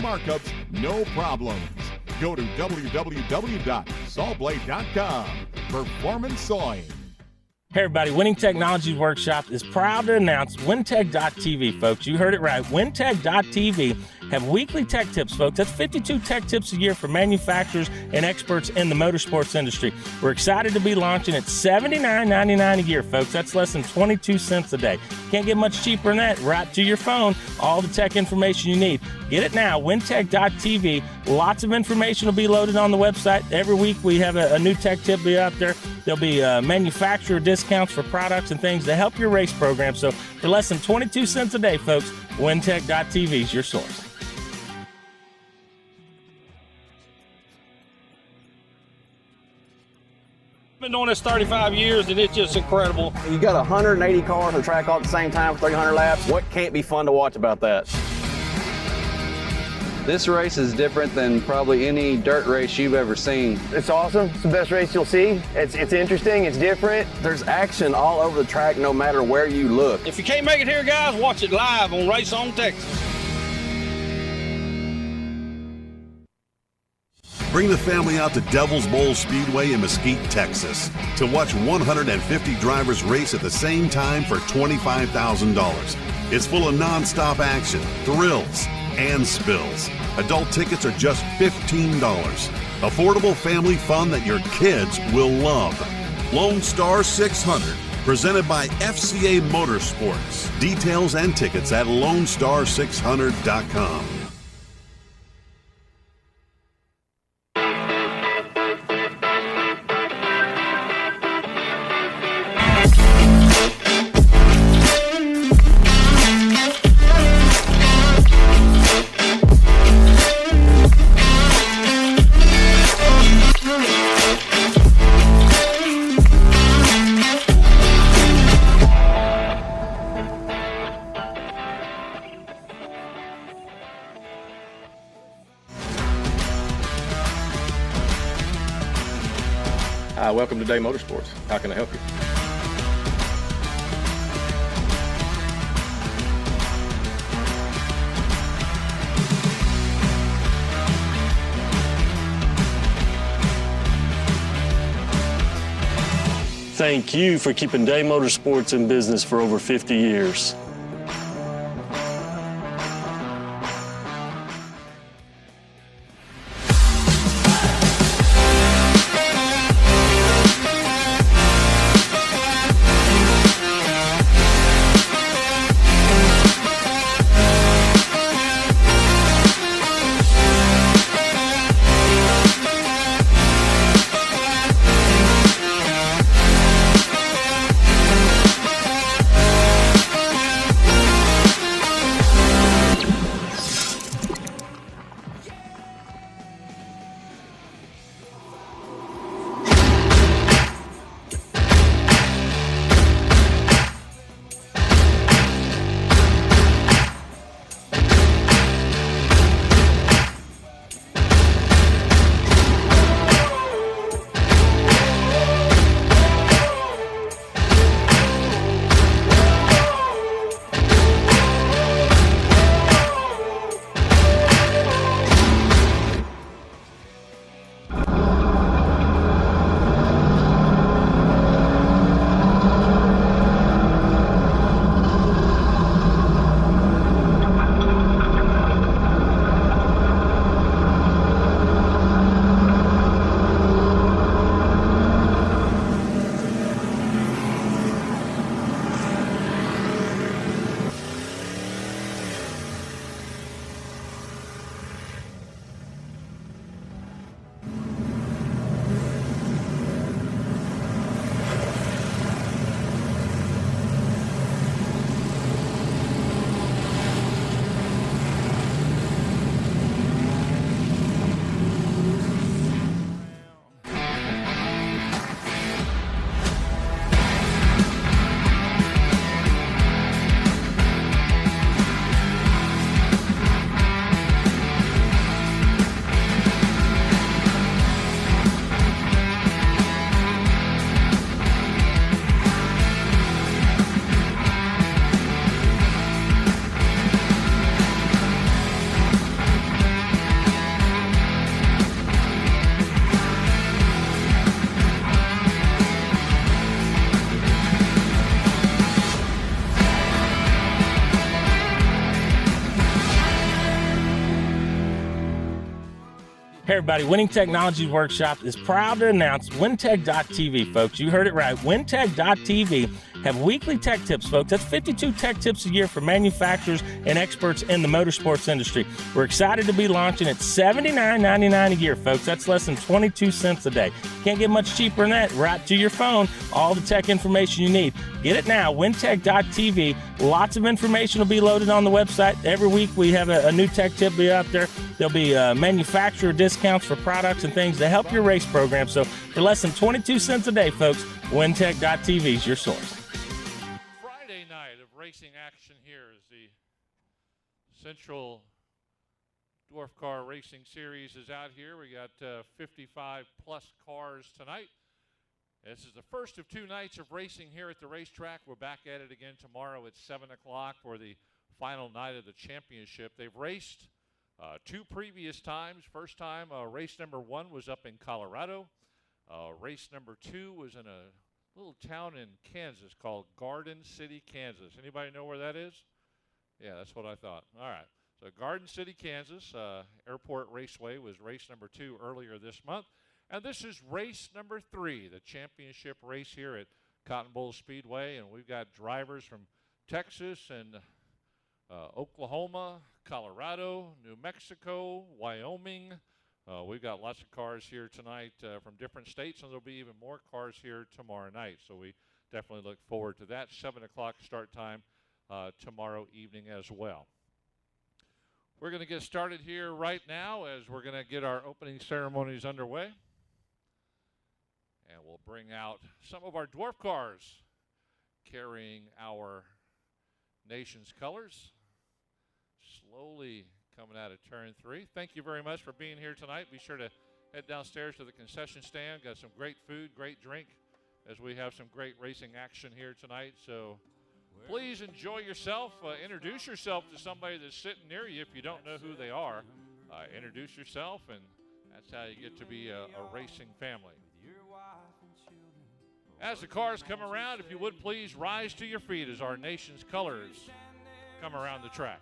markups, no problems. Go to www.sawblade.com. Performance Sawing. Hey everybody, Winning Technologies Workshop is proud to announce WinTech.tv, folks. You heard it right. WinTech.tv have weekly tech tips, folks. That's 52 tech tips a year for manufacturers and experts in the motorsports industry. We're excited to be launching at $79.99 a year, folks. That's less than 22 cents a day. Can't get much cheaper than that. Right to your phone, all the tech information you need. Get it now, WinTech.tv. Lots of information will be loaded on the website. Every week we have a new tech tip be out there. There'll be manufacturer discounts for products and things to help your race program. So for less than 22 cents a day, folks, WinTech.tv is your source. Been doing this 35 years and it's just incredible. You got 180 cars on the track all at the same time for 300 laps. What can't be fun to watch about that? This race is different than probably any dirt race you've ever seen. It's awesome. It's the best race you'll see. It's interesting. It's different. There's action all over the track no matter where you look. If you can't make it here, guys, watch it live on Race On Texas. Bring the family out to Devil's Bowl Speedway in Mesquite, Texas to watch 150 drivers race at the same time for $25,000. It's full of non-stop action, thrills, and spills. Adult tickets are just $15. Affordable family fun that your kids will love. Lone Star 600, presented by FCA Motorsports. Details and tickets at LoneStar600.com. Hi, welcome to Day Motorsports. How can I help you? Thank you for keeping Day Motorsports in business for over 50 years. everybody, Winning Technologies Workshop is proud to announce WinTech.tv, folks. You heard it right. WinTech.tv have weekly tech tips, folks. That's 52 tech tips a year for manufacturers and experts in the motorsports industry. We're excited to be launching at $79.99 a year, folks. That's less than 22 cents a day. Can't get much cheaper than that. Right to your phone, all the tech information you need. Get it now, WinTech.tv. Lots of information will be loaded on the website. Every week we have a new tech tip be out there. There'll be manufacturer discounts for products and things to help your race program. So for less than 22 cents a day, folks, WinTech.tv is your source. Friday night of racing action here is the Central Dwarf Car Racing Series is out here. We got 55 plus cars tonight. This is the first of 2 nights of racing here at the racetrack. We're back at it again tomorrow at 7 o'clock for the final night of the championship. They've raced 2 previous times. First time, race number 1 was up in Colorado. Race number 2 was in a little town in Kansas called Garden City, Kansas. Anybody know where that is? Yeah, that's what I thought. All right. So Garden City, Kansas, Airport Raceway was race number 2 earlier this month. And this is race number 3, the championship race here at Cotton Bowl Speedway. And we've got drivers from Texas and Oklahoma, Colorado, New Mexico, Wyoming. We've got lots of cars here tonight from different states, and there'll be even more cars here tomorrow night. So we definitely look forward to that. 7 o'clock start time tomorrow evening as well. We're going to get started here right now as we're going to get our opening ceremonies underway. And we'll bring out some of our dwarf cars carrying our nation's colors. Slowly coming out of turn 3. Thank you very much for being here tonight. Be sure to head downstairs to the concession stand. Got some great food, great drink, as we have some great racing action here tonight. So please enjoy yourself. Introduce yourself to somebody that's sitting near you if you don't know who they are. Introduce yourself, and that's how you get to be a racing family. As the cars come around, if you would please rise to your feet as our nation's colors come around the track.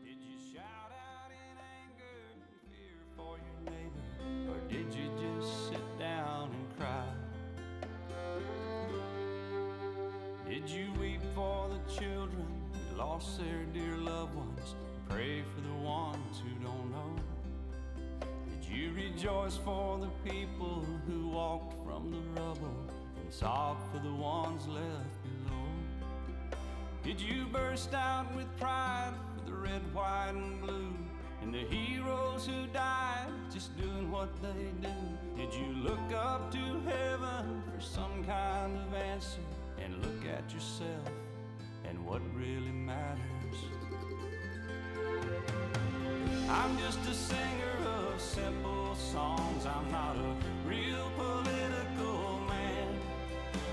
Did you shout out in anger and fear for your neighbor, or did you just sit down and cry? Did you weep for the children who lost their dear loved ones? Pray for the ones who don't know. Did you rejoice for the people who walked from the rubble and sob for the ones left below? Did you burst out with pride for the red, white, and blue, and the heroes who died just doing what they do? Did you look up to heaven for some kind of answer and look at yourself and what really matters? I'm just a singer of simple songs. I'm not a real political man.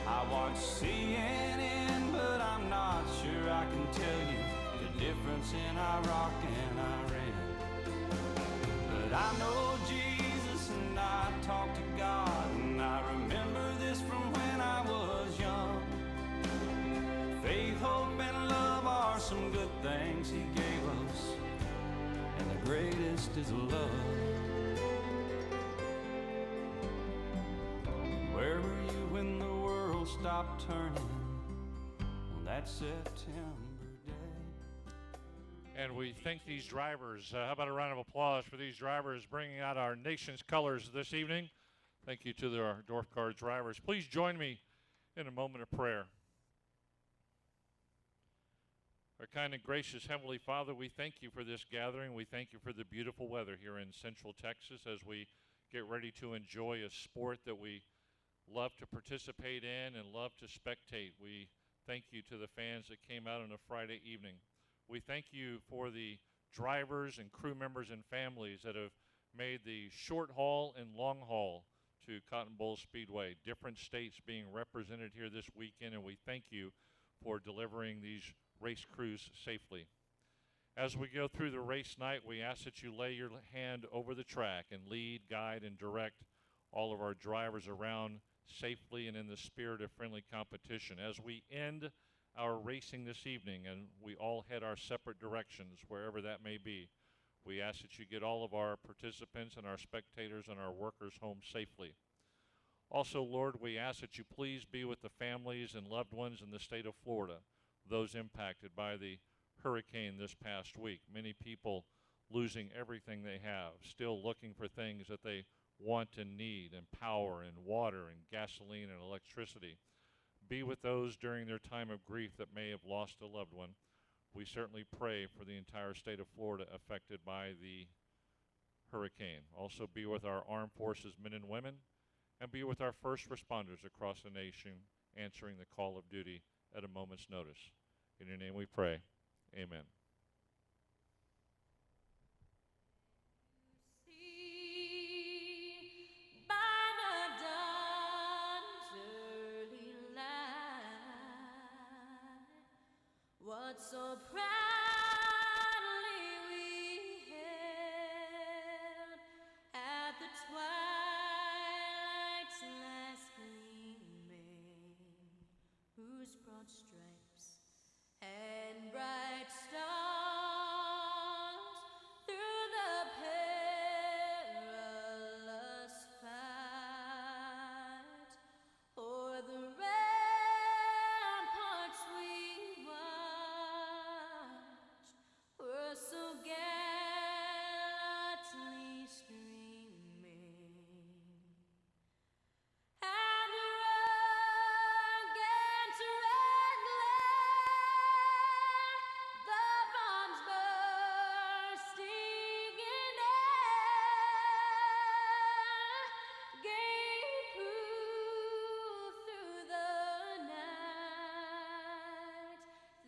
I watch CNN, but I'm not sure I can tell you the difference in Iraq and Iran. But I know Jesus and I talk to God, and I remember this from when I was young. Faith, hope, and love are some good things He gave us, and the greatest is love. Where were you when the world stopped turning on that September day? And we thank these drivers. How about a round of applause for these drivers bringing out our nation's colors this evening? Thank you to our Dwarf Car drivers. Please join me in a moment of prayer. Our kind and gracious Heavenly Father, we thank you for this gathering. We thank you for the beautiful weather here in Central Texas as we get ready to enjoy a sport that we love to participate in and love to spectate. We thank you to the fans that came out on a Friday evening. We thank you for the drivers and crew members and families that have made the short haul and long haul to Cotton Bowl Speedway, different states being represented here this weekend, and we thank you for delivering these race crews safely. As we go through the race night, we ask that you lay your hand over the track and lead, guide, and direct all of our drivers around safely and in the spirit of friendly competition. As we end our racing this evening and we all head our separate directions, wherever that may be. We ask that you get all of our participants and our spectators and our workers home safely. Also, Lord, we ask that you please be with the families and loved ones in the state of Florida, those impacted by the hurricane this past week. Many people losing everything they have, still looking for things that they want and need, and power and water and gasoline and electricity. Be with those during their time of grief that may have lost a loved one. We certainly pray for the entire state of Florida affected by the hurricane. Also be with our armed forces men and women, and be with our first responders across the nation answering the call of duty at a moment's notice. In your name we pray. Amen. What so proudly we hailed at the twilight's last gleaming, whose broad stripes and bright stars through the perilous fight o'er the ramparts we watched were so gallantly streaming, and the against red glare, the bombs bursting in air gave proof through the night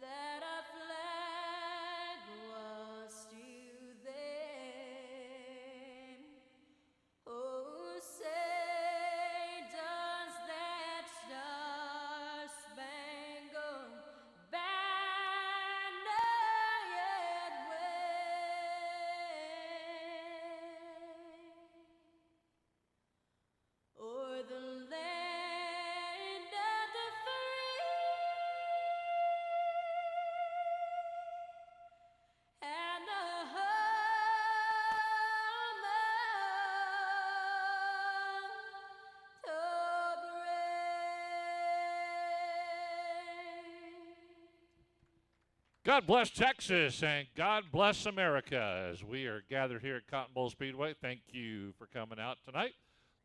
that our flag was still there. Oh, say does that star-spangled banner yet wave o'er the land of the free and the home of the brave. God bless Texas and God bless America as we are gathered here at Cotton Bowl Speedway. Thank you for coming out tonight.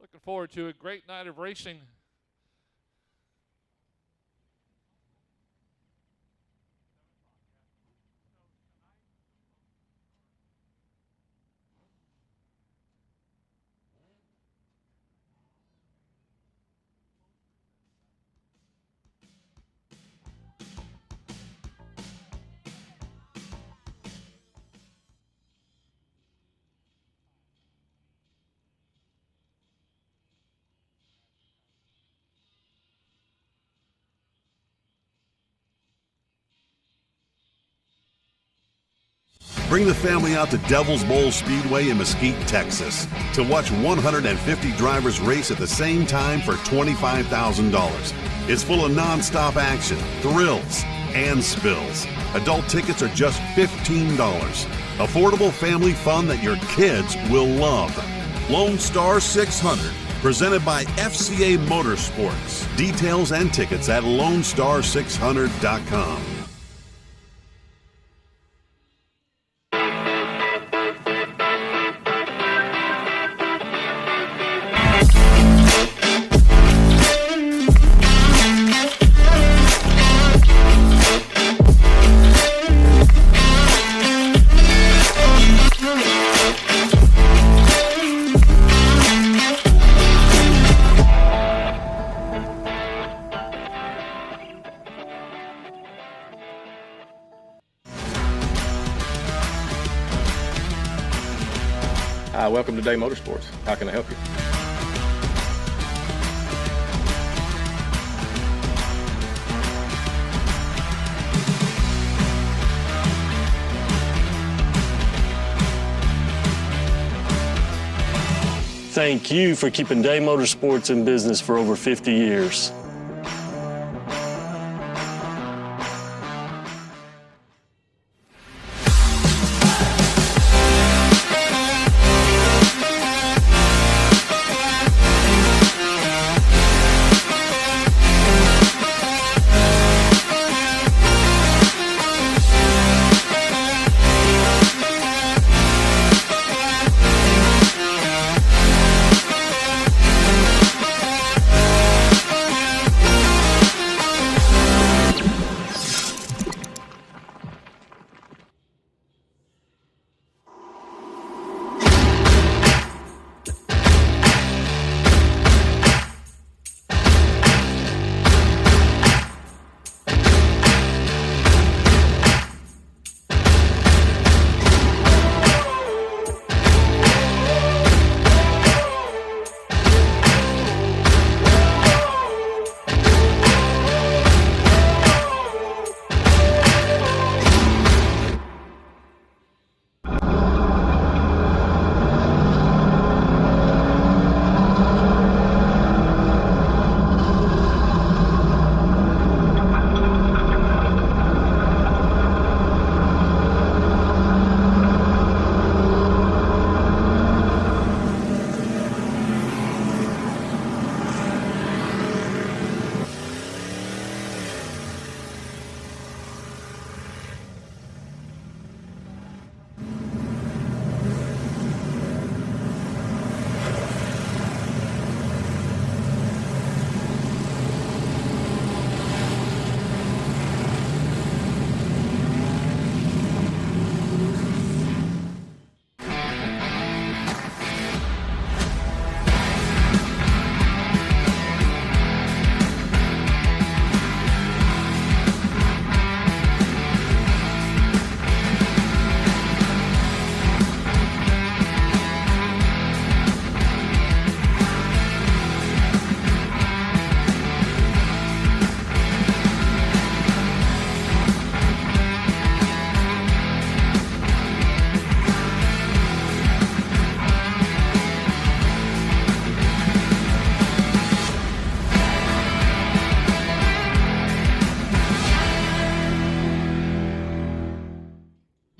Looking forward to a great night of racing. Bring the family out to Devil's Bowl Speedway in Mesquite, Texas to watch 150 drivers race at the same time for $25,000. It's full of non-stop action, thrills, and spills. Adult tickets are just $15. Affordable family fun that your kids will love. Lone Star 600, presented by FCA Motorsports. Details and tickets at LoneStar600.com. Hi, welcome to Day Motorsports. How can I help you? Thank you for keeping Day Motorsports in business for over 50 years.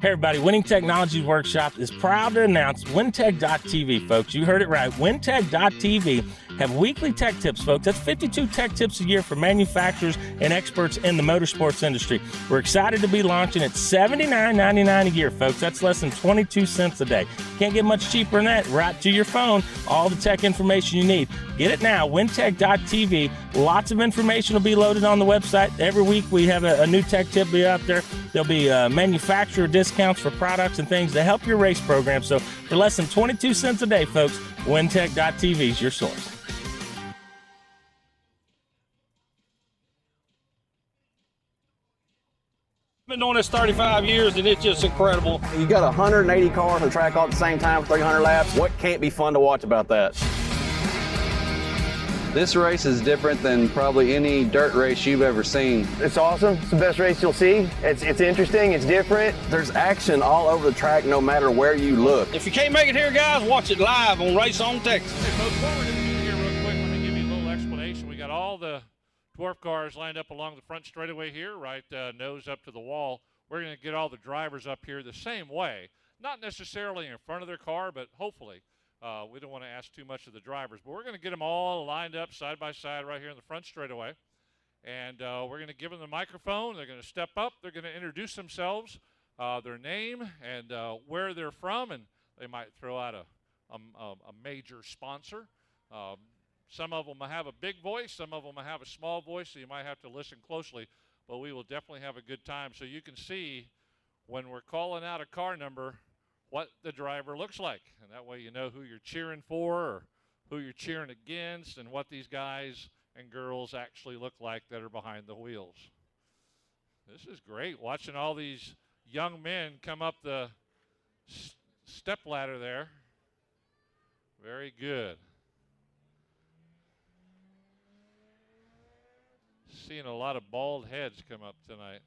Hey everybody, Winning Technologies Workshop is proud to announce WinTech.tv, folks. You heard it right. WinTech.tv have weekly tech tips, folks. That's 52 tech tips a year for manufacturers and experts in the motorsports industry. We're excited to be launching at $79.99 a year, folks. That's less than 22 cents a day. Can't get much cheaper than that. Right to your phone, all the tech information you need. Get it now, WinTech.tv. Lots of information will be loaded on the website. Every week we have a new tech tip be out there. There'll be manufacturer discounts for products and things to help your race program. So for less than 22 cents a day, folks, WinTech.tv is your source. Been doing this 35 years and it's just incredible. You got 180 cars on the track all at the same time for 300 laps. What can't be fun to watch about that? This race is different than probably any dirt race you've ever seen. It's awesome. It's the best race you'll see. It's interesting. It's different. There's action all over the track no matter where you look. If you can't make it here, guys, watch it live on Race on Texas. Hey, folks, while we're going to do here real quick, let me give you a little explanation. We got all the Dwarf cars lined up along the front straightaway here, right nose up to the wall. We're going to get all the drivers up here the same way. Not necessarily in front of their car, but hopefully. We don't want to ask too much of the drivers, but we're going to get them all lined up side by side right here in the front straightaway. And we're going to give them the microphone. They're going to step up. They're going to introduce themselves, their name, and where they're from. And they might throw out a major sponsor. Some of them have a big voice. Some of them have a small voice, so you might have to listen closely. But we will definitely have a good time. So you can see when we're calling out a car number what the driver looks like. And that way you know who you're cheering for or who you're cheering against and what these guys and girls actually look like that are behind the wheels. This is great, watching all these young men come up the step ladder there. Very good. Seeing a lot of bald heads come up tonight.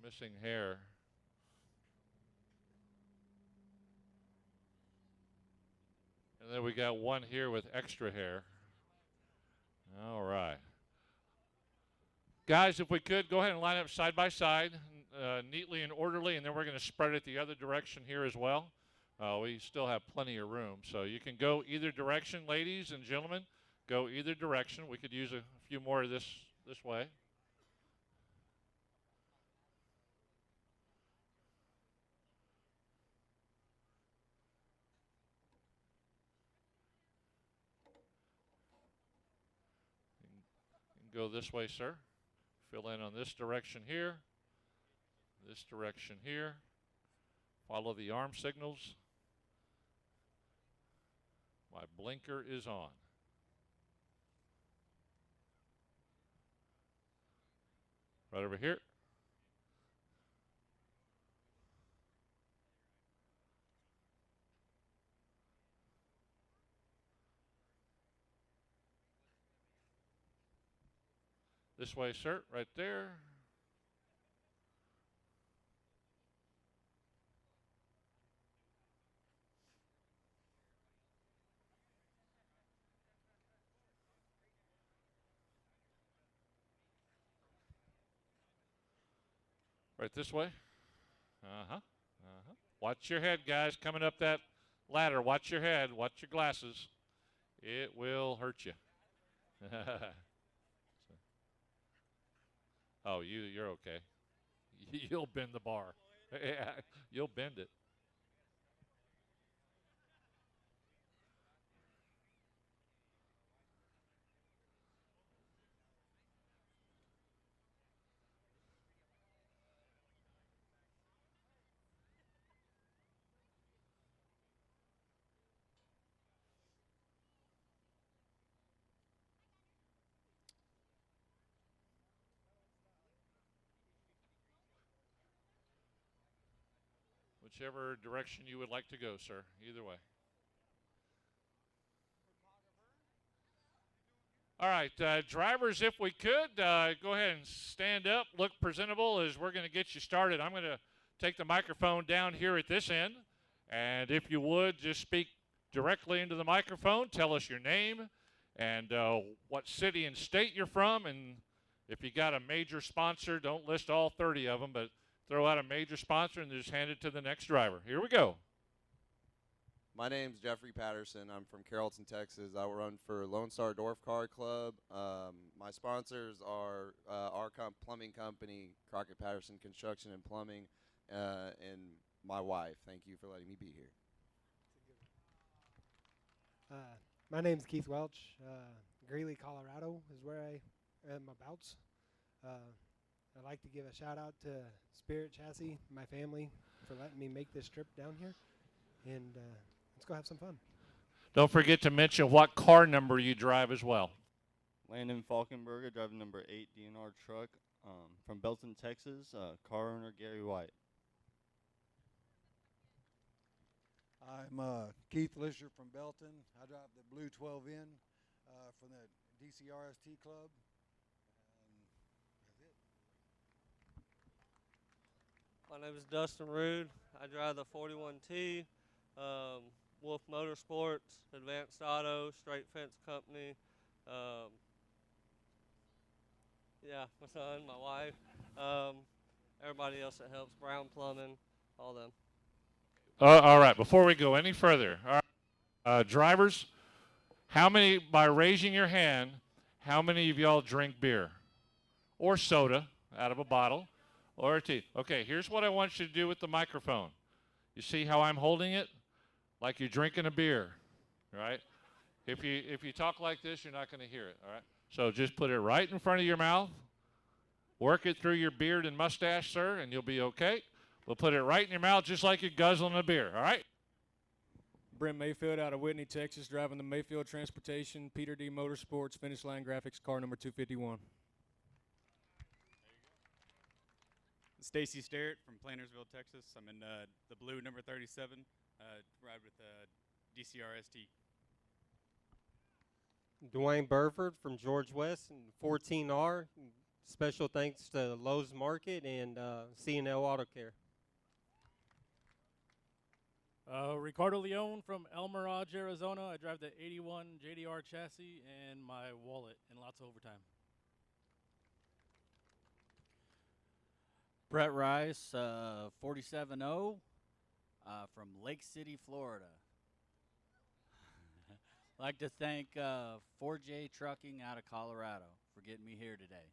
Missing hair. And then we got one here with extra hair. All right. Guys, if we could, go ahead and line up side by side, neatly and orderly, and then we're going to spread it the other direction here as well. We still have plenty of room. So you can go either direction, ladies and gentlemen. Go either direction. We could use a few more of this way. Go this way, sir. Fill in on this direction here, this direction here. Follow the arm signals. My blinker is on. Right over here. This way, sir, right there. Right this way. Watch your head, guys, coming up that ladder. Watch your head. Watch your glasses. It will hurt you. Oh, you're okay. You'll bend the bar. Yeah, you'll bend it. Whichever direction you would like to go, sir. Either way. All right, drivers, if we could, go ahead and stand up, look presentable as we're going to get you started. I'm going to take the microphone down here at this end, and if you would, just speak directly into the microphone. Tell us your name and what city and state you're from, and if you got a major sponsor, don't list all 30 of them, but throw out a major sponsor and just hand it to the next driver. Here we go. My name's Jeffrey Patterson. I'm from Carrollton, Texas. I run for Lone Star Dwarf Car Club. My sponsors are our plumbing company, Crockett Patterson Construction and Plumbing, and my wife. Thank you for letting me be here. My name's Keith Welch. Greeley, Colorado is where I am about. I'd like to give a shout out to Spirit Chassis, my family, for letting me make this trip down here. And let's go have some fun. Don't forget to mention what car number you drive as well. Landon Falkenberger, driving number 8 DNR truck from Belton, Texas. Car owner Gary White. I'm Keith Lisher from Belton. I drive the Blue 12N from the DCRST Club. And that's it. My name is Dustin Rude. I drive the 41T, Wolf Motorsports, Advanced Auto, Straight Fence Company. Yeah, my son, my wife, everybody else that helps, Brown Plumbing, all them. All right, before we go any further, all right, drivers, how many, by raising your hand, how many of y'all drink beer or soda out of a bottle or a tea? Okay, here's what I want you to do with the microphone. You see how I'm holding it? Like you're drinking a beer, right? If you talk like this, you're not going to hear it, all right? So just put it right in front of your mouth. Work it through your beard and mustache, sir, and you'll be okay. We'll put it right in your mouth just like you're guzzling a beer, all right? Brent Mayfield out of Whitney, Texas, driving the Mayfield Transportation, Peter D. Motorsports, Finish Line Graphics, car number 251. Stacy Sterrett from Plantersville, Texas. I'm in the blue number 37, ride with DCRST. Dwayne Burford from George West and 14R. Special thanks to Lowe's Market and C&L Auto Care. Ricardo Leone from El Mirage, Arizona. I drive the 81 JDR chassis and my wallet and lots of overtime. Brett Rice, 47-0 from Lake City, Florida. I'd like to thank 4J Trucking out of Colorado for getting me here today.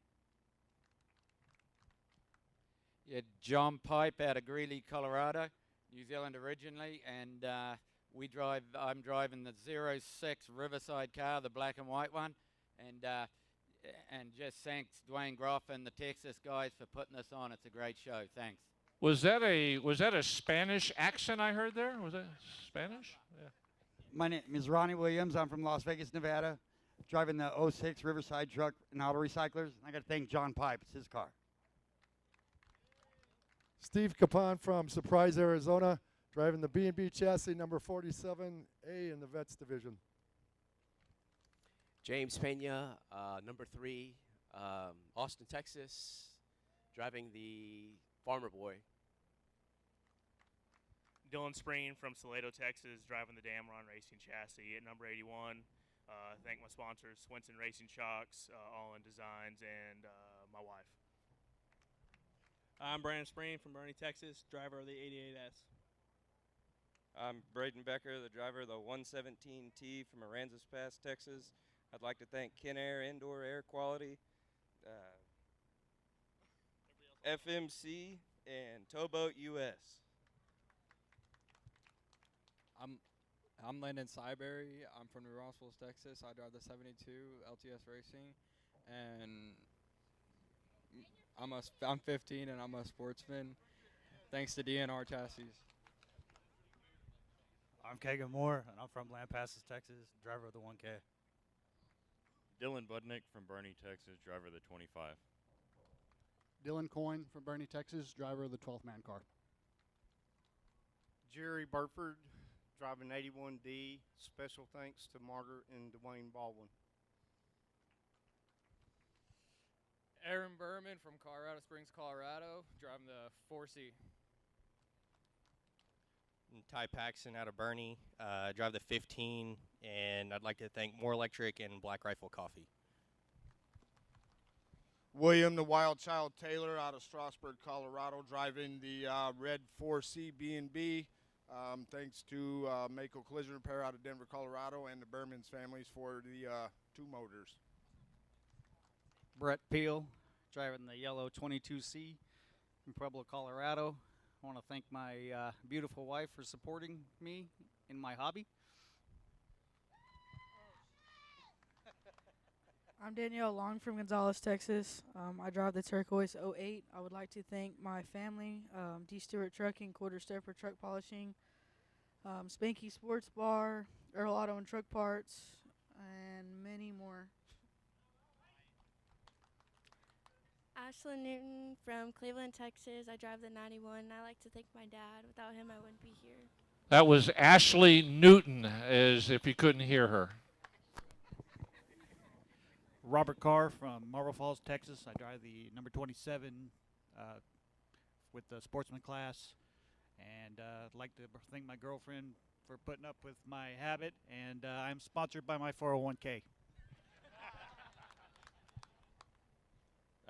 Yeah, John Pipe out of Greeley, Colorado, New Zealand originally, and I'm driving the 06 Riverside car, the black and white one, and just thanks Dwayne Groff and the Texas guys for putting this on. It's a great show. Thanks. Was that a Spanish accent I heard there? Was that Spanish? Yeah. My name is Ronnie Williams. I'm from Las Vegas, Nevada, driving the 06 Riverside truck and auto recyclers. I got to thank John Pipe. It's his car. Steve Capon from Surprise, Arizona, driving the B&B chassis number 47A in the Vets division. James Pena, number 3, Austin, Texas, driving the Farmer Boy. Dylan Spreen from Salado, Texas, driving the Damron Racing chassis at number 81. Thank my sponsors, Swinson Racing Shocks, All In Designs, and my wife. I'm Brandon Spreen from Bernie, Texas, driver of the 88S. I'm Braden Becker, the driver of the 117T from Aransas Pass, Texas. I'd like to thank Ken Air Indoor Air Quality, FMC, and Towboat US. I'm Landon Syberry. I'm from New Braunfels, Texas. I drive the 72 LTS Racing, and I'm 15 and I'm a sportsman. Thanks to DNR Chassis. I'm Kagan Moore and I'm from Lampasas, Texas, driver of the 1K. Dylan Budnick from Bernie, Texas, driver of the 25. Dylan Coyne from Bernie, Texas, driver of the 12th man car. Jerry Burford, driving 81D. Special thanks to Margaret and Dwayne Baldwin. Aaron Berman from Colorado Springs, Colorado, driving the 4C. And Ty Paxson out of Bernie, drive the 15, and I'd like to thank More Electric and Black Rifle Coffee. William the Wild Child Taylor out of Strasburg, Colorado, driving the red 4C B&B. Thanks to Mako Collision Repair out of Denver, Colorado, and the Berman's families for the 2 motors. Brett Peel, driving the yellow 22C from Pueblo, Colorado. I want to thank my beautiful wife for supporting me in my hobby. I'm Danielle Long from Gonzales, Texas. I drive the Turquoise 08. I would like to thank my family, D. Stewart Trucking, Quarter Stepper Truck Polishing, Spanky Sports Bar, Earl Auto and Truck Parts, and many more. Ashlyn Newton from Cleveland, Texas. I drive the 91. I like to thank my dad. Without him, I wouldn't be here. That was Ashley Newton, as if you couldn't hear her. Robert Carr from Marble Falls, Texas. I drive the number 27 with the sportsman class. And I'd like to thank my girlfriend for putting up with my habit. And I'm sponsored by my 401k.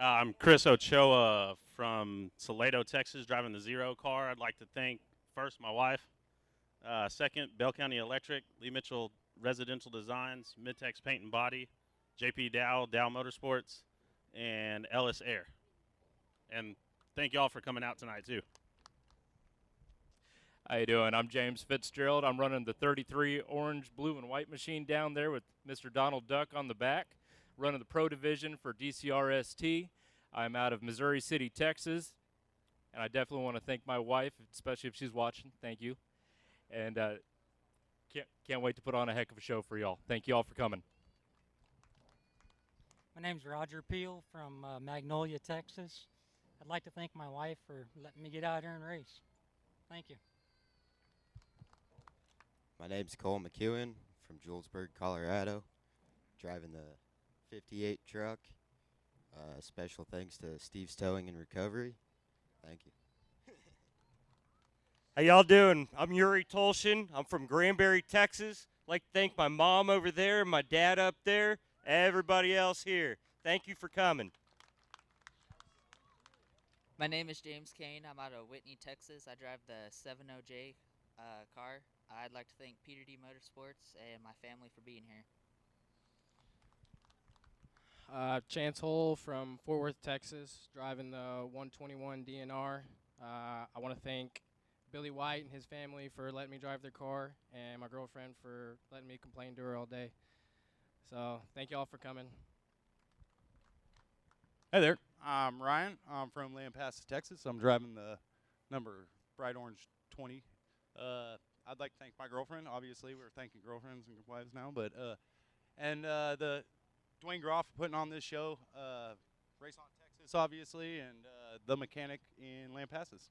I'm Chris Ochoa from Salado, Texas, driving the Zero car. I'd like to thank first my wife, second Bell County Electric, Lee Mitchell Residential Designs, Midtex Paint and Body, JP Dow, Dow Motorsports, and Ellis Air. And thank y'all for coming out tonight too. How you doing? I'm James Fitzgerald. I'm running the 33 orange, blue, and white machine down there with Mr. Donald Duck on the back, running the Pro Division for DCRST. I'm out of Missouri City, Texas, and I definitely want to thank my wife, especially if she's watching. Thank you. And can't wait to put on a heck of a show for y'all. Thank you all for coming. My name's Roger Peel from Magnolia, Texas. I'd like to thank my wife for letting me get out here and race. Thank you. My name's Cole McEwen from Julesburg, Colorado, driving the 58 truck. Special thanks to Steve's Towing and Recovery. Thank you. How y'all doing? I'm Yuri Tolshin. I'm from Granbury, Texas. I'd like to thank my mom over there, my dad up there, everybody else here. Thank you for coming. My name is James Kane. I'm out of Whitney, Texas. I drive the 70J car. I'd like to thank Peter D. Motorsports and my family for being here. Chance Hole from Fort Worth, Texas, driving the 121 DNR. I want to thank Billy White and his family for letting me drive their car, and my girlfriend for letting me complain to her all day. So thank you all for coming. Hey there, I'm Ryan. I'm from Lampasas, Texas. I'm driving the number bright orange 20. I'd like to thank my girlfriend. Obviously, we're thanking girlfriends and wives now, but the Dwayne Groff for putting on this show, Race on Texas, obviously, and the mechanic in Lampasas.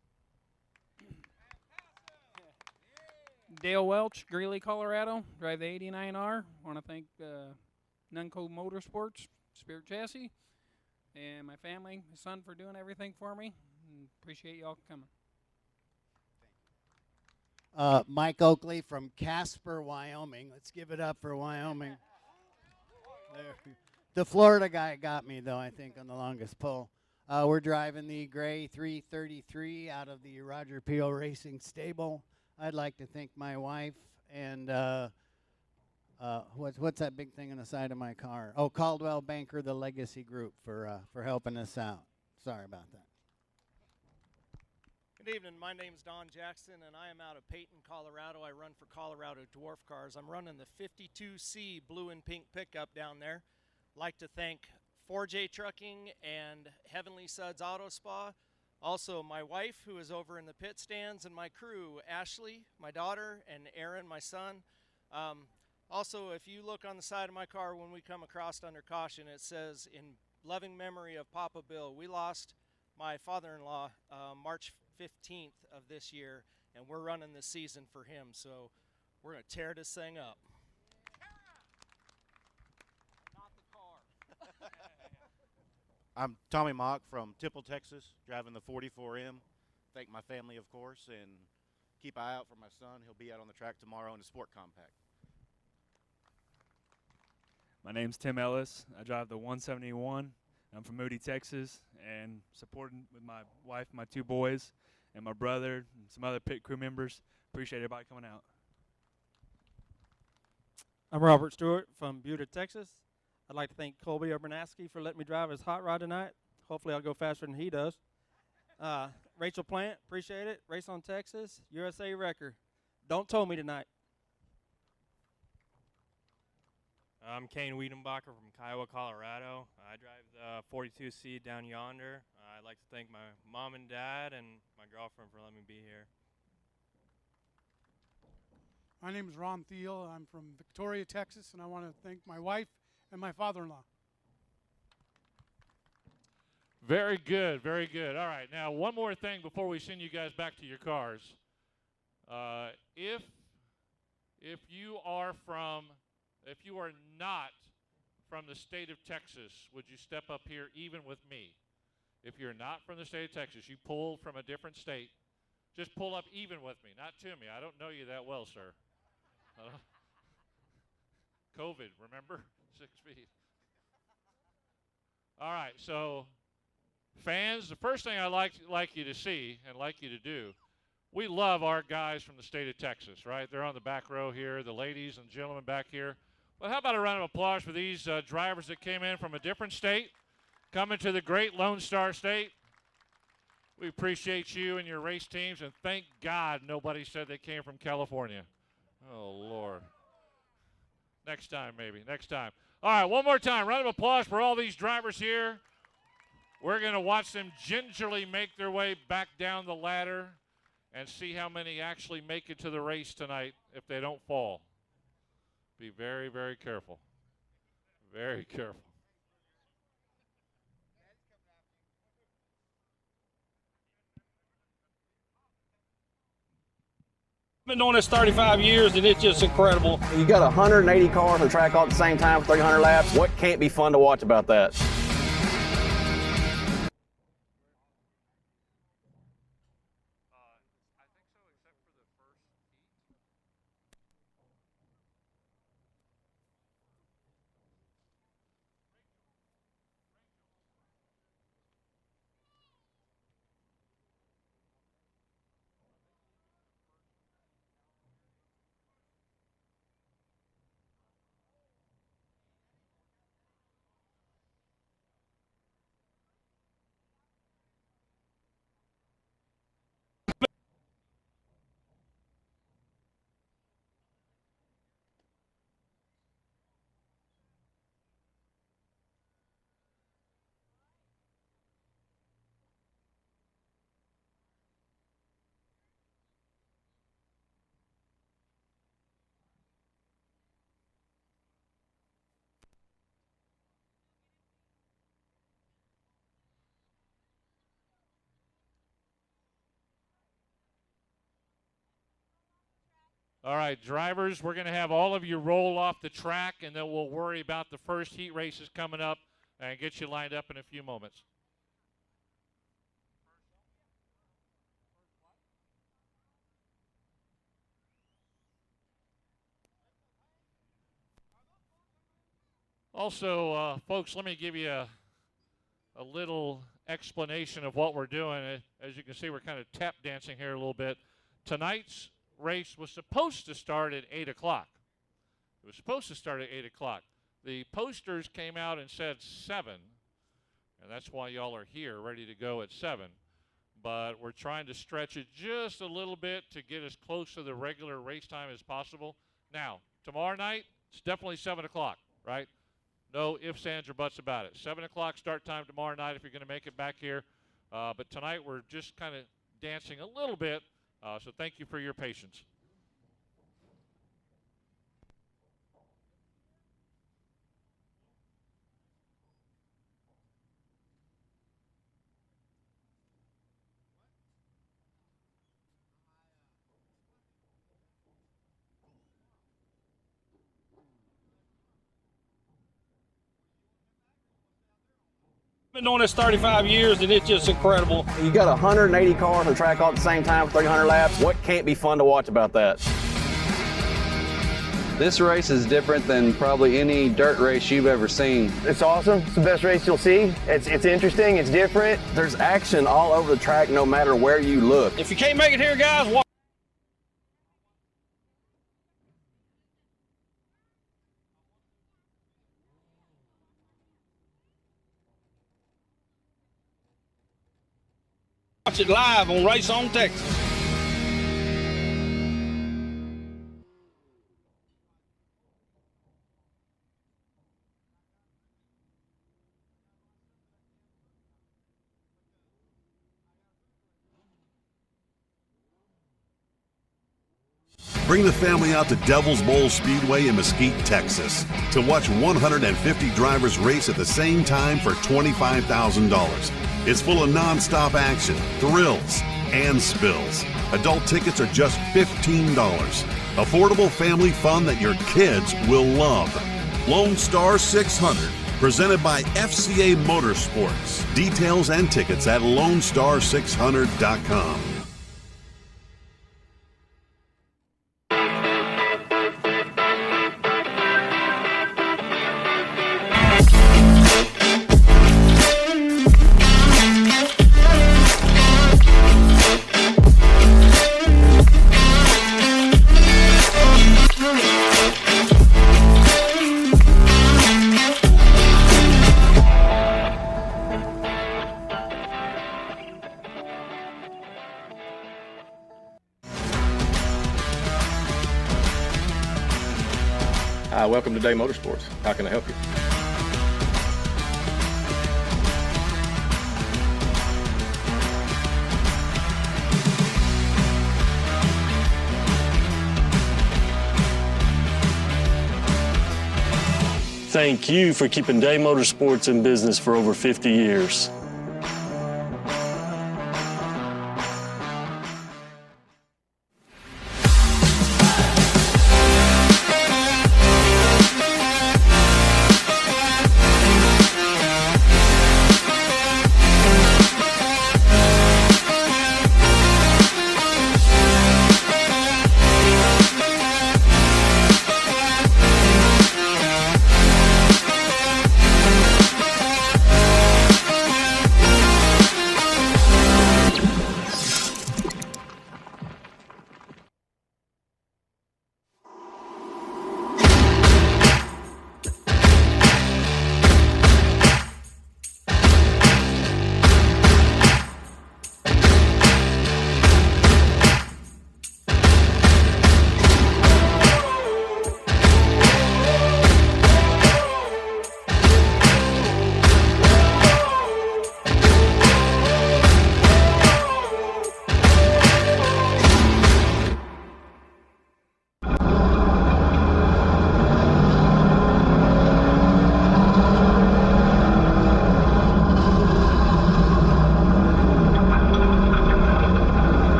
Dale Welch, Greeley, Colorado. Drive the 89R. Want to thank Nunco Motorsports, Spirit Chassis, and my family, my son, for doing everything for me. And appreciate y'all coming. Mike Oakley from Casper, Wyoming. Let's give it up for Wyoming. There. The Florida guy got me, though, I think, on the longest pull. We're driving the gray 333 out of the Roger Peel Racing stable. I'd like to thank my wife and what's that big thing on the side of my car? Oh, Caldwell Banker, the Legacy Group, for helping us out. Sorry about that. Good evening. My name's Don Jackson, and I am out of Peyton, Colorado. I run for Colorado Dwarf Cars. I'm running the 52C blue and pink pickup down there. Like to thank 4J Trucking and Heavenly Suds Auto Spa. Also, my wife, who is over in the pit stands, and my crew, Ashley, my daughter, and Aaron, my son. Also, if you look on the side of my car when we come across under caution, it says, in loving memory of Papa Bill. We lost my father-in-law March 15th of this year, and we're running this season for him, so we're going to tear this thing up. I'm Tommy Mock from Temple, Texas, driving the 44M. Thank my family, of course, and keep an eye out for my son. He'll be out on the track tomorrow in the Sport Compact. My name's Tim Ellis. I drive the 171 I'm from Moody, Texas, and supporting with my wife, my 2 boys, and my brother, and some other pit crew members. Appreciate everybody coming out. I'm Robert Stewart from Buda, Texas. I'd like to thank Colby Urbanowski for letting me drive his hot rod tonight. Hopefully I'll go faster than he does. Rachel Plant, appreciate it. Race on Texas, USA Wrecker. Don't tow me tonight. I'm Kane Wiedenbacher from Kiowa, Colorado. I drive the 42C down yonder. I'd like to thank my mom and dad and my girlfriend for letting me be here. My name is Ron Thiel. I'm from Victoria, Texas, and I want to thank my wife and my father-in-law. Very good, very good. All right, now one more thing before we send you guys back to your cars. If you are not from the state of Texas, would you step up here even with me? If you're not from the state of Texas, you pulled from a different state, just pull up even with me, not to me. I don't know you that well, sir. COVID, remember? 6 feet. All right, so fans, the first thing I'd like you to see and like you to do, we love our guys from the state of Texas, right? They're on the back row here, the ladies and gentlemen back here. But how about a round of applause for these drivers that came in from a different state, coming to the great Lone Star State. We appreciate you and your race teams, and thank God nobody said they came from California. Oh, Lord. Next time, maybe. Next time. All right, one more time. Round of applause for all these drivers here. We're going to watch them gingerly make their way back down the ladder and see how many actually make it to the race tonight if they don't fall. Be very, very careful. Very careful. Been doing this 35 years and it's just incredible. You got 180 cars on the track all at the same time for 300 laps. What can't be fun to watch about that? All right, drivers, we're going to have all of you roll off the track, and then we'll worry about the first heat races coming up and get you lined up in a few moments. Also, folks, let me give you a little explanation of what we're doing. As you can see, we're kind of tap dancing here a little bit. Tonight's race was supposed to start at 8 o'clock. It was supposed to start at 8 o'clock. The posters came out and said 7, and that's why y'all are here, ready to go at 7. But we're trying to stretch it just a little bit to get as close to the regular race time as possible. Now, tomorrow night, it's definitely 7 o'clock, right? No ifs, ands, or buts about it. 7 o'clock start time tomorrow night if you're going to make it back here. But tonight we're just kind of dancing a little bit. So thank you for your patience. Been doing this 35 years and it's just incredible. You got 180 cars on the track all at the same time for 300 laps. What can't be fun to watch about that? This race is different than probably any dirt race you've ever seen. It's awesome. It's the best race you'll see. It's interesting. It's different. There's action all over the track no matter where you look. If you can't make it here, guys, watch it live on Race on Texas. Bring the family out to Devil's Bowl Speedway in Mesquite, Texas to watch 150 drivers race at the same time for $25,000. It's full of non-stop action, thrills, and spills. Adult tickets are just $15. Affordable family fun that your kids will love. Lone Star 600, presented by FCA Motorsports. Details and tickets at LoneStar600.com. Hi, welcome to Day Motorsports. How can I help you? Thank you for keeping Day Motorsports in business for over 50 years.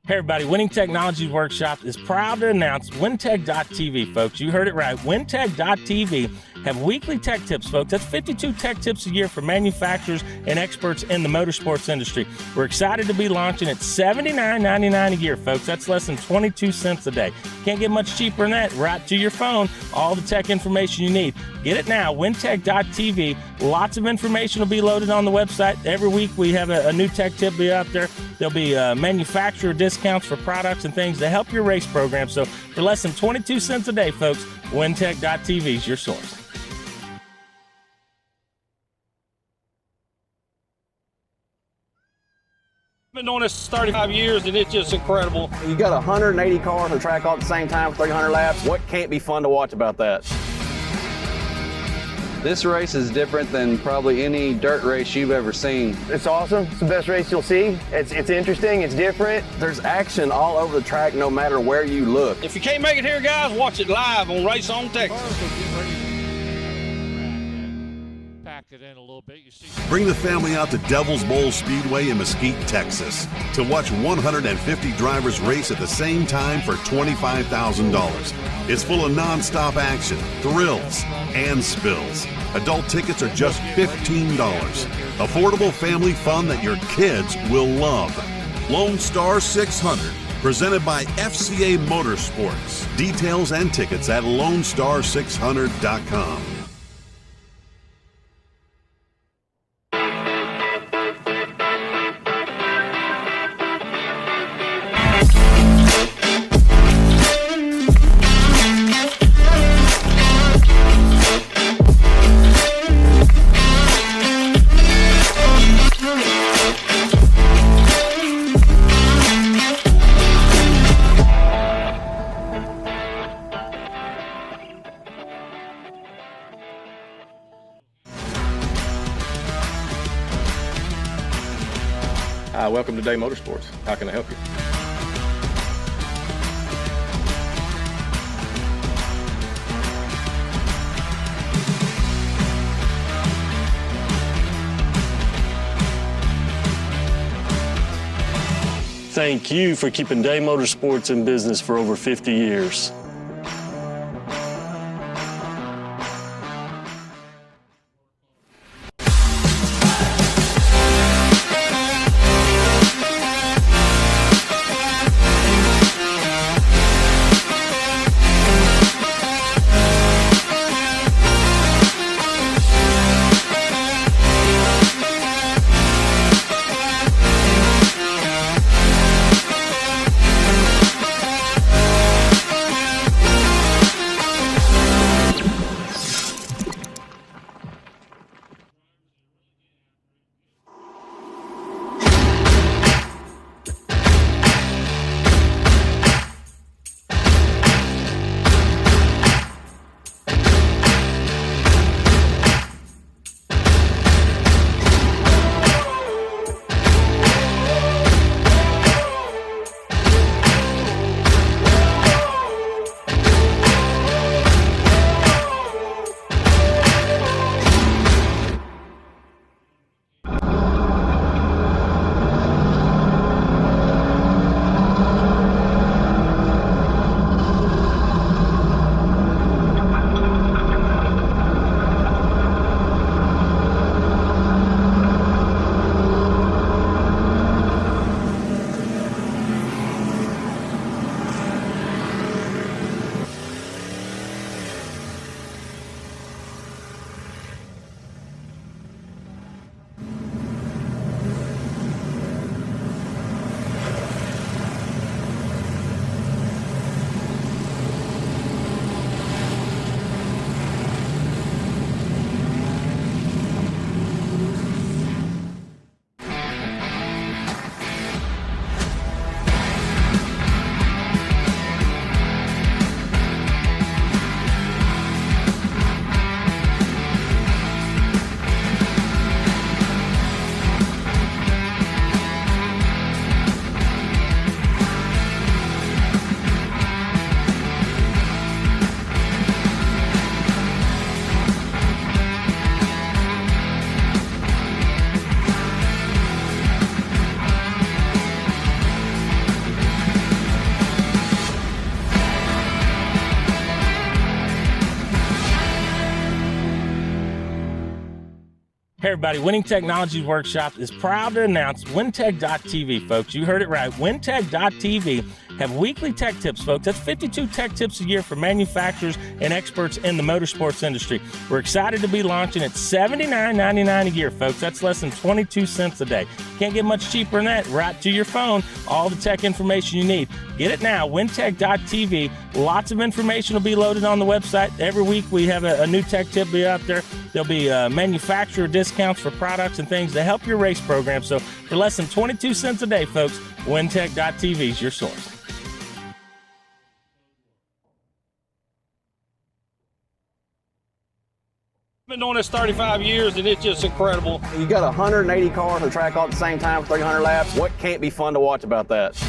Hey everybody, Winning Technologies Workshop is proud to announce WinTech.tv, folks. You heard it right, WinTech.tv have weekly tech tips, folks. That's 52 tech tips a year for manufacturers and experts in the motorsports industry. We're excited to be launching at $79.99 a year, folks. That's less than 22 cents a day. Can't get much cheaper than that. Right to your phone, all the tech information you need. Get it now, wintech.tv. Lots of information will be loaded on the website. Every week we have a new tech tip be out there. There'll be manufacturer discounts for products and things to help your race program. So for less than 22 cents a day, folks, wintech.tv is your source. I've been doing this 35 years, and it's just incredible. You got 180 cars on the track all at the same time for 300 laps. What can't be fun to watch about that? This race is different than probably any dirt race you've ever seen. It's awesome. It's the best race you'll see. It's interesting. It's different. There's action all over the track no matter where you look. If you can't make it here, guys, watch it live on Race on Texas. Pack it in a little bit. You see. Bring the family out to Devil's Bowl Speedway in Mesquite, Texas to watch 150 drivers race at the same time for $25,000. It's full of non-stop action, thrills, and spills. Adult tickets are just $15. Affordable family fun that your kids will love. Lone Star 600, presented by FCA Motorsports. Details and tickets at LoneStar600.com. Hi, welcome to Day Motorsports. How can I help you? Thank you for keeping Day Motorsports in business for over 50 years. Hey everybody, Winning Technologies Workshop is proud to announce WinTech.tv, folks. You heard it right. WinTech.tv have weekly tech tips, folks. That's 52 tech tips a year for manufacturers and experts in the motorsports industry. We're excited to be launching at $79.99 a year, folks. That's less than 22 cents a day. Can't get much cheaper than that. Right to your phone, all the tech information you need. Get it now, WinTech.tv. Lots of information will be loaded on the website. Every week we have a new tech tip be out there. There'll be manufacturer discounts for products and things to help your race program. So for less than 22 cents a day, folks, WinTech.tv is your source. Been doing this 35 years and it's just incredible. You got 180 cars on the track all at the same time for 300 laps. What can't be fun to watch about that?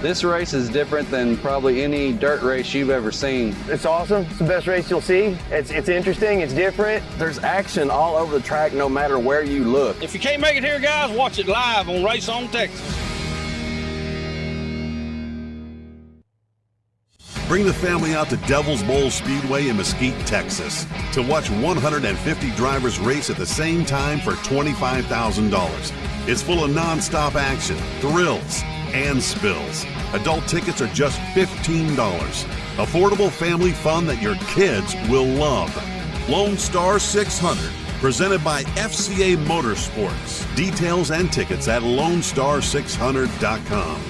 This race is different than probably any dirt race you've ever seen. It's awesome. It's the best race you'll see. It's interesting. It's different. There's action all over the track no matter where you look. If you can't make it here, guys, watch it live on Race on Texas. Bring the family out to Devil's Bowl Speedway in Mesquite, Texas to watch 150 drivers race at the same time for $25,000. It's full of non-stop action, thrills, and spills. Adult tickets are just $15. Affordable family fun that your kids will love. Lone Star 600, presented by FCA Motorsports. Details and tickets at LoneStar600.com.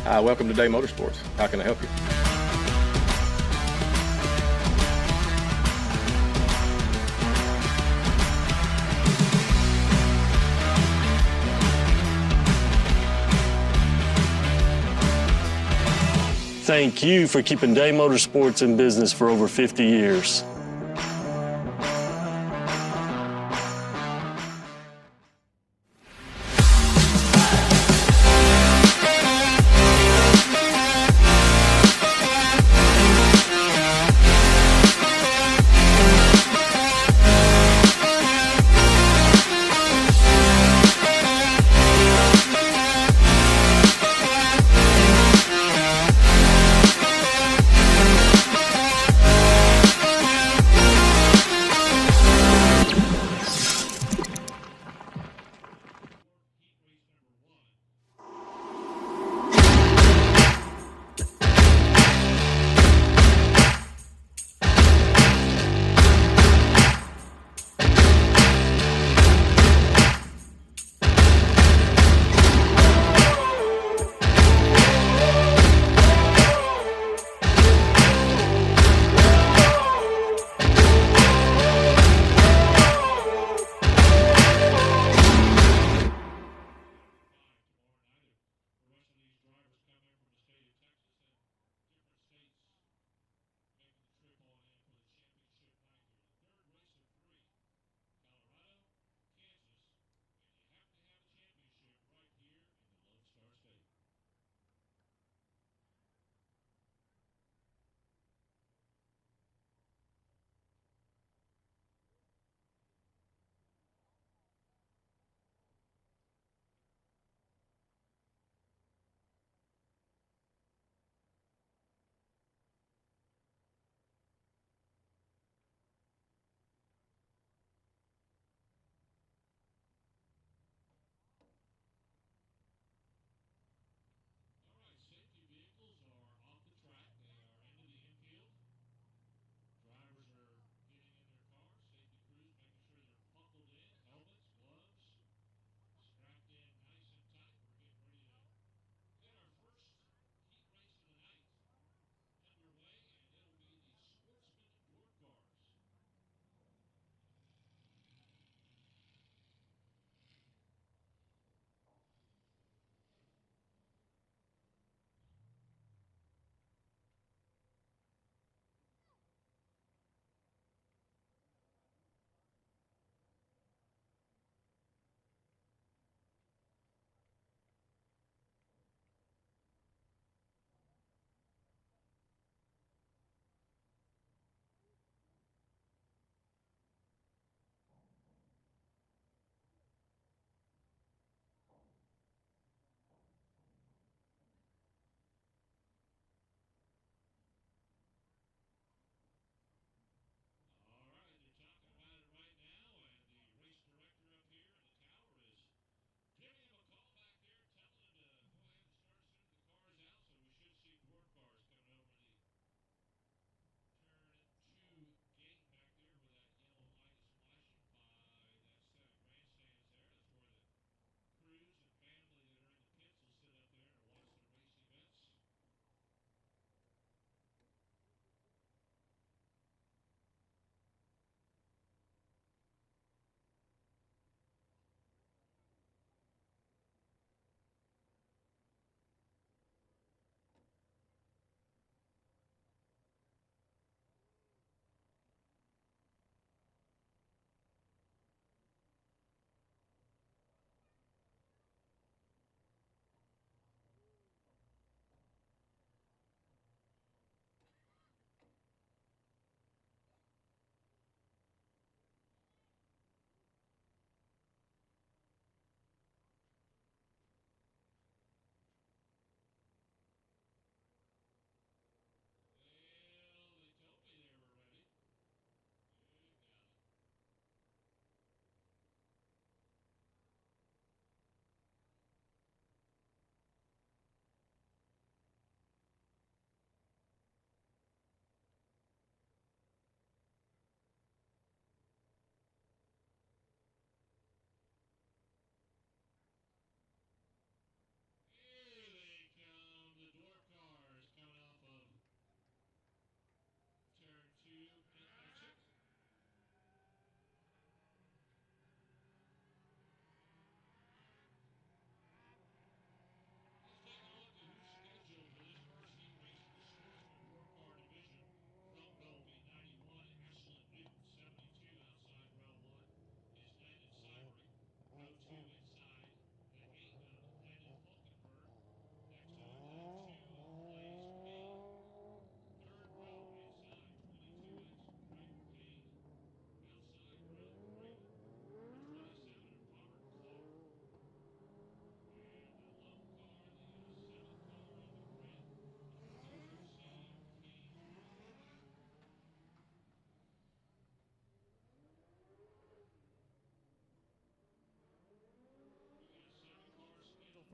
Hi, welcome to Day Motorsports. How can I help you? Thank you for keeping Day Motorsports in business for over 50 years.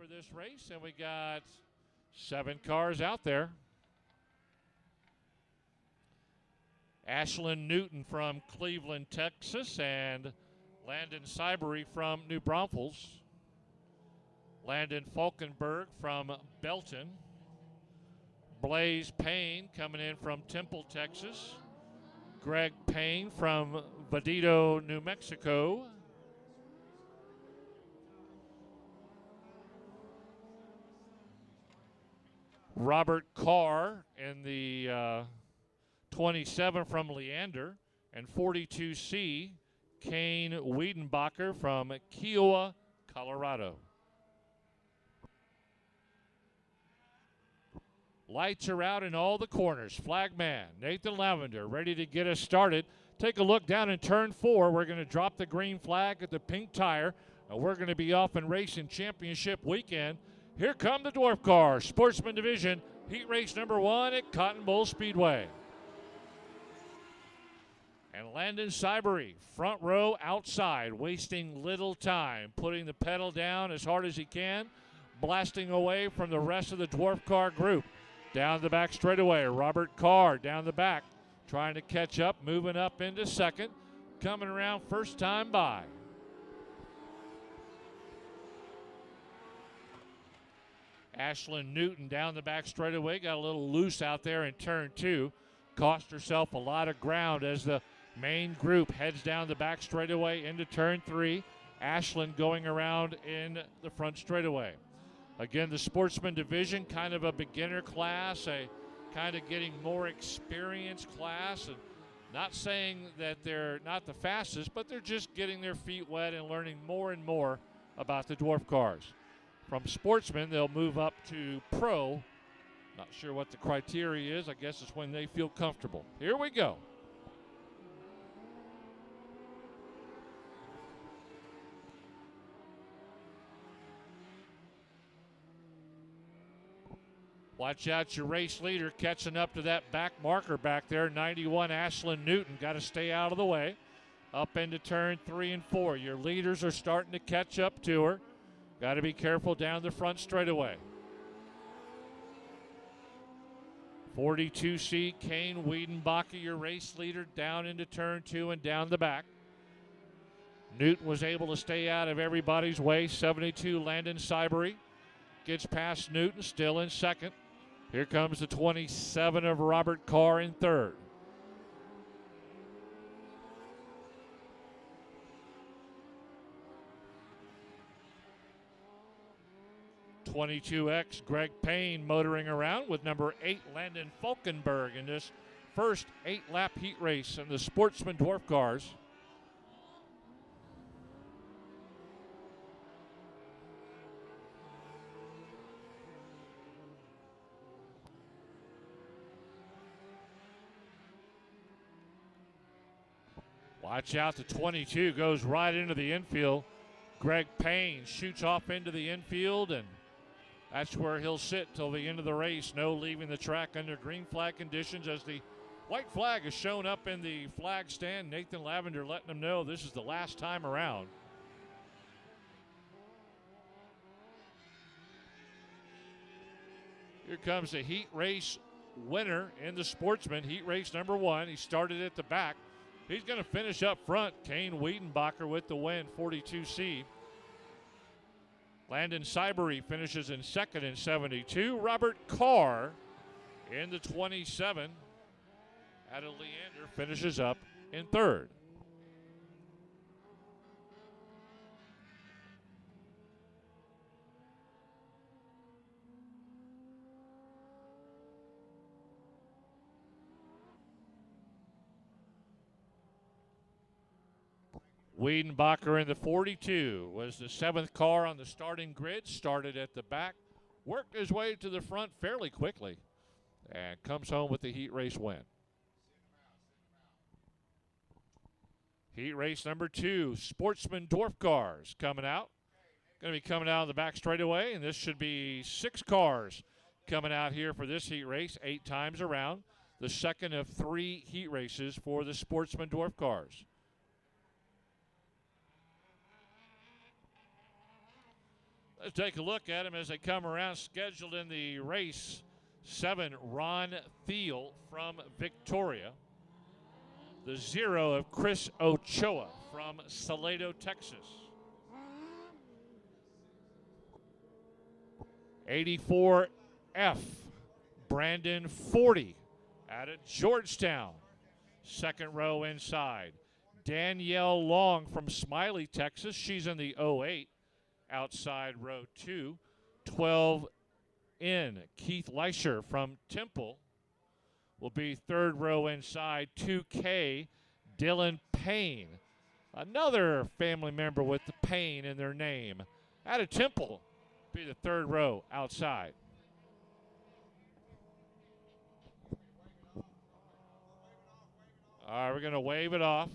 for this race, and we got 7 cars out there. Ashlyn Newton from Cleveland, Texas, and Landon Cybery from New Braunfels. Landon Falkenberg from Belton. Blaze Payne coming in from Temple, Texas. Greg Payne from Vadito, New Mexico. Robert Carr in the 27 from Leander, and 42C, Kane Wiedenbacher from Kiowa, Colorado. Lights are out in all the corners. Flagman Nathan Lavender ready to get us started. Take a look down in turn 4. We're going to drop the green flag at the pink tire, and we're going to be off in racing championship weekend. Here come the Dwarf cars, Sportsman Division, heat race number 1 at Cotton Bowl Speedway. And Landon Cybery, front row outside, wasting little time, putting the pedal down as hard as he can, blasting away from the rest of the Dwarf car group. Down the back straightaway, Robert Carr down the back, trying to catch up, moving up into second, coming around first time by. Ashlyn Newton down the back straightaway, got a little loose out there in turn 2. Cost herself a lot of ground as the main group heads down the back straightaway into turn 3. Ashlyn going around in the front straightaway. Again, the Sportsman Division, kind of a beginner class, a kind of getting more experienced class. And not saying that they're not the fastest, but they're just getting their feet wet and learning more and more about the Dwarf cars. From Sportsman, they'll move up to Pro. Not sure what the criteria is. I guess it's when they feel comfortable. Here we go. Watch out, your race leader catching up to that back marker back there. 91 Ashlyn Newton got to stay out of the way. Up into turn 3 and 4. Your leaders are starting to catch up to her. Got to be careful down the front straightaway. 42C Kane Wiedenbacher, your race leader, down into turn 2 and down the back. Newton was able to stay out of everybody's way. 72 Landon Cybery gets past Newton, still in second. Here comes the 27 of Robert Carr in third. (22X) Greg Payne motoring around with number 8 Landon Falkenberg in this first 8-lap heat race in the Sportsman Dwarf cars. Watch out, the 22 goes right into the infield. Greg Payne shoots off into the infield, and that's where he'll sit till the end of the race. No leaving the track under green flag conditions as the white flag is shown up in the flag stand. Nathan Lavender letting them know this is the last time around. Here comes the heat race winner in the Sportsman, heat race number 1. He started at the back. He's going to finish up front. Kane Wiedenbacher with the win, 42C. Landon Cybery finishes in second in 72. Robert Carr in the 27 out of Leander finishes up in third. Wiedenbacher in the 42 was the 7th car on the starting grid, started at the back, worked his way to the front fairly quickly, and comes home with the heat race win. Heat race number 2, Sportsman Dwarf cars coming out. Going to be coming out of the back straightaway, and this should be 6 cars coming out here for this heat race, 8 times around. The second of 3 heat races for the Sportsman Dwarf cars. Let's take a look at them as they come around. Scheduled in the race, 7, Ron Thiel from Victoria. The 0 of Chris Ochoa from Salado, Texas. 84F, Brandon 40 out of Georgetown. Second row inside. Danielle Long from Smiley, Texas. She's in the 08, outside row 2. 12 in. Keith Leischer from Temple will be third row inside. 2K, Dylan Payne. Another family member with the Payne in their name. Out of Temple, be the third row outside. All right, we're going to wave it off.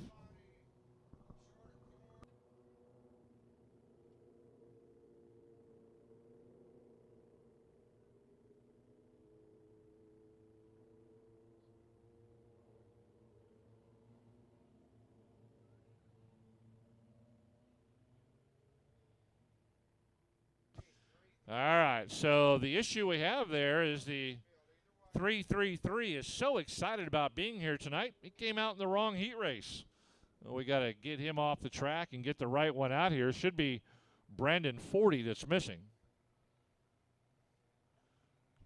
All right, so the issue we have there is the 333 is so excited about being here tonight, he came out in the wrong heat race. Well, we got to get him off the track and get the right one out here. Should be Brandon 40 that's missing.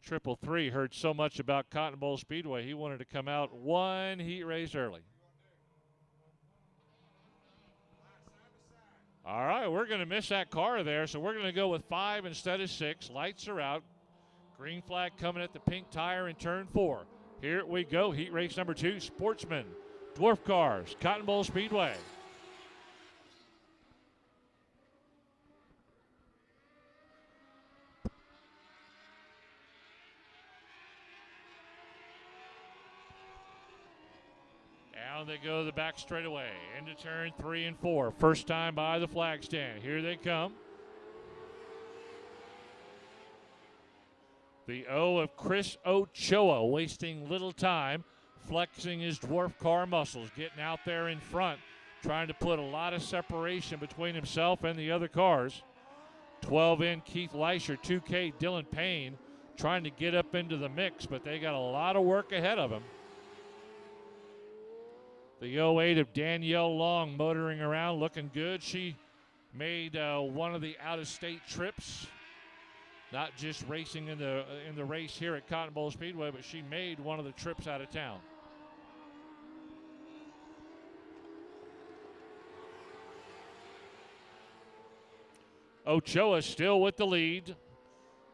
333 heard so much about Cotton Bowl Speedway, he wanted to come out one heat race early. All right, we're going to miss that car there, so we're going to go with 5 instead of 6. Lights are out. Green flag coming at the pink tire in turn 4. Here we go, heat race number 2, Sportsman, Dwarf Cars, Cotton Bowl Speedway. Down they go to the back straightaway, into turn 3 and 4. First time by the flag stand. Here they come. The O of Chris Ochoa, wasting little time, flexing his dwarf car muscles, getting out there in front, trying to put a lot of separation between himself and the other cars. 12 in, Keith Leischer. 2K, Dylan Payne, trying to get up into the mix, but they got a lot of work ahead of him. The 08 of Danielle Long motoring around, looking good. She made one of the out-of-state trips, not just racing in the race here at Cotton Bowl Speedway, but she made one of the trips out of town. Ochoa still with the lead.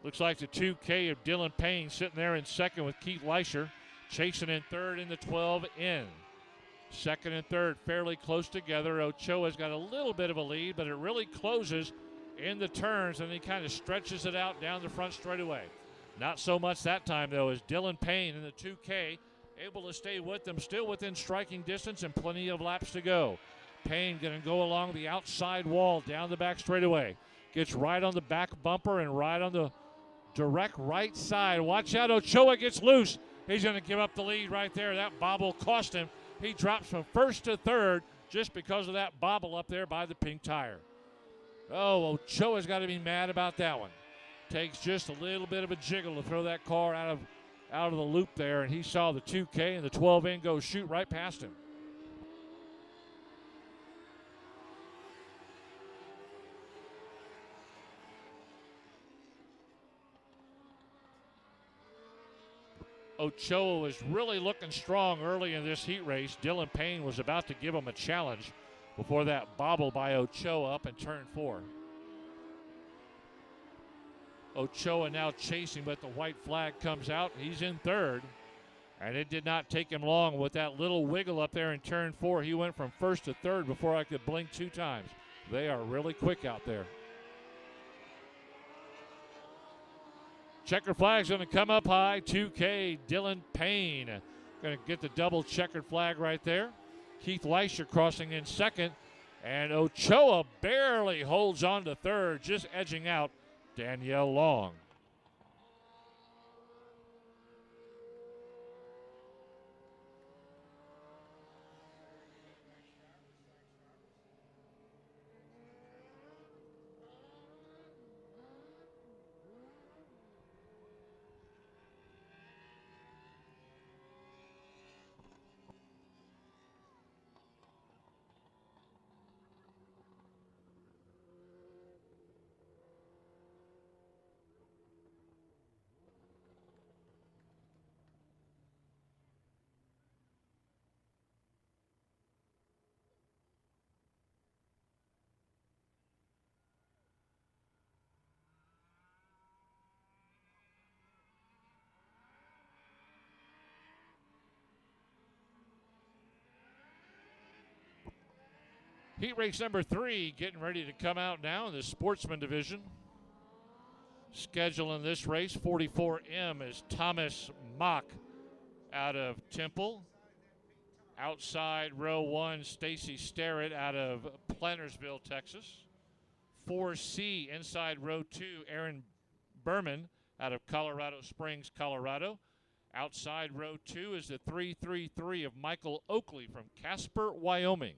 Looks like the 2K of Dylan Payne sitting there in second with Keith Leischer, chasing in third in the 12 in. Second and third fairly close together. Ochoa's got a little bit of a lead, but it really closes in the turns, and he kind of stretches it out down the front straightaway. Not so much that time, though, as Dylan Payne in the 2K able to stay with them, still within striking distance and plenty of laps to go. Payne going to go along the outside wall down the back straightaway. Gets right on the back bumper and right on the direct right side. Watch out, Ochoa gets loose. He's going to give up the lead right there. That bobble cost him. He drops from first to third just because of that bobble up there by the pink tire. Oh, Ochoa's got to be mad about that one. Takes just a little bit of a jiggle to throw that car out of the loop there, and he saw the 2K and the 12 in go shoot right past him. Ochoa was really looking strong early in this heat race. Dylan Payne was about to give him a challenge before that bobble by Ochoa up in turn 4. Ochoa now chasing, but the white flag comes out. He's in third, and it did not take him long with that little wiggle up there in turn 4. He went from first to third before I could blink 2 times. They are really quick out there. Checker flag's going to come up high. 2K, Dylan Payne. Going to get the double checkered flag right there. Keith Leischer crossing in second. And Ochoa barely holds on to third, just edging out Danielle Long. Heat race number 3 getting ready to come out now in the sportsman division. Scheduling this race, 44M, is Thomas Mock out of Temple. Outside row 1, Stacy Starrett out of Plantersville, Texas. 4C, inside row 2, Aaron Berman out of Colorado Springs, Colorado. Outside row 2 is the 333 of Michael Oakley from Casper, Wyoming.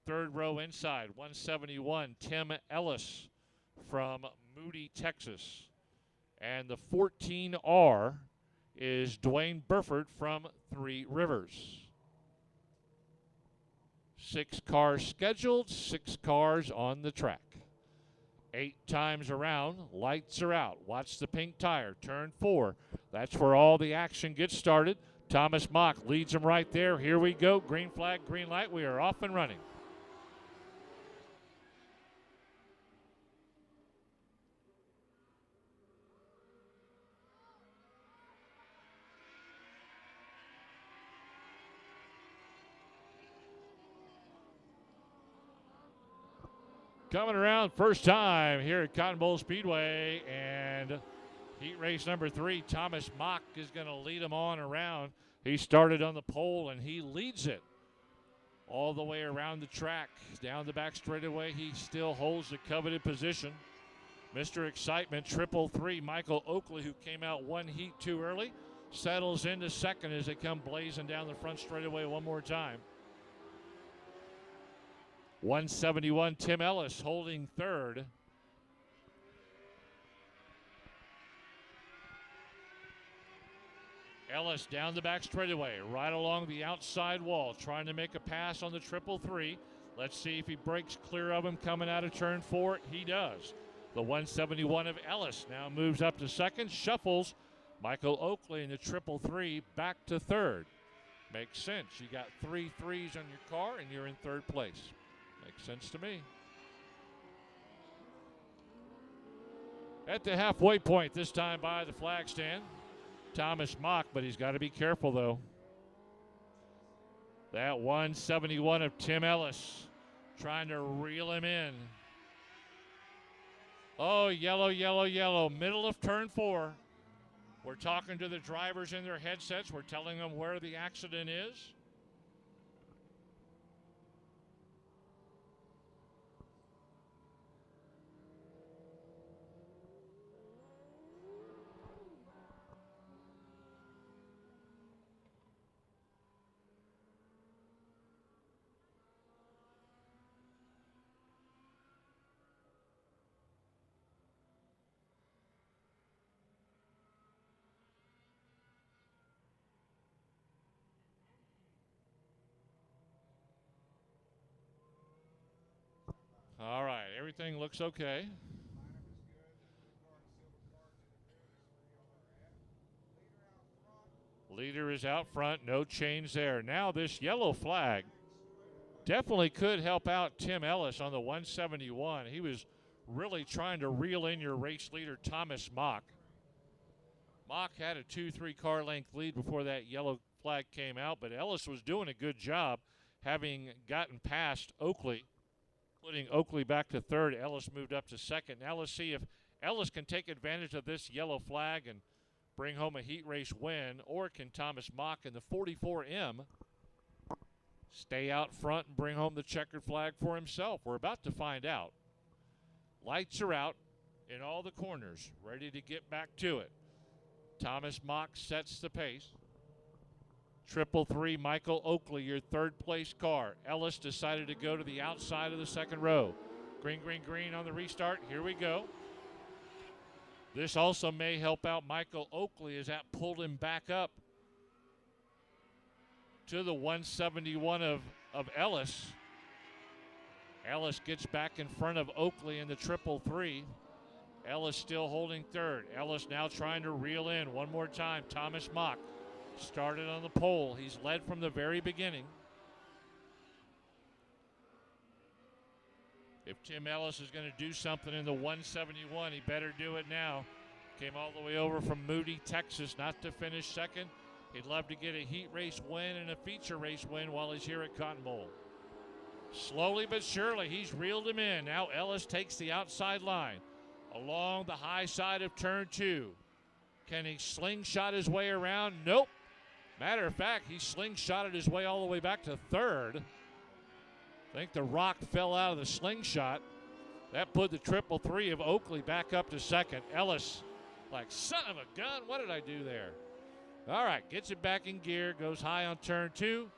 Third row inside, 171, Tim Ellis from Moody, Texas. And the 14R is Dwayne Burford from Three Rivers. 6 cars scheduled, 6 cars on the track. 8 times around, lights are out. Watch the pink tire, turn 4. That's where all the action gets started. Thomas Mock leads them right there. Here we go, green flag, green light. We are off and running. Coming around first time here at Cotton Bowl Speedway, and heat race number 3, Thomas Mock is going to lead him on around. He started on the pole, and he leads it all the way around the track. Down the back straightaway, he still holds the coveted position. Mr. Excitement, 333, Michael Oakley, who came out 1 heat too early, settles into second as they come blazing down the front straightaway one more time. 171, Tim Ellis holding third. Ellis down the back straightaway, right along the outside wall, trying to make a pass on the 333. Let's see if he breaks clear of him coming out of turn 4. He does. The 171 of Ellis now moves up to second, shuffles Michael Oakley in the 333 back to third. Makes sense. You got 3 threes on your car and you're in third place. Makes sense to me. At the halfway point, this time by the flag stand, Thomas Mock, but he's got to be careful, though. That 171 of Tim Ellis trying to reel him in. Oh, yellow, yellow, yellow. Middle of turn 4. We're talking to the drivers in their headsets. We're telling them where the accident is. All right, everything looks okay. Leader is out front, no change there. Now this yellow flag definitely could help out Tim Ellis on the 171. He was really trying to reel in your race leader, Thomas Mock. Mock had a 2-3 car length lead before that yellow flag came out, but Ellis was doing a good job having gotten past Oakley. Putting Oakley back to third, Ellis moved up to second. Now let's see if Ellis can take advantage of this yellow flag and bring home a heat race win, or can Thomas Mock in the 44M stay out front and bring home the checkered flag for himself? We're about to find out. Lights are out in all the corners, ready to get back to it. Thomas Mock sets the pace. 333, Michael Oakley, your third place car. Ellis decided to go to the outside of the second row. Green, green, green on the restart. Here we go. This also may help out Michael Oakley as that pulled him back up to the 171 of Ellis. Ellis gets back in front of Oakley in the 333. Ellis still holding third. Ellis now trying to reel in one more time. Thomas Mock started on the pole. He's led from the very beginning. If Tim Ellis is going to do something in the 171, he better do it now. Came all the way over from Moody, Texas, not to finish second. He'd love to get a heat race win and a feature race win while he's here at Cotton Bowl. Slowly but surely, he's reeled him in. Now Ellis takes the outside line along the high side of turn 2. Can he slingshot his way around? Nope. Matter of fact, he slingshotted his way all the way back to third. I think the rock fell out of the slingshot. That put the 333 of Oakley back up to second. Ellis, like, son of a gun, what did I do there? All right, gets it back in gear, goes high on turn 2.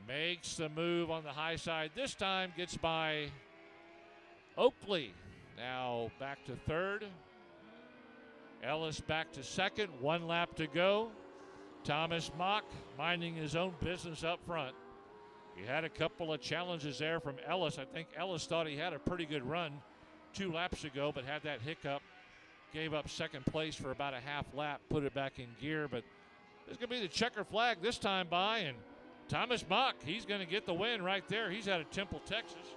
Makes the move on the high side. This time gets by Oakley. Now back to third. Ellis back to second. 1 lap to go. Thomas Mock minding his own business up front. He had a couple of challenges there from Ellis. I think Ellis thought he had a pretty good run 2 laps ago, but had that hiccup. Gave up second place for about a half lap, put it back in gear. But there's going to be the checker flag this time by, and Thomas Mock, he's going to get the win right there. He's out of Temple, Texas.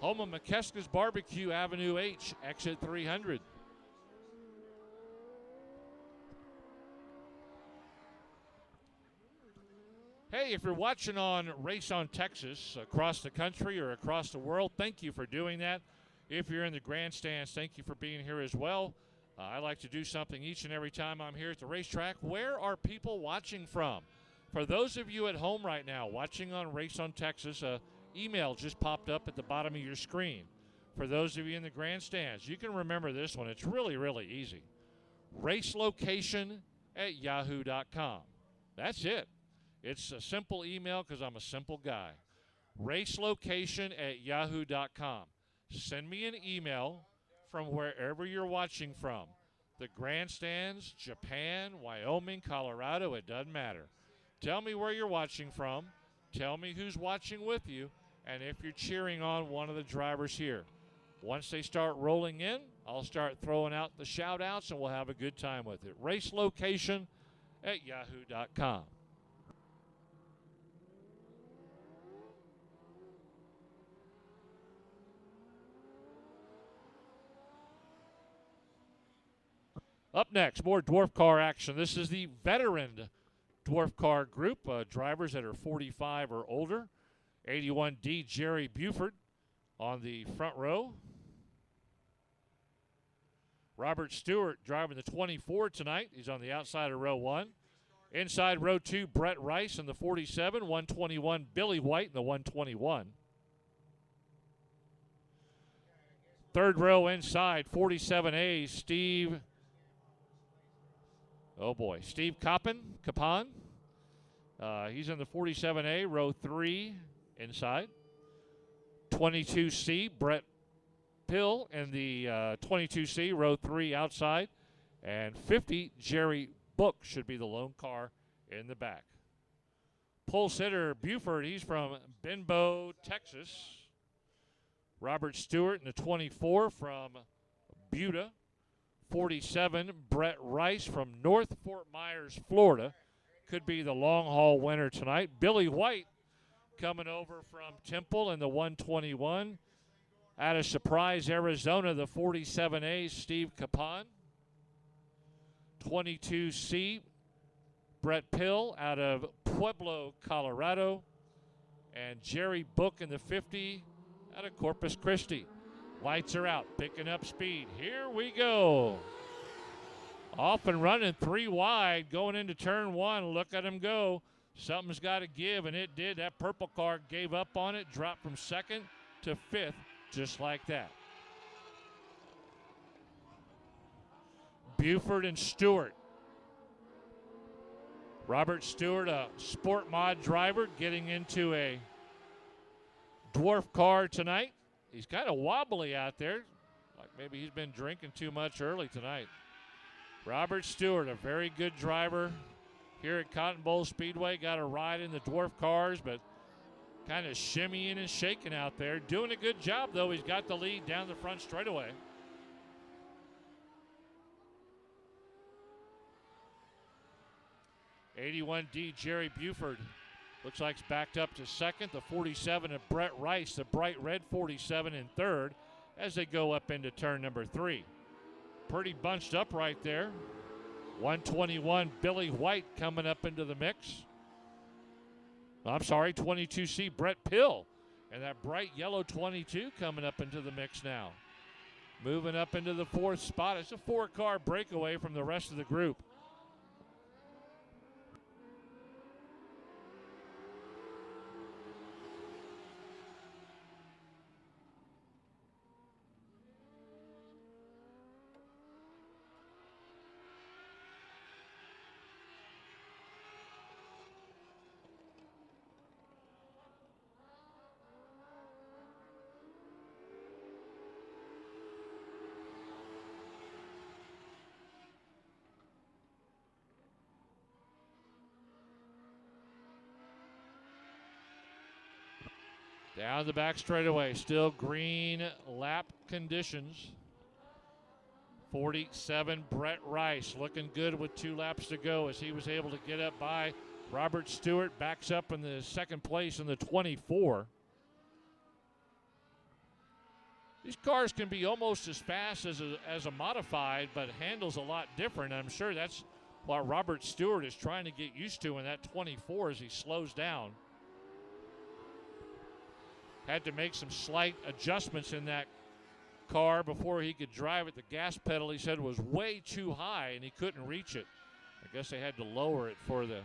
Home of McKeska's Barbecue, Avenue H, exit 300. Hey, if you're watching on Race on Texas across the country or across the world, thank you for doing that. If you're in the grandstands, thank you for being here as well. I like to do something each and every time I'm here at the racetrack. Where are people watching from? For those of you at home right now watching on Race on Texas, email just popped up at the bottom of your screen. For those of you in the grandstands, you can remember this one. It's really, really easy. racelocation@yahoo.com. That's it. It's a simple email because I'm a simple guy. racelocation@yahoo.com. Send me an email from wherever you're watching from. The grandstands, Japan, Wyoming, Colorado, it doesn't matter. Tell me where you're watching from. Tell me who's watching with you, and if you're cheering on one of the drivers here. Once they start rolling in, I'll start throwing out the shout-outs, and we'll have a good time with it. racelocation@yahoo.com. Up next, more dwarf car action. This is the veteran dwarf car group, drivers that are 45 or older. 81D Jerry Buford on the front row. Robert Stewart driving the 24 tonight. He's on the outside of row 1. Inside row 2, Brett Rice in the 47. 121, Billy White in the 121. Third row inside, 47A, Steve Capon. He's in the 47A, row 3 inside. 22C, Brett Pill in the 22C, row 3 outside. And 50, Jerry Book should be the lone car in the back. Pole sitter Buford, he's from Benbow, Texas. Robert Stewart in the 24 from Buda. 47, Brett Rice from North Fort Myers, Florida. Could be the long haul winner tonight. Billy White coming over from Temple in the 121. Out of Surprise, Arizona, the 47A, Steve Capon. 22C, Brett Pill out of Pueblo, Colorado. And Jerry Book in the 50 out of Corpus Christi. Lights are out, picking up speed. Here we go. Off and running 3 wide, going into turn 1. Look at him go. Something's got to give, and it did. That purple car gave up on it, dropped from 2nd to 5th, just like that. Buford and Stewart. Robert Stewart, a sport mod driver, getting into a dwarf car tonight. He's kind of wobbly out there, like maybe he's been drinking too much early tonight. Robert Stewart, a very good driver here at Cotton Bowl Speedway. Got a ride in the dwarf cars, but kind of shimmying and shaking out there. Doing a good job, though. He's got the lead down the front straightaway. '81D Jerry Buford looks like he's backed up to 2nd. The 47 of Brett Rice, the bright red 47 in 3rd as they go up into turn number 3. Pretty bunched up right there. 121 Billy White coming up into the mix. I'm sorry, 22C Brett Pill And that bright yellow 22 coming up into the mix now. Moving up into the 4th spot. It's a 4-car breakaway from the rest of the group. Down the back straightaway, still green lap conditions. 47, Brett Rice looking good with 2 laps to go as he was able to get up by Robert Stewart. Backs up in the 2nd place in the 24. These cars can be almost as fast as a modified, but handles a lot different. I'm sure that's what Robert Stewart is trying to get used to in that 24 as he slows down. Had to make some slight adjustments in that car before he could drive it. The gas pedal, he said, was way too high and he couldn't reach it. I guess they had to lower it for the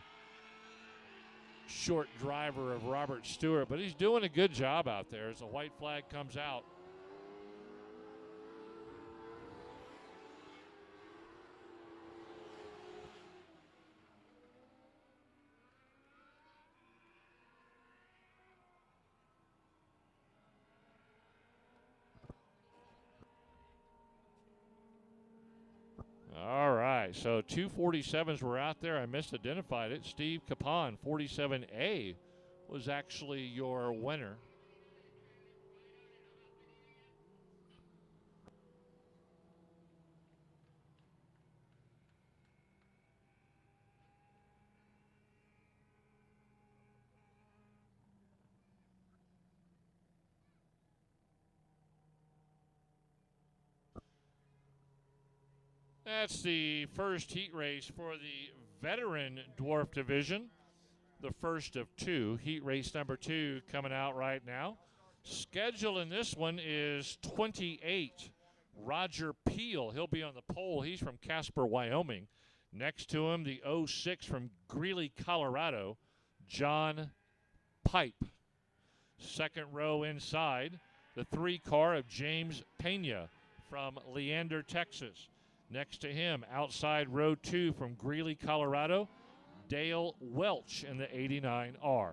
short driver of Robert Stewart, but he's doing a good job out there as the white flag comes out. All right, so 2 47s were out there. I misidentified it. Steve Capon, 47A, was actually your winner. That's the first heat race for the veteran dwarf division. The first of 2. Heat race number 2 coming out right now. Schedule in this one is 28. Roger Peel, he'll be on the pole. He's from Casper, Wyoming. Next to him, the 06 from Greeley, Colorado, John Pipe. Second row inside, the 3 car of James Pena from Leander, Texas. Next to him, outside row 2 from Greeley, Colorado, Dale Welch in the 89R.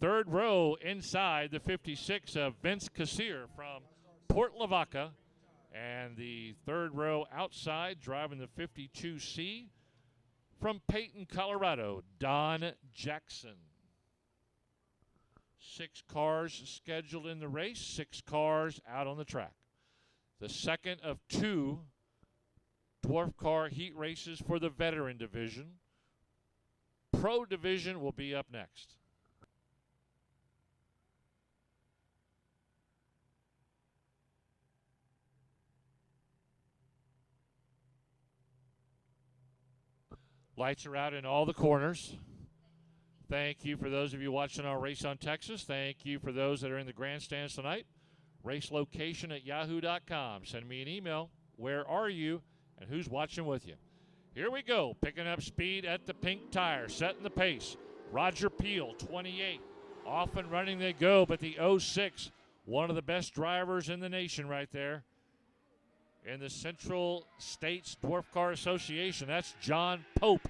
Third row inside, the 56 of Vince Cassier from Port Lavaca. And the third row outside, driving the 52C from Peyton, Colorado, Don Jackson. 6 cars scheduled in the race, 6 cars out on the track. The second of 2 dwarf car heat races for the veteran division. Pro division will be up next. Lights are out in all the corners. Thank you for those of you watching our race on Texas. Thank you for those that are in the grandstands tonight. Race location at yahoo.com. Send me an email. Where are you and who's watching with you? Here we go. Picking up speed at the pink tire. Setting the pace. Roger Peel, 28. Off and running they go, but the 06, one of the best drivers in the nation right there. In the Central States Dwarf Car Association, that's John Pope.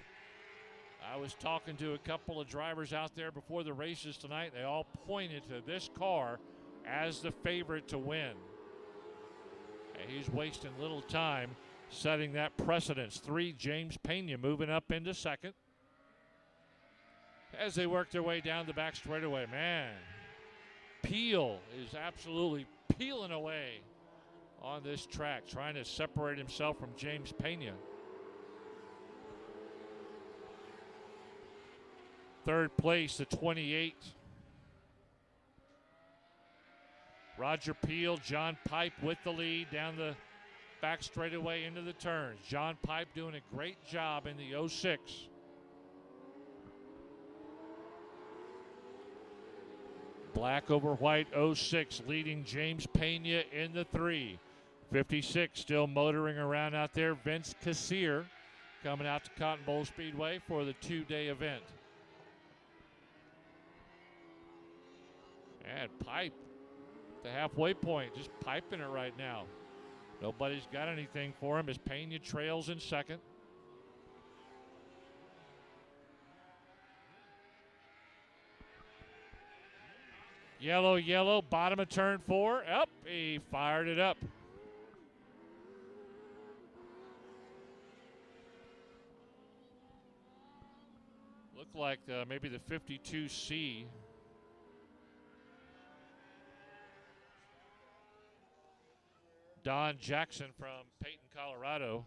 I was talking to a couple of drivers out there before the races tonight. They all pointed to this car as the favorite to win. And he's wasting little time setting that precedence. 3, James Pena moving up into second. As they work their way down the back straightaway, man, Peel is absolutely peeling away on this track, trying to separate himself from James Pena. Third place, the 28. Roger Peel, John Pipe with the lead down the back straightaway into the turns. John Pipe doing a great job in the 06. Black over white 06 leading James Pena in the 3. 56 still motoring around out there. Vince Cassier coming out to Cotton Bowl Speedway for the 2-day event. And Pipe, the halfway point, just piping it right now. Nobody's got anything for him as Pena trails in second. Yellow, yellow, bottom of turn 4. Up, he fired it up. Looked like maybe the 52C. Don Jackson from Peyton, Colorado.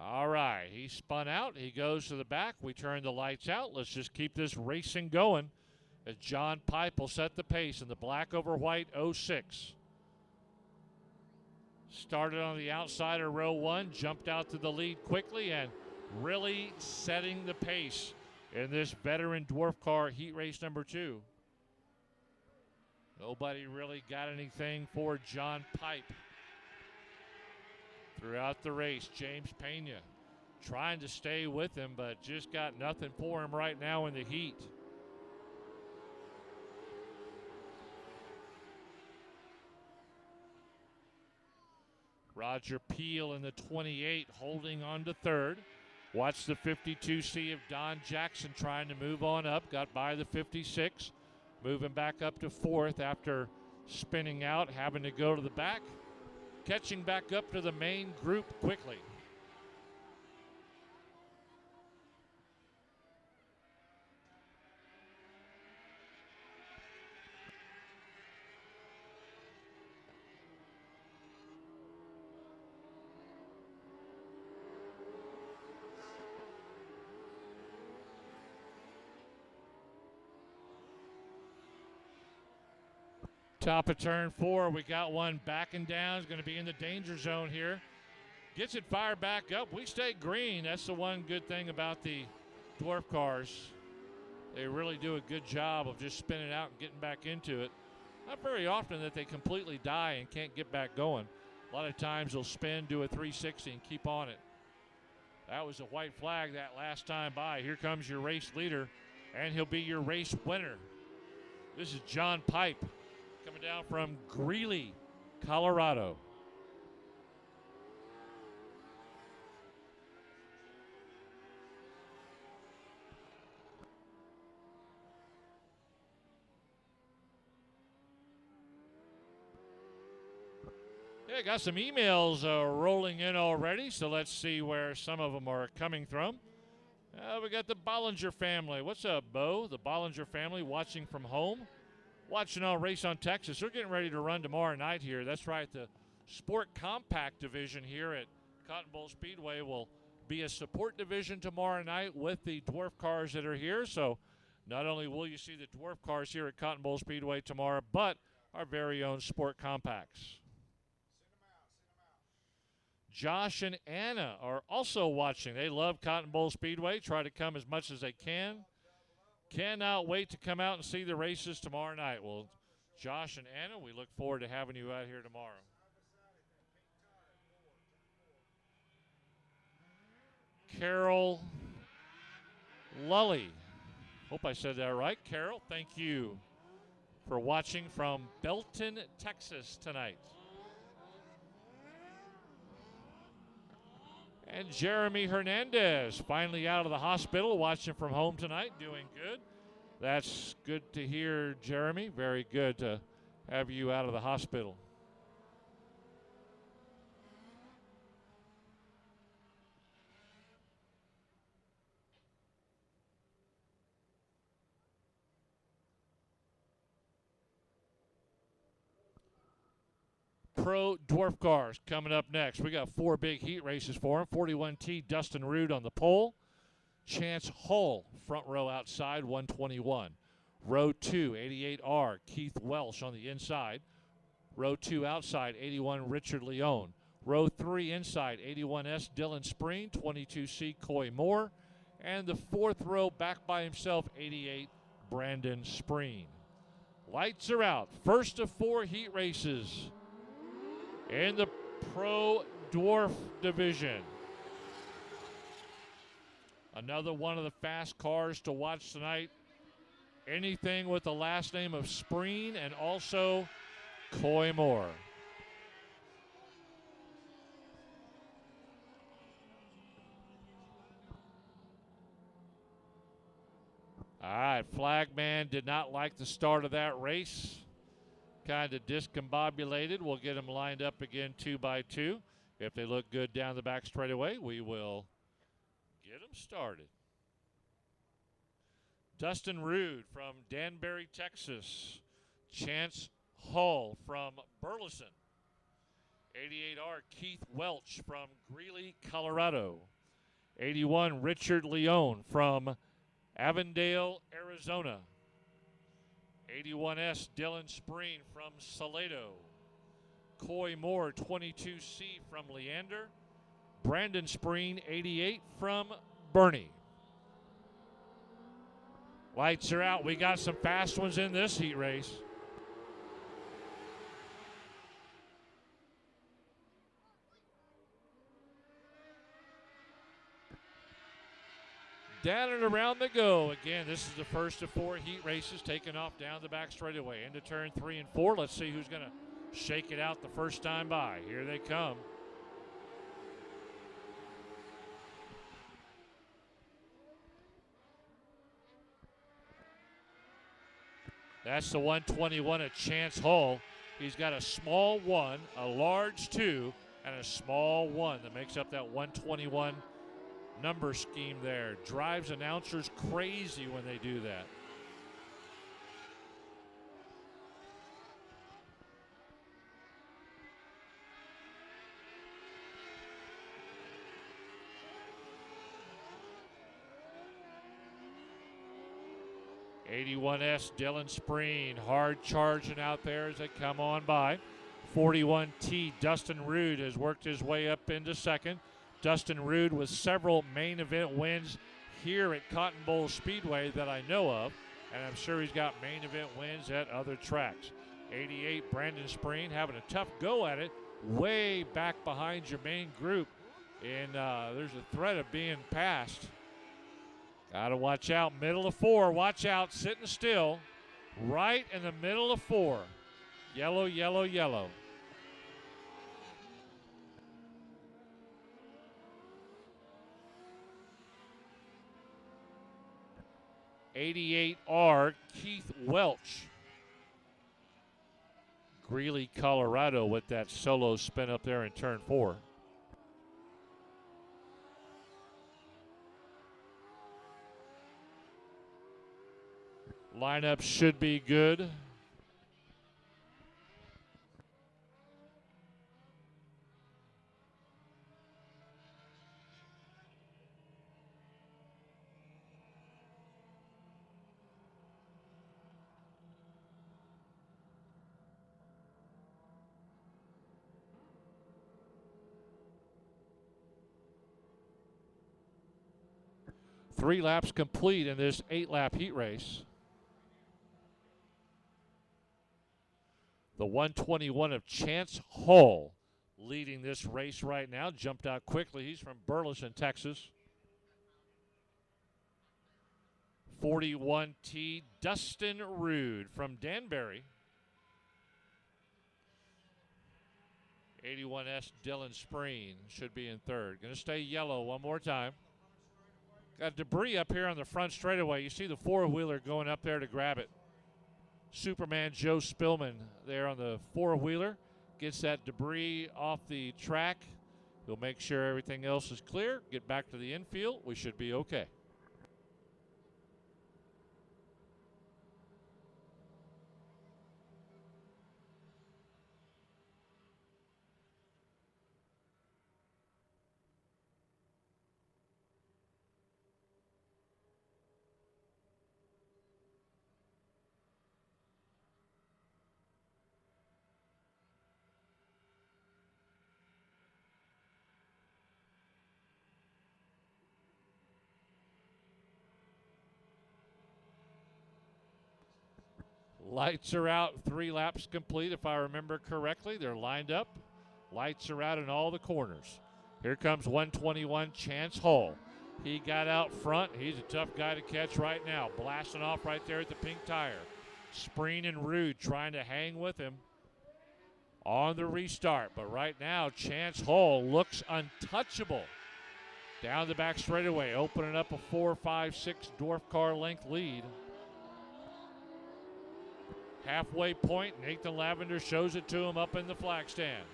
All right, he spun out. He goes to the back. We turn the lights out. Let's just keep this racing going as John Pipe will set the pace in the black over white 06. Started on the outside of row 1, jumped out to the lead quickly, and really setting the pace in this veteran dwarf car heat race number 2. Nobody really got anything for John Pipe. Throughout the race, James Pena trying to stay with him, but just got nothing for him right now in the heat. Roger Peel in the 28 holding on to third. Watch the 52C of Don Jackson trying to move on up. Got by the 56. Moving back up to fourth after spinning out, having to go to the back. Catching back up to the main group quickly. Top of turn 4, we got one backing down. Is going to be in the danger zone here. Gets it fired back up. We stay green. That's the one good thing about the dwarf cars. They really do a good job of just spinning out and getting back into it. Not very often that they completely die and can't get back going. A lot of times they'll spin, do a 360, and keep on it. That was a white flag that last time by. Here comes your race leader, and he'll be your race winner. This is John Pipe, coming down from Greeley, Colorado. Yeah, got some emails rolling in already, so let's see where some of them are coming from. We got the Bollinger family. What's up, Bo? The Bollinger family watching from home. Watching on Race on Texas. They're getting ready to run tomorrow night here. That's right, the Sport Compact division here at Cotton Bowl Speedway will be a support division tomorrow night with the dwarf cars that are here. So not only will you see the dwarf cars here at Cotton Bowl Speedway tomorrow, but our very own Sport Compacts. Josh and Anna are also watching. They love Cotton Bowl Speedway. Try to come as much as they can. Cannot wait to come out and see the races tomorrow night. Well, Josh and Anna, we look forward to having you out here tomorrow. Carol Lully. Hope I said that right. Carol, thank you for watching from Belton, Texas tonight. And Jeremy Hernandez, finally out of the hospital, watching from home tonight, doing good. That's good to hear, Jeremy. Very good to have you out of the hospital. Pro Dwarf Cars coming up next. We got 4 big heat races for them. 41T Dustin Root on the pole. Chance Hull front row outside, 121. Row 2, 88R, Keith Welsh on the inside. Row 2 outside, 81 Richard Leone. Row 3 inside, 81S Dylan Spreen, 22C Coy Moore. And the fourth row back by himself, 88 Brandon Spreen. Lights are out. First of 4 heat races in the Pro Dwarf division. Another one of the fast cars to watch tonight. Anything with the last name of Spreen and also Coy Moore. All right, Flagman did not like the start of that race. Kind of discombobulated. We'll get them lined up again 2 by 2. If they look good down the back straightaway, we will get them started. Dustin Rude from Danbury, Texas. Chance Hull from Burleson. 88R Keith Welch from Greeley, Colorado. 81 Richard Leone from Avondale, Arizona. 81S Dylan Spreen from Salado. Coy Moore 22C from Leander. Brandon Spreen 88 from Bernie. Lights are out. We got some fast ones in this heat race. Down and around they go. Again, this is the first of 4 heat races taken off down the back straightaway. Into turn 3 and 4. Let's see who's going to shake it out the first time by. Here they come. That's the 121 at Chance Hull. He's got a small 1, a large 2, and a small 1 that makes up that 121 number scheme there. Drives announcers crazy when they do that. '81S Dylan Spreen, hard charging out there as they come on by. 41T Dustin Rude has worked his way up into second. Dustin Rude with several main event wins here at Cotton Bowl Speedway that I know of, and I'm sure he's got main event wins at other tracks. 88 Brandon Spreen having a tough go at it, way back behind your main group, and there's a threat of being passed. Got to watch out, middle of 4, watch out, sitting still, right in the middle of 4. Yellow, yellow, yellow. '88R Keith Welch. Greeley, Colorado with that solo spin up there in turn 4. Lineup should be good. Three laps complete in this 8-lap heat race. The 121 of Chance Hull leading this race right now. Jumped out quickly. He's from Burleson, Texas. 41T Dustin Rude from Danbury. 81S Dylan Spreen should be in third. Going to stay yellow one more time. Got debris up here on the front straightaway. You see the four-wheeler going up there to grab it. Superman Joe Spillman there on the four-wheeler gets that debris off the track. He'll make sure everything else is clear. Get back to the infield. We should be okay. Lights are out, 3 laps complete, if I remember correctly. They're lined up. Lights are out in all the corners. Here comes 121, Chance Hull. He got out front. He's a tough guy to catch right now. Blasting off right there at the pink tire. Spreen and Rude trying to hang with him on the restart. But right now, Chance Hull looks untouchable. Down the back straightaway, opening up a 4, 5, 6 Dwarf car length lead. Halfway point, Nathan Lavender shows it to him up in the flag stand.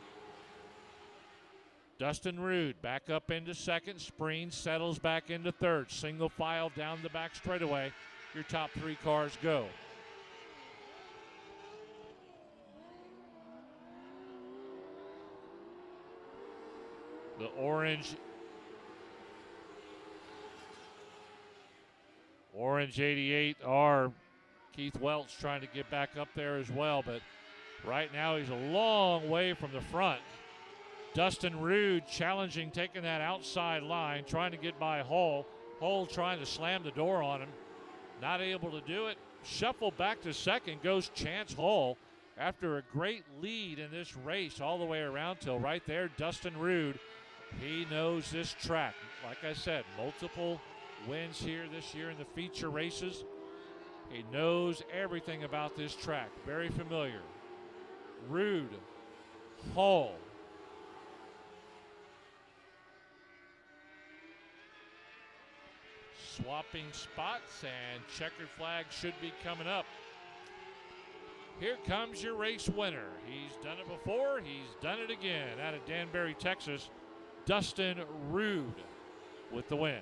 Dustin Rude back up into second. Spreen settles back into third. Single file down the back straightaway. Your top 3 cars go. The orange 88R, Keith Welch trying to get back up there as well, but right now he's a long way from the front. Dustin Rude challenging, taking that outside line, trying to get by Hull. Hull trying to slam the door on him. Not able to do it. Shuffle back to second goes Chance Hull after a great lead in this race all the way around till right there. Dustin Rude, he knows this track. Like I said, multiple wins here this year in the feature races. He knows everything about this track. Very familiar. Rude, Hull. Swapping spots, and checkered flag should be coming up. Here comes your race winner. He's done it before. He's done it again. Out of Danbury, Texas, Dustin Rude with the win.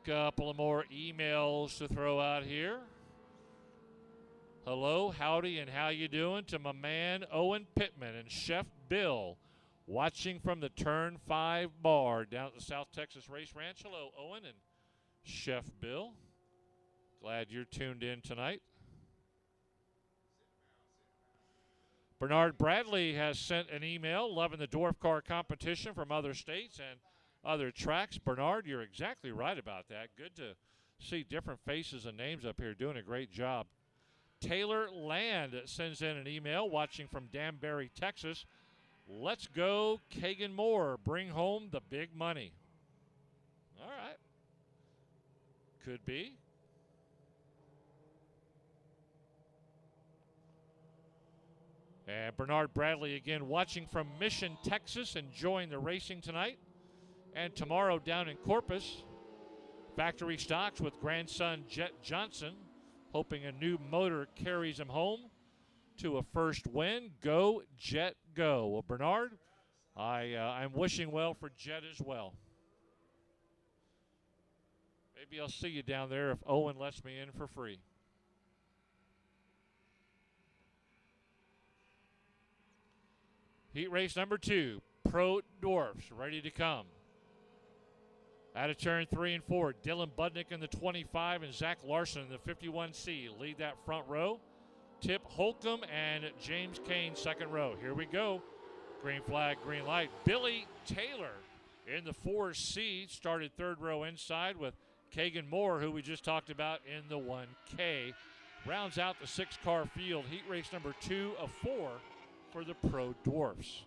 Couple of more emails to throw out here. Hello, howdy, and how you doing to my man Owen Pittman and Chef Bill, watching from the Turn 5 bar down at the South Texas Race Ranch. Hello, Owen and Chef Bill. Glad you're tuned in tonight. Bernard Bradley has sent an email loving the dwarf car competition from other states and other tracks. Bernard, you're exactly right about that. Good to see different faces and names up here doing a great job. Taylor Land sends in an email watching from Danbury, Texas. Let's go, Kagan Moore. Bring home the big money. All right. Could be. And Bernard Bradley again watching from Mission, Texas, enjoying the racing tonight. And tomorrow down in Corpus, factory stocks with grandson Jet Johnson, hoping a new motor carries him home to a first win. Go, Jet, go. Well, Bernard, I'm wishing well for Jet as well. Maybe I'll see you down there if Owen lets me in for free. Heat race number 2, Pro Dwarfs, ready to come. Out of turn 3 and 4, Dylan Budnick in the 25 and Zach Larson in the 51C lead that front row. Tip Holcomb and James Kane second row. Here we go. Green flag, green light. Billy Taylor in the 4C started third row inside with Kagan Moore, who we just talked about in the 1K. Rounds out the 6-car field. Heat race number 2 of 4 for the Pro Dwarfs.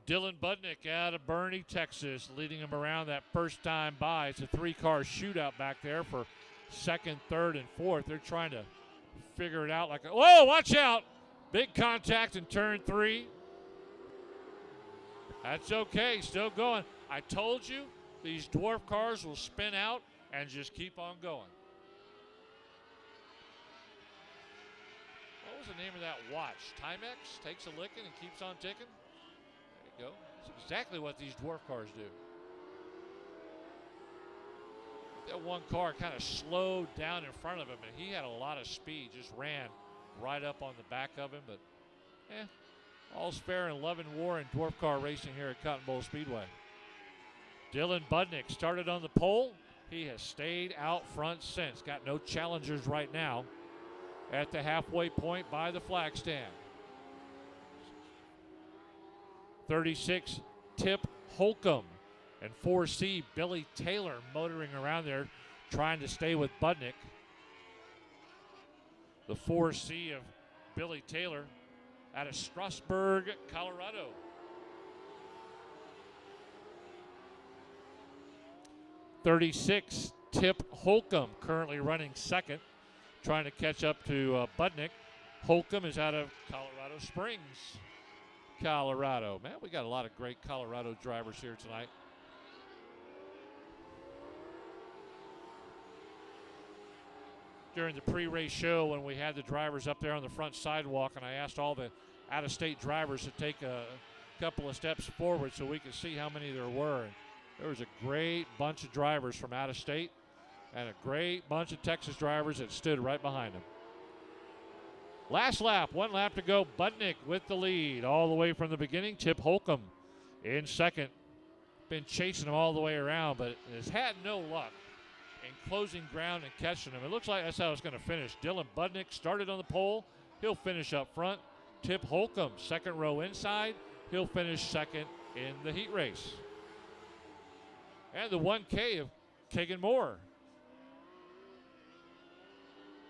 Dylan Budnick out of Bernie, Texas, leading him around that first time by. It's a 3-car shootout back there for second, third, and fourth. They're trying to figure it out like whoa, watch out. Big contact in turn 3. That's okay, still going. I told you these dwarf cars will spin out and just keep on going. What was the name of that watch? Timex takes a licking and keeps on ticking. Go. That's exactly what these dwarf cars do. That one car kind of slowed down in front of him, and he had a lot of speed, just ran right up on the back of him. But, All's fair in love and war in dwarf car racing here at Cotton Bowl Speedway. Dylan Budnick started on the pole. He has stayed out front since. Got no challengers right now at the halfway point by the flag stand. 36, Tip Holcomb. And 4C, Billy Taylor motoring around there, trying to stay with Budnick. The 4C of Billy Taylor out of Strasburg, Colorado. .36, Tip Holcomb, currently running second, trying to catch up to Budnick. Holcomb is out of Colorado Springs, Colorado. Man, we got a lot of great Colorado drivers here tonight. During the pre-race show, when we had the drivers up there on the front sidewalk, and I asked all the out-of-state drivers to take a couple of steps forward so we could see how many there were. And there was a great bunch of drivers from out of state and a great bunch of Texas drivers that stood right behind them. Last lap, 1 lap to go. Budnick with the lead all the way from the beginning. Tip Holcomb in second. Been chasing him all the way around, but has had no luck in closing ground and catching him. It looks like that's how it's going to finish. Dylan Budnick started on the pole. He'll finish up front. Tip Holcomb, second row inside. He'll finish second in the heat race. And the 1K of Keegan Moore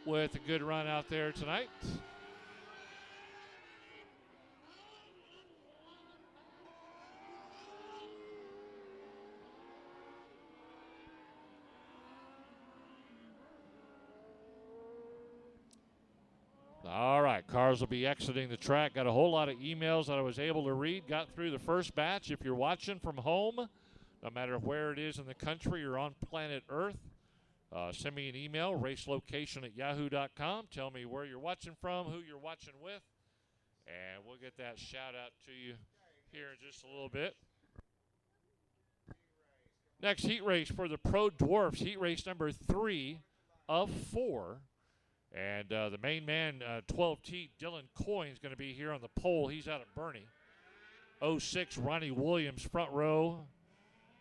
with a good run out there tonight. All right, cars will be exiting the track. Got a whole lot of emails that I was able to read. Got through the first batch. If you're watching from home, no matter where it is in the country or on planet Earth, send me an email, racelocation@yahoo.com. Tell me where you're watching from, who you're watching with, and we'll get that shout out to you here in just a little bit. Next heat race for the Pro Dwarfs, heat race number 3 of 4. And the main man, 12T, Dylan Coyne, is going to be here on the pole. He's out of Bernie. 06, Ronnie Williams, front row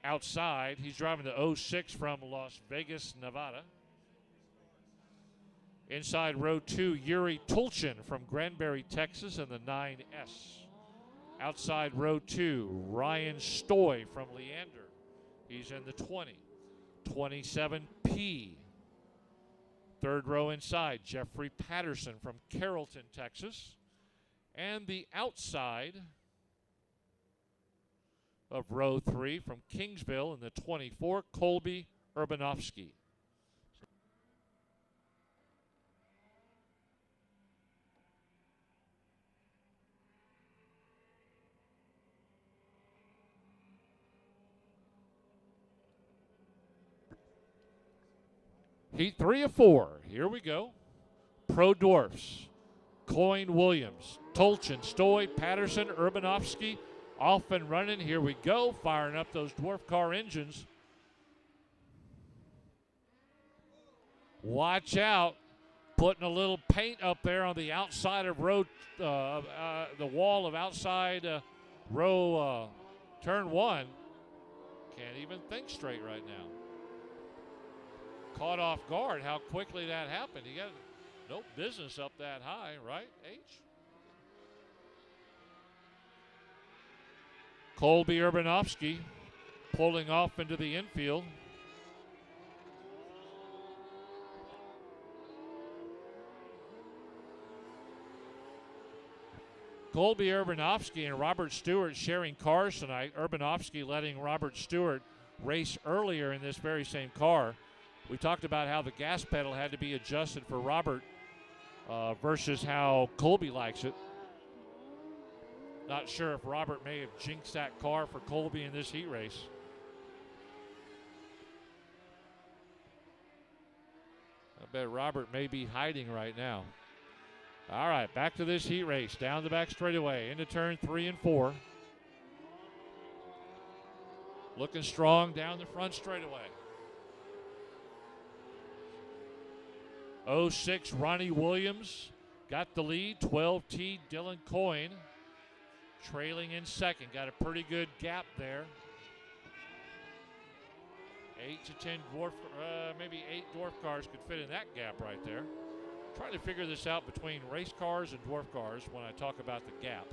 outside. He's driving the 06 from Las Vegas, Nevada. Inside row 2, Yuri Tulchin from Granbury, Texas, in the 9S. Outside row 2, Ryan Stoy from Leander. He's in the 20. 27P. Third row inside, Jeffrey Patterson from Carrollton, Texas. And the outside of row 3 from Kingsville in the 24, Colby Urbanovsky. Heat 3 of 4. Here we go. Pro Dwarfs. Coyne, Williams, Tolchin, Stoy, Patterson, Urbanovsky off and running. Here we go. Firing up those dwarf car engines. Watch out. Putting a little paint up there on the outside of row, the wall of outside row turn 1. Can't even think straight right now. Caught off guard how quickly that happened. He got no business up that high, right, H? Colby Urbanovsky pulling off into the infield. Colby Urbanovsky and Robert Stewart sharing cars tonight. Urbanovsky letting Robert Stewart race earlier in this very same car. We talked about how the gas pedal had to be adjusted for Robert versus how Colby likes it. Not sure if Robert may have jinxed that car for Colby in this heat race. I bet Robert may be hiding right now. All right, back to this heat race. Down the back straightaway into turn 3 and 4. Looking strong down the front straightaway. 06, Ronnie Williams got the lead. 12T, Dylan Coyne. trailing in second. Got a pretty good gap there. 8 to 10 dwarf, maybe 8 dwarf cars could fit in that gap right there. Trying to figure this out between race cars and dwarf cars when I talk about the gap.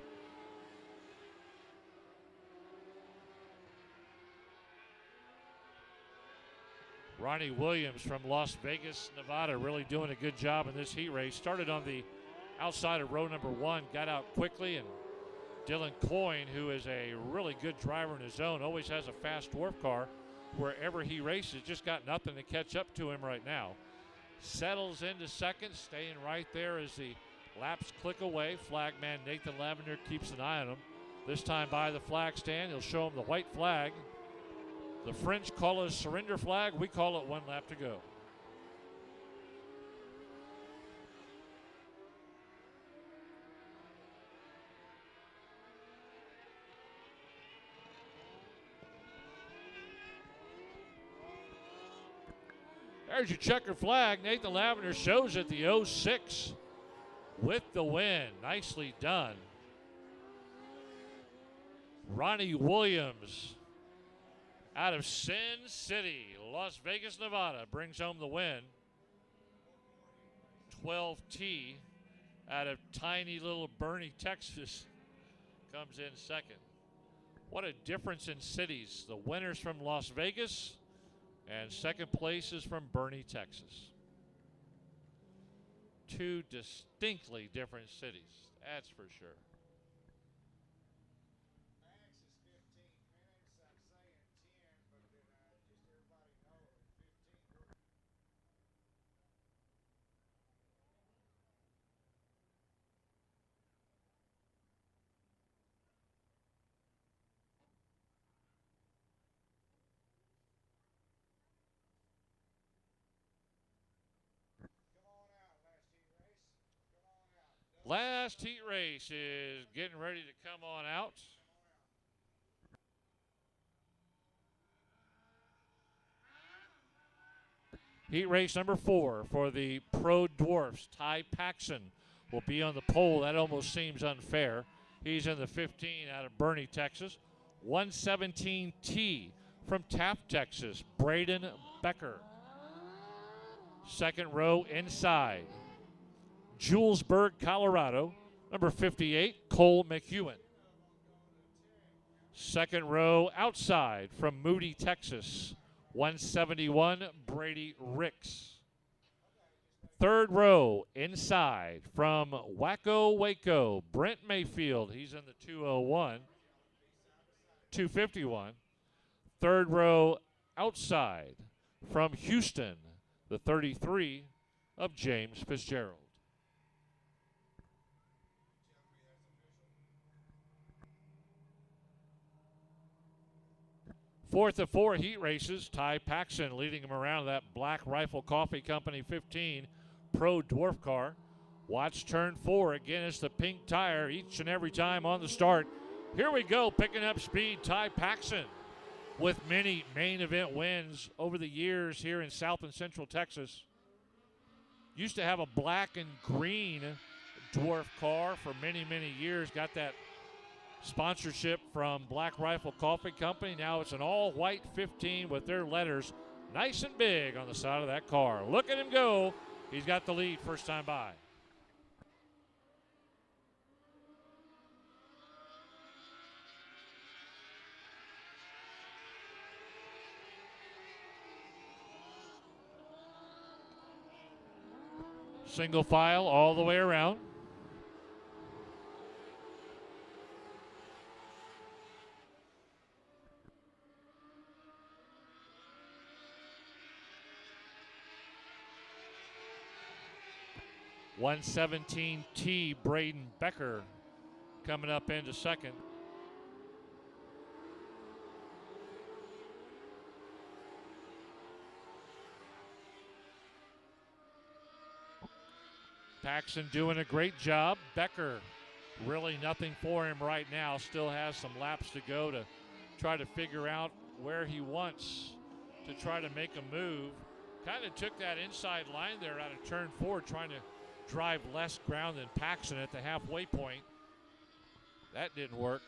Ronnie Williams from Las Vegas, Nevada, really doing a good job in this heat race. Started on the outside of row number 1, got out quickly, and Dylan Coyne, who is a really good driver in his own, always has a fast dwarf car wherever he races, just got nothing to catch up to him right now. Settles into second, staying right there as the laps click away. Flagman Nathan Lavender keeps an eye on him. This time by the flag stand, he'll show him the white flag. The French call it a surrender flag. We call it 1 lap to go. There's your checker flag. Nathan Lavender shows it, the 06 with the win. Nicely done. Ronnie Williams out of Sin City, Las Vegas, Nevada, brings home the win. 12T out of tiny little Bernie, Texas, comes in second. What a difference in cities. The winners from Las Vegas, and second place is from Bernie, Texas. 2 distinctly different cities, that's for sure. Last heat race is getting ready to come on out. Heat race number 4 for the Pro Dwarfs. Ty Paxson will be on the pole. That almost seems unfair. He's in the 15 out of Bernie, Texas. 117T from Taft, Texas, Braden Becker. Second row inside. Julesburg, Colorado, number 58, Cole McEwen. Second row outside from Moody, Texas, 171, Brady Ricks. Third row inside from Waco, Waco, Brent Mayfield. He's in the 251. Third row outside from Houston, the 33 of James Fitzgerald. Fourth of 4 heat races, Ty Paxson leading him around that Black Rifle Coffee Company 15 Pro Dwarf car. Watch turn 4. Again, it's the pink tire each and every time on the start. Here we go, picking up speed, Ty Paxson with many main event wins over the years here in South and Central Texas. Used to have a black and green dwarf car for many, many years. Got that sponsorship from Black Rifle Coffee Company. Now it's an all-white 15 with their letters nice and big on the side of that car. Look at him go. He's got the lead first time by. Single file all the way around. $117T Braden Becker coming up into second. Paxson doing a great job. Becker, really nothing for him right now. Still has some laps to go to try to figure out where he wants to try to make a move. Kind of took that inside line there out of turn 4, trying to drive less ground than Paxson at the halfway point. That didn't work.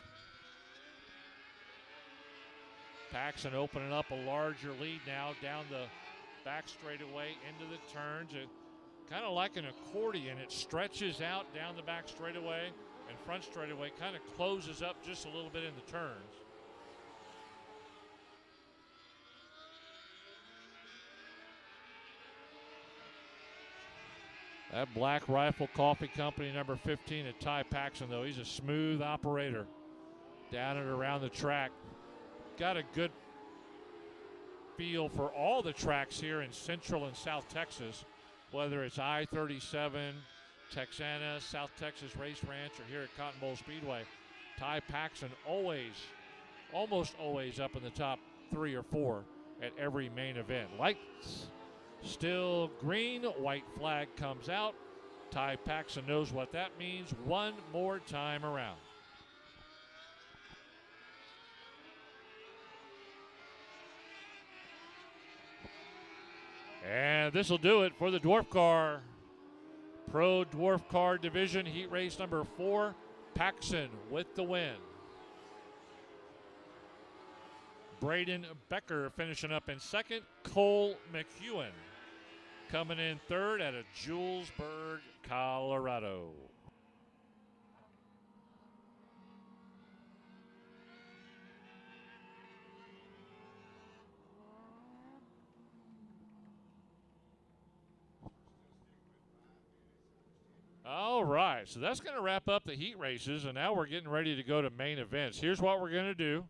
Paxson opening up a larger lead now down the back straightaway into the turns. Kind of like an accordion. It stretches out down the back straightaway and front straightaway, kind of closes up just a little bit in the turns. That Black Rifle Coffee Company, number 15 at Ty Paxson, though, he's a smooth operator down and around the track. Got a good feel for all the tracks here in Central and South Texas, whether it's I-37, Texana, South Texas Race Ranch, or here at Cotton Bowl Speedway. Ty Paxson almost always up in the top 3 or 4 at every main event. Lights still green, white flag comes out. Ty Paxson knows what that means. One more time around. And this will do it for the Dwarf Car Pro Dwarf Car Division Heat Race number 4. Paxson with the win. Braden Becker finishing up in second. Cole McEwen coming in third out of Julesburg, Colorado. All right, so that's going to wrap up the heat races, and now we're getting ready to go to main events. Here's what we're going to do.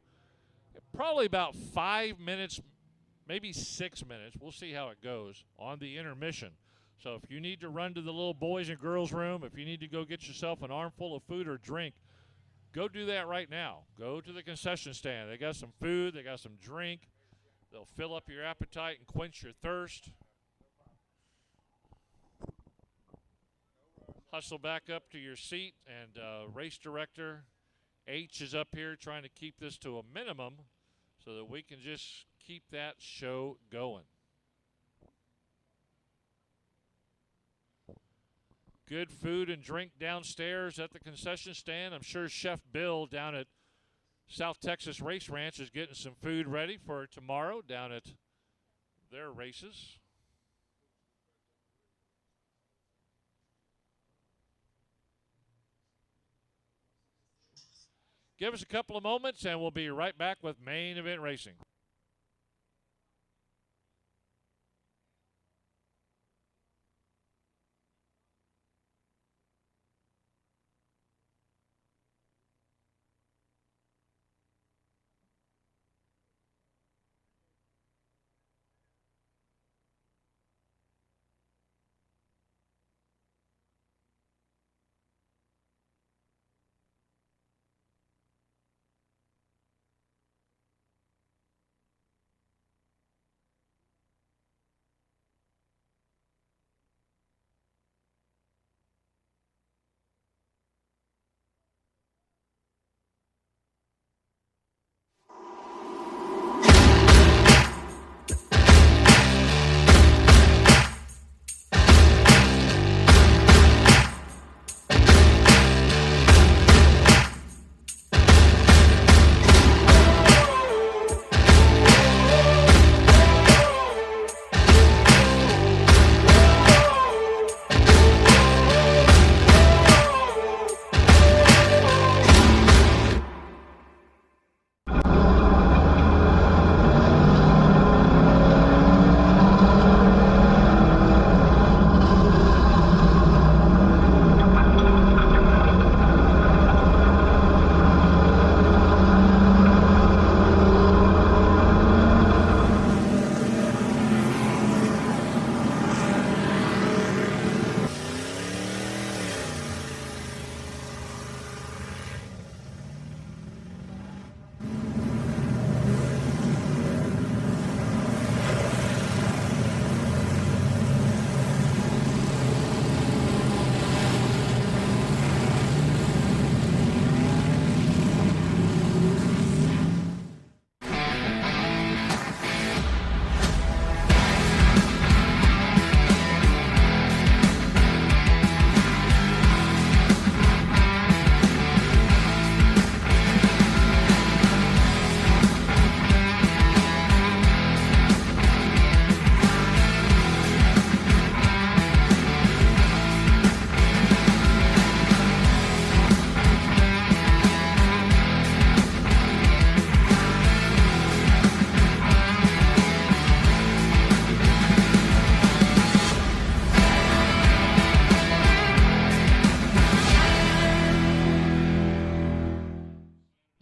Probably about 5 minutes, maybe 6 minutes. We'll see how it goes on the intermission. So if you need to run to the little boys and girls room, if you need to go get yourself an armful of food or drink, go do that right now. Go to the concession stand. They got some food. They got some drink. They'll fill up your appetite and quench your thirst. Hustle back up to your seat, and race director H is up here trying to keep this to a minimum so that we can just keep that show going. Good food and drink downstairs at the concession stand. I'm sure Chef Bill down at South Texas Race Ranch is getting some food ready for tomorrow down at their races. Give us a couple of moments, and we'll be right back with main event racing.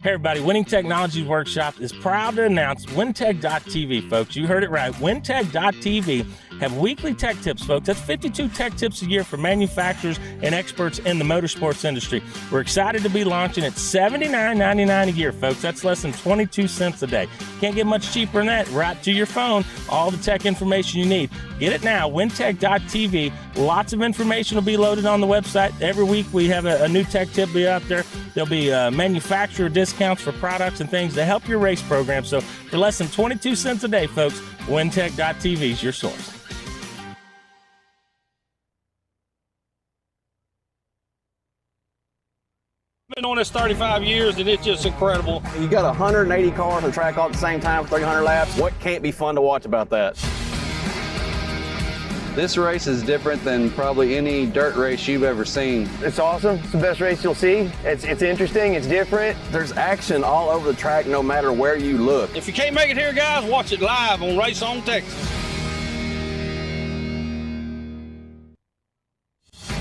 Hey everybody, Winning Technologies Workshop is proud to announce WinTech.tv, folks. You heard it right. WinTech.tv have weekly tech tips, folks. That's 52 tech tips a year for manufacturers and experts in the motorsports industry. We're excited to be launching at $79.99 a year, folks. That's less than 22 cents a day. Can't get much cheaper than that. Right to your phone, all the tech information you need. Get it now, WinTech.tv. Lots of information will be loaded on the website. Every week we have a new tech tip be out there. There'll be manufacturer discounts for products and things to help your race program. So for less than 22 cents a day, folks, WinTech.tv is your source. Been on this 35 years and it's just incredible. You got 180 cars on track all at the same time for 300 laps. What can't be fun to watch about that? This race is different than probably any dirt race you've ever seen. It's awesome. It's the best race you'll see. It's interesting. It's different. There's action all over the track no matter where you look. If you can't make it here, guys, watch it live on Race On Texas.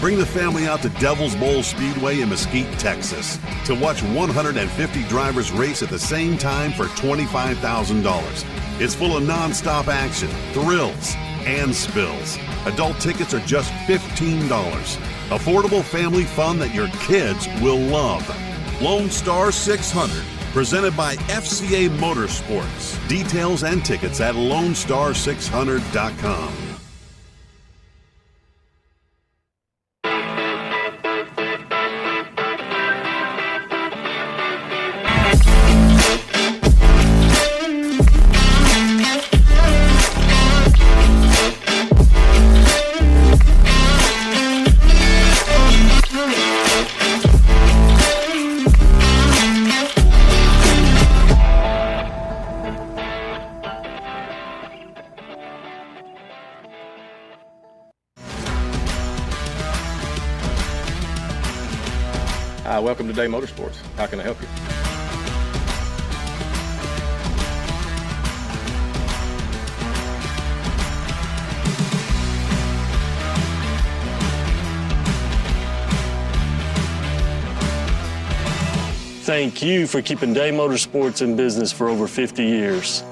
Bring the family out to Devil's Bowl Speedway in Mesquite, Texas to watch 150 drivers race at the same time for $25,000. It's full of non-stop action, thrills, and spills. Adult tickets are just $15. Affordable family fun that your kids will love. Lone Star 600, presented by FCA Motorsports. Details and tickets at LoneStar600.com. Hi, welcome to Day Motorsports. How can I help you? Thank you for keeping Day Motorsports in business for over 50 years.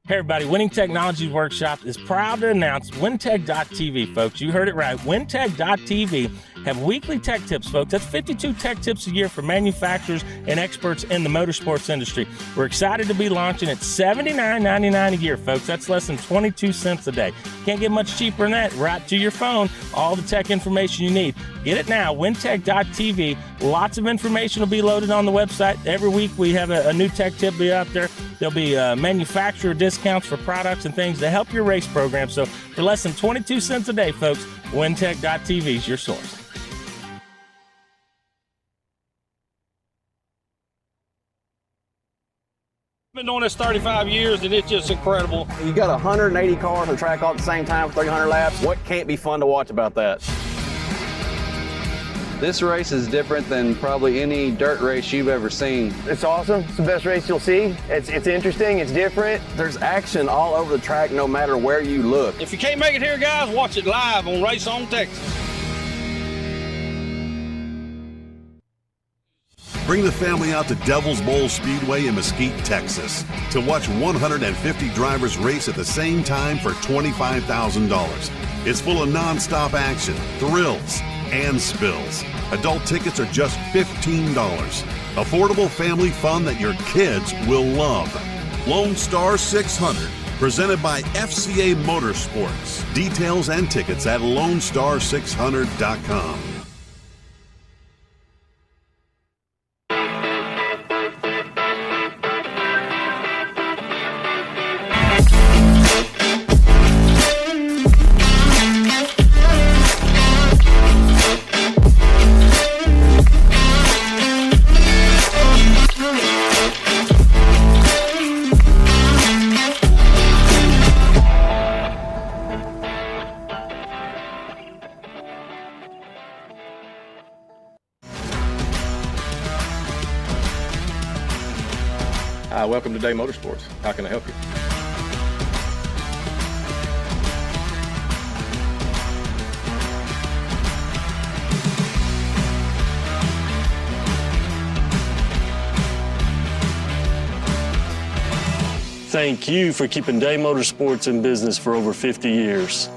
Hey everybody, Winning Technologies Workshop is proud to announce WinTech.tv, folks. You heard it right. WinTech.tv have weekly tech tips, folks. That's 52 tech tips a year for manufacturers and experts in the motorsports industry. We're excited to be launching at $79.99 a year, folks. That's less than 22 cents a day. Can't get much cheaper than that. Right to your phone, all the tech information you need. Get it now, WinTech.tv. Lots of information will be loaded on the website. Every week we have a new tech tip be out there. There'll be manufacturer discounts for products and things to help your race program. So for less than 22 cents a day, folks, WinTech.tv is your source. Been doing this 35 years and it's just incredible. You got 180 cars on the track all at the same time for 300 laps. What can't be fun to watch about that? This race is different than probably any dirt race you've ever seen. It's awesome. It's the best race you'll see. It's interesting. It's different. There's action all over the track no matter where you look. If you can't make it here, guys, watch it live on Race On Texas. Bring the family out to Devil's Bowl Speedway in Mesquite, Texas to watch 150 drivers race at the same time for $25,000. It's full of non-stop action, thrills, and spills. Adult tickets are just $15. Affordable family fun that your kids will love. Lone Star 600, presented by FCA Motorsports. Details and tickets at LoneStar600.com. Hi, welcome to Day Motorsports. How can I help you? Thank you for keeping Day Motorsports in business for over 50 years.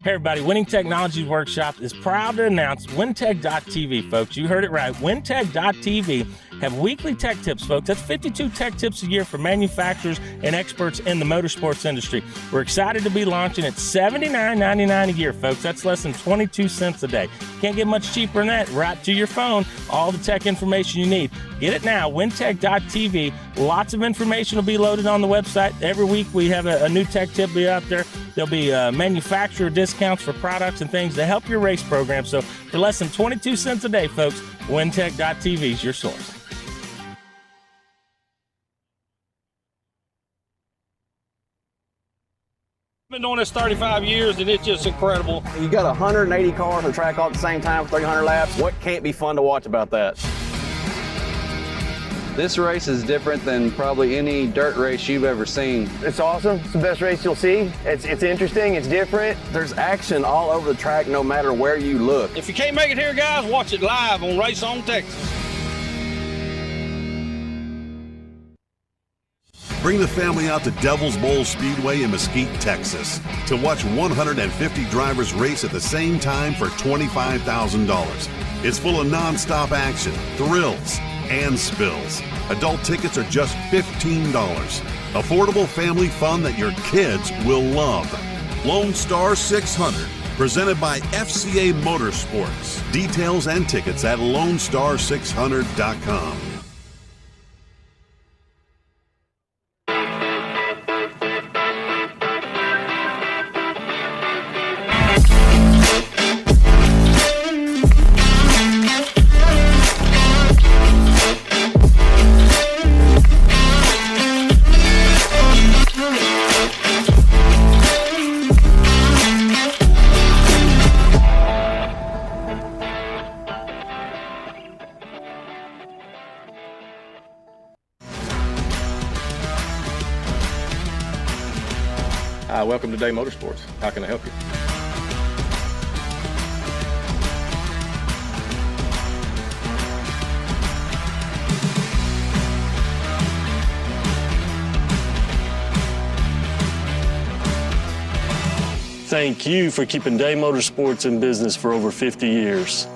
Hey everybody, Winning Technologies Workshop is proud to announce WinTech.tv, folks. You heard it right. WinTech.tv have weekly tech tips, folks. That's 52 tech tips a year for manufacturers and experts in the motorsports industry. We're excited to be launching at $79.99 a year, folks. That's less than 22 cents a day. Can't get much cheaper than that. Right to your phone, all the tech information you need. Get it now, WinTech.tv. Lots of information will be loaded on the website. Every week we have a new tech tip be out there. There'll be manufacturer discounts for products and things to help your race program. So for less than 22 cents a day, folks, WinTech.tv is your source. Been doing this 35 years, and it's just incredible. You got 180 cars on the track all at the same time for 300 laps. What can't be fun to watch about that? This race is different than probably any dirt race you've ever seen. It's awesome. It's the best race you'll see. It's interesting. It's different. There's action all over the track no matter where you look. If you can't make it here, guys, watch it live on Race on Texas. Bring the family out to Devil's Bowl Speedway in Mesquite, Texas to watch 150 drivers race at the same time for $25,000. It's full of non-stop action, thrills, and spills. Adult tickets are just $15. Affordable family fun that your kids will love. Lone Star 600, presented by FCA Motorsports. Details and tickets at LoneStar600.com. Hi, welcome to Day Motorsports. How can I help you? Thank you for keeping Day Motorsports in business for over 50 years.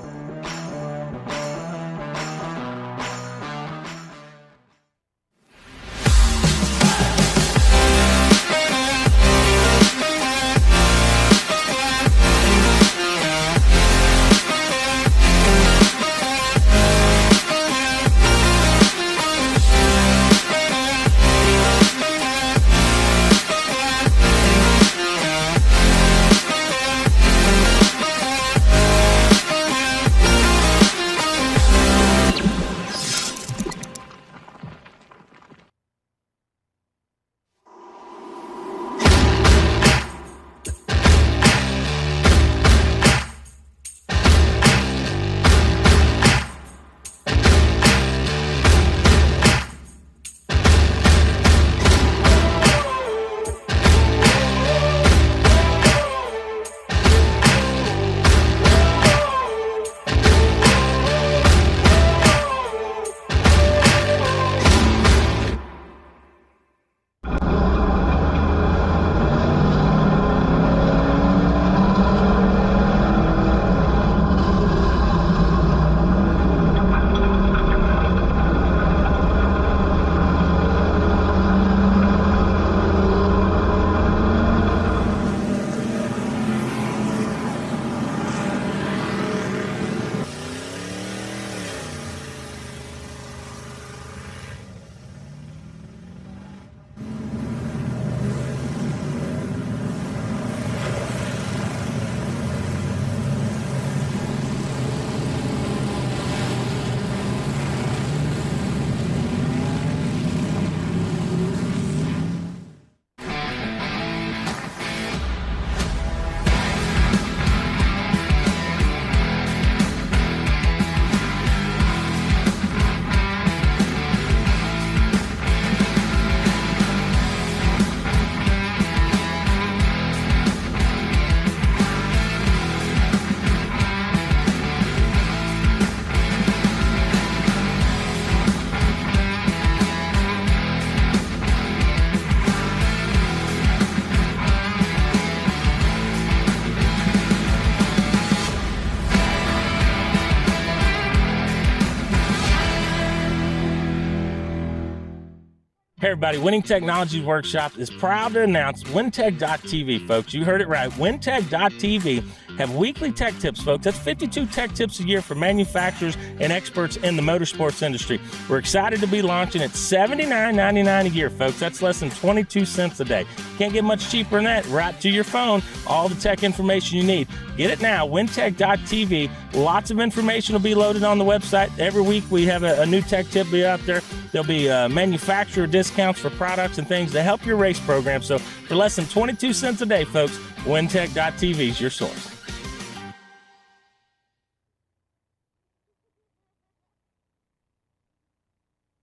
Hey everybody, Winning Technologies Workshop is proud to announce WinTech.tv, folks. You heard it right. WinTech.tv have weekly tech tips, folks. That's 52 tech tips a year for manufacturers and experts in the motorsports industry. We're excited to be launching at $79.99 a year, folks. That's less than 22 cents a day. Can't get much cheaper than that. Right to your phone, all the tech information you need. Get it now, WinTech.tv. Lots of information will be loaded on the website. Every week we have a new tech tip be out there. There'll be manufacturer discounts for products and things to help your race program. So for less than 22 cents a day, folks, WinTech.tv is your source.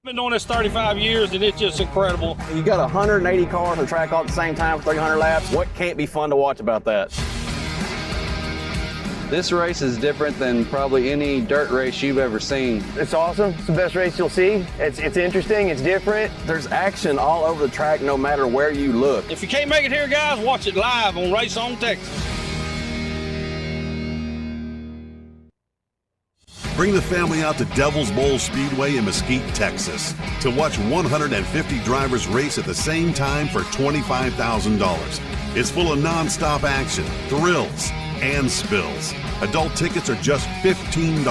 Been doing this 35 years and it's just incredible. You got 180 cars on the track all at the same time for 300 laps. What can't be fun to watch about that? This race is different than probably any dirt race you've ever seen. It's awesome. It's the best race you'll see. It's interesting. It's different. There's action all over the track no matter where you look. If you can't make it here, guys, watch it live on Race on Texas. Bring the family out to Devil's Bowl Speedway in Mesquite, Texas to watch 150 drivers race at the same time for $25,000. It's full of non-stop action, thrills, and spills. Adult tickets are just $15.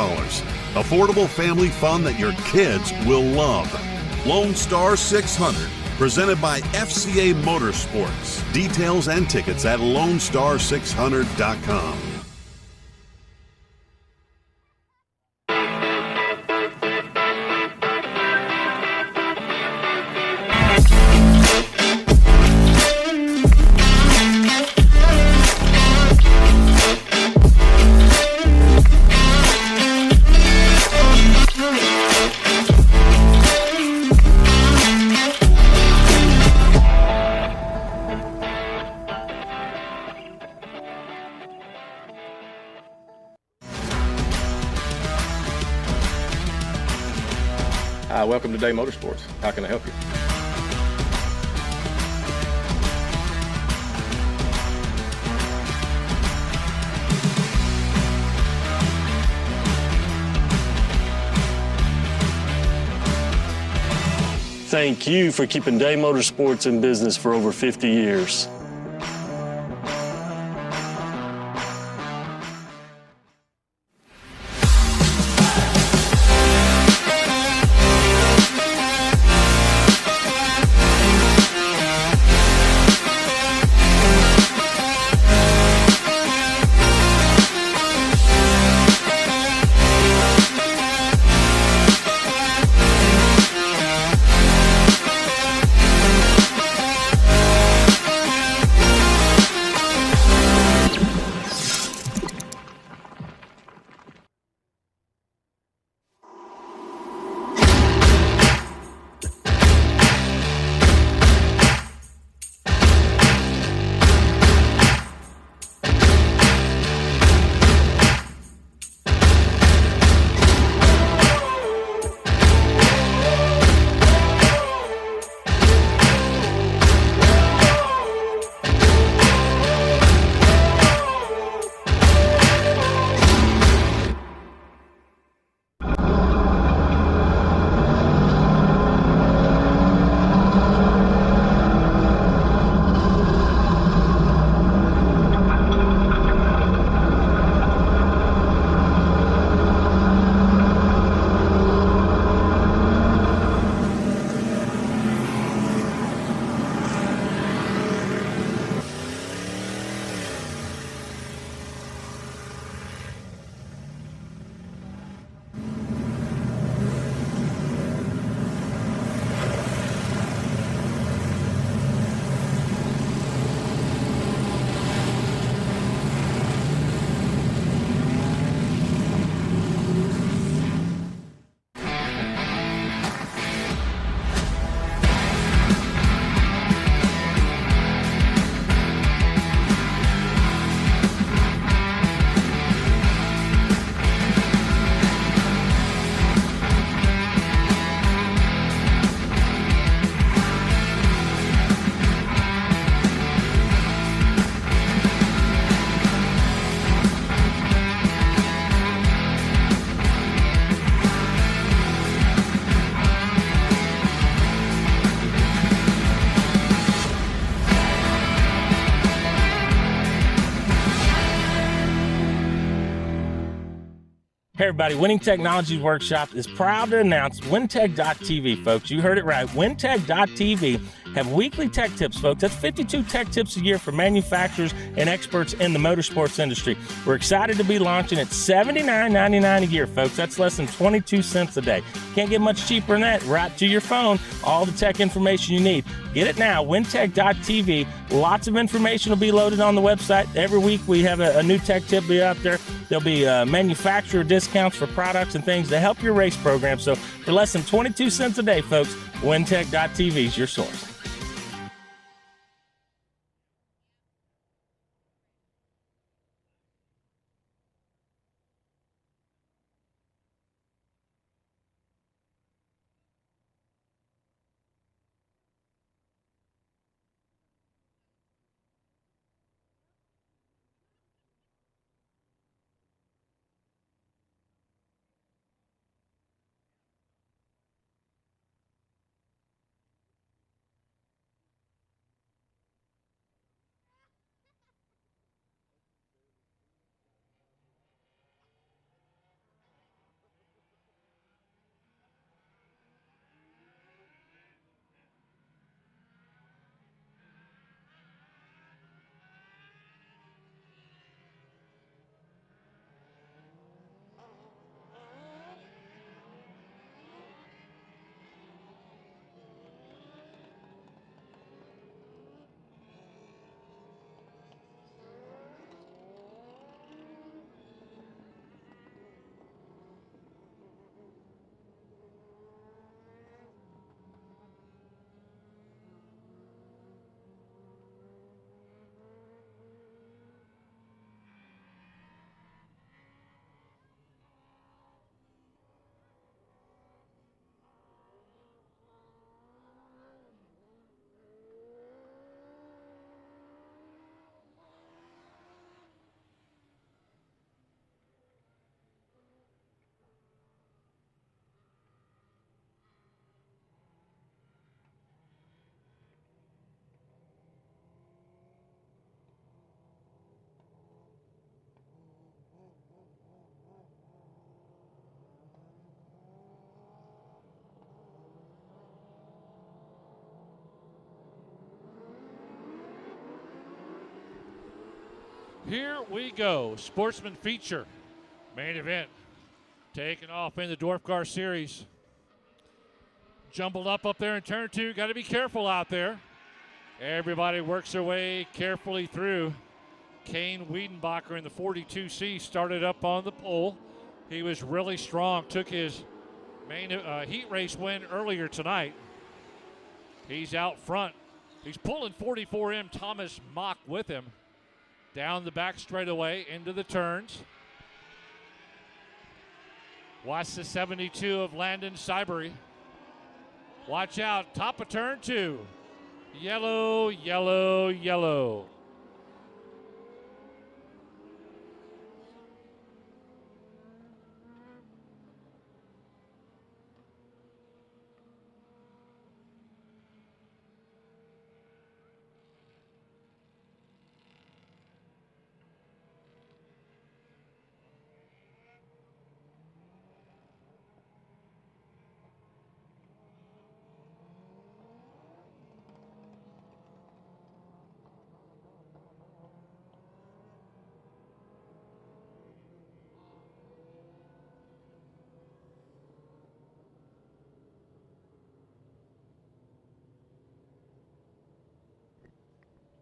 Affordable family fun that your kids will love. Lone Star 600, presented by FCA Motorsports. Details and tickets at LoneStar600.com. Hi, welcome to Day Motorsports. How can I help you? Thank you for keeping Day Motorsports in business for over 50 years. everybody, Winning Technologies Workshop is proud to announce WinTech.tv, folks. You heard it right. WinTech.tv have weekly tech tips, folks. That's 52 tech tips a year for manufacturers and experts in the motorsports industry. We're excited to be launching at $79.99 a year, folks. That's less than 22 cents a day. Can't get much cheaper than that. Right to your phone, all the tech information you need. Get it now, WinTech.tv. Lots of information will be loaded on the website. Every week we have a new tech tip be out there. There'll be manufacturer discounts for products and things to help your race program. So for less than 22 cents a day, folks, WinTech.tv is your source. Here we go. Sportsman feature. Main event. Taking off in the Dwarf Car Series. Jumbled up there in turn two. Got to be careful out there. Everybody works their way carefully through. Kane Wiedenbacher in the 42C started up on the pole. He was really strong. Took his main heat race win earlier tonight. He's out front. He's pulling 44M Thomas Mock with him. Down the back straightaway into the turns. Watch the 72 of Landon Cybery. Watch out, top of turn two. Yellow, yellow, yellow.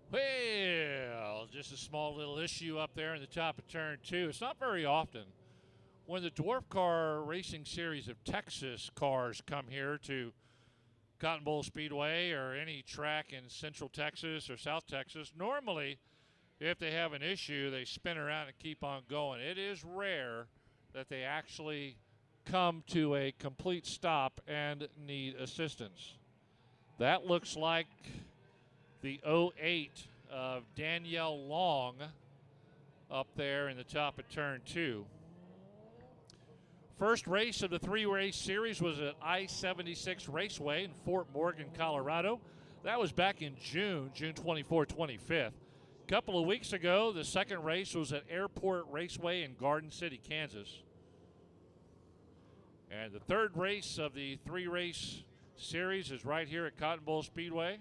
Well, just a small little issue up there in the top of turn two. It's not very often when the Dwarf Car Racing Series of Texas cars come here to Cotton Bowl Speedway or any track in Central Texas or South Texas. Normally, if they have an issue, they spin around and keep on going. It is rare that they actually come to a complete stop and need assistance. That looks like the 08 of Danielle Long up there in the top of turn two. First race of the three-race series was at I-76 Raceway in Fort Morgan, Colorado. That was back in June 24, 25th. A couple of weeks ago, the second race was at Airport Raceway in Garden City, Kansas. And the third race of the 3-race series is right here at Cotton Bowl Speedway.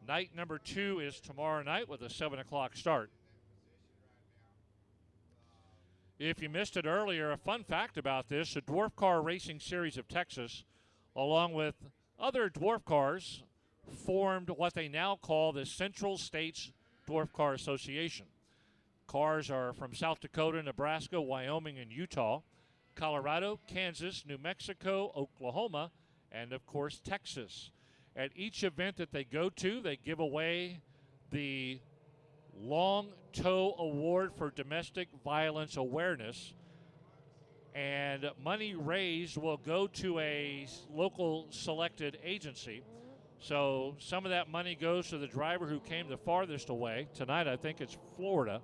Night number 2 is tomorrow night with a 7 o'clock start. If you missed it earlier, a fun fact about this, the Dwarf Car Racing Series of Texas, along with other dwarf cars, formed what they now call the Central States Dwarf Car Association. Cars are from South Dakota, Nebraska, Wyoming, and Utah, Colorado, Kansas, New Mexico, Oklahoma, and of course Texas. At each event that they go to, they give away the Long Tow Award for Domestic Violence Awareness, and money raised will go to a local selected agency. So some of that money goes to the driver who came the farthest away. Tonight I think it's Florida.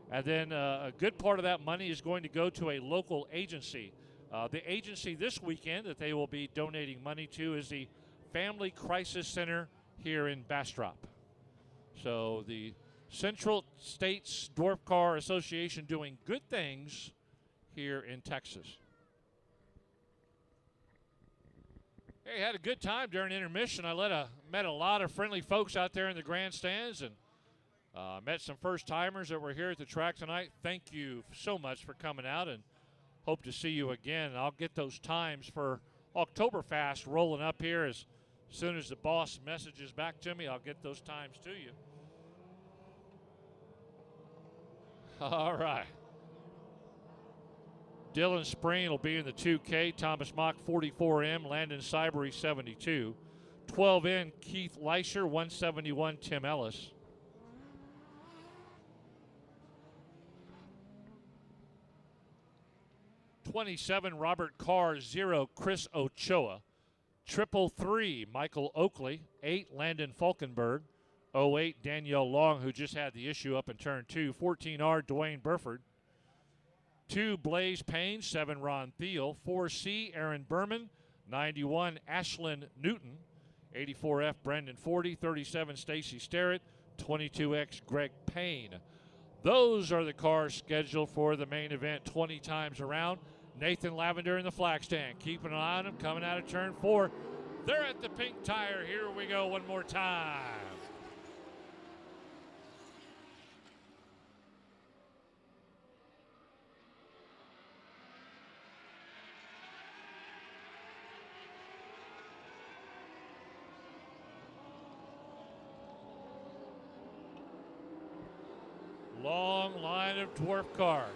And then a good part of that money is going to go to a local agency. The agency this weekend that they will be donating money to is the Family Crisis Center here in Bastrop. So the Central States Dwarf Car Association doing good things here in Texas. Hey, had a good time during intermission. I met a lot of friendly folks out there in the grandstands, and met some first-timers that were here at the track tonight. Thank you so much for coming out, and hope to see you again. I'll get those times for Oktoberfest rolling up here as soon as the boss messages back to me. I'll get those times to you. All right. Dylan Spreen will be in the 2K. Thomas Mock 44M. Landon Cybery 72. 12N Keith Leisher 171. Tim Ellis. '27 Robert Carr 0 Chris Ochoa. 333 Michael Oakley. 8 Landon Falkenberg. 08 Danielle Long, who just had the issue up in turn 2. 14R Dwayne Burford. 2 Blaze Payne. 7 Ron Thiel. 4C Aaron Berman. 91 Ashlyn Newton. 84F Brendan 40. 37 Stacy Sterrett. 22X Greg Payne. Those are the cars scheduled for the main event 20 times around. Nathan Lavender in the flag stand. Keeping an eye on him coming out of turn 4. They're at the pink tire. Here we go one more time. Long line of dwarf cars.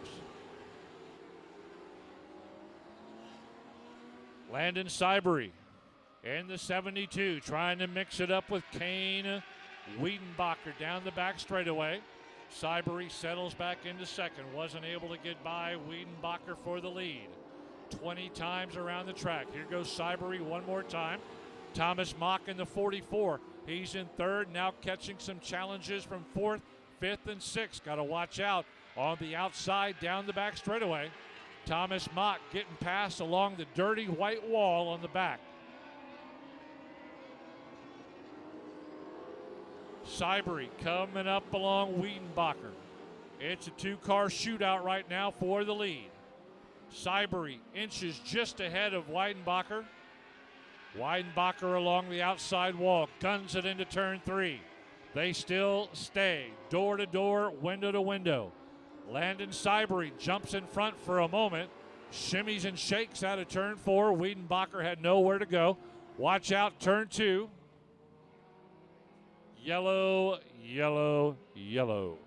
Landon Cybery in the 72, trying to mix it up with Kane Wiedenbacher down the back straightaway. Cybery settles back into second, wasn't able to get by Wiedenbacher for the lead. 20 times around the track. Here goes Cybery one more time. Thomas Mock in the 44. He's in third, now catching some challenges from fourth, fifth, and sixth. Got to watch out on the outside down the back straightaway. Thomas Mock getting past along the dirty white wall on the back. Cybery coming up along Wiedenbacher. It's a 2-car shootout right now for the lead. Cybery inches just ahead of Wiedenbacher. Wiedenbacher along the outside wall, guns it into turn 3. They still stay door to door, window to window. Landon Cybery jumps in front for a moment, shimmies and shakes out of turn 4. Wiedenbacher had nowhere to go. Watch out, turn 2. Yellow, yellow, yellow.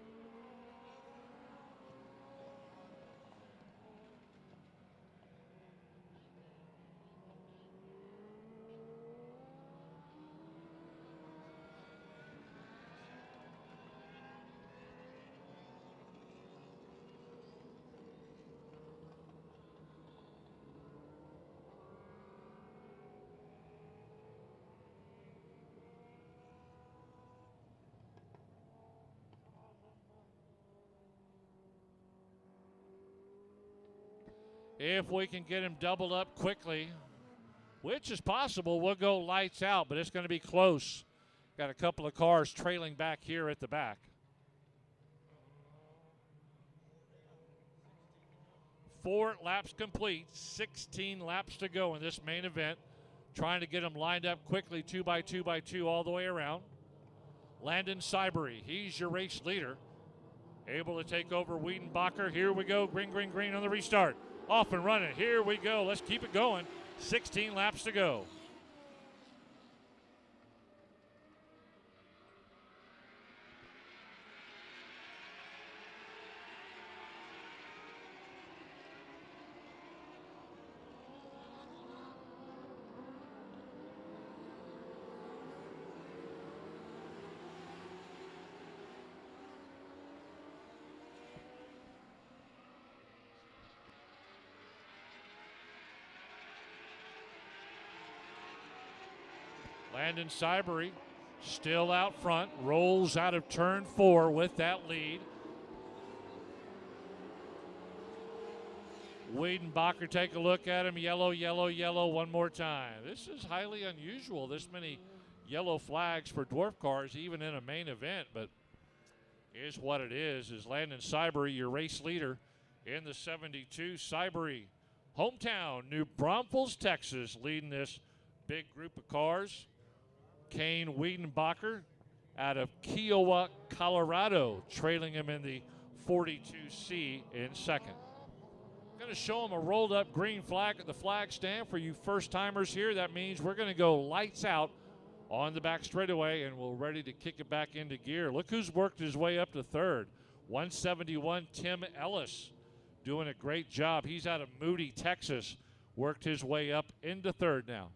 If we can get him doubled up quickly, which is possible, we'll go lights out, but it's going to be close. Got a couple of cars trailing back here at the back. 4 laps complete, 16 laps to go in this main event. Trying to get them lined up quickly, 2 by 2 by 2 all the way around. Landon Cybery, he's your race leader. Able to take over Wiedenbacher. Here we go, green, green, green on the restart. Off and running, here we go. Let's keep it going. 16 laps to go. Landon Cybery still out front, rolls out of turn 4 with that lead. Wiedenbacher, take a look at him. Yellow, yellow, yellow one more time. This is highly unusual, this many yellow flags for dwarf cars, even in a main event, but is what it is Landon Cybery, your race leader in the 72. Cybery, hometown, New Braunfels, Texas, leading this big group of cars. Kane Wiedenbacher out of Kiowa, Colorado, trailing him in the 42C in second. Going to show him a rolled up green flag at the flag stand for you first timers here. That means we're going to go lights out on the back straightaway, and we're ready to kick it back into gear. Look who's worked his way up to third. 171 Tim Ellis doing a great job. He's out of Moody, Texas. Worked his way up into third now.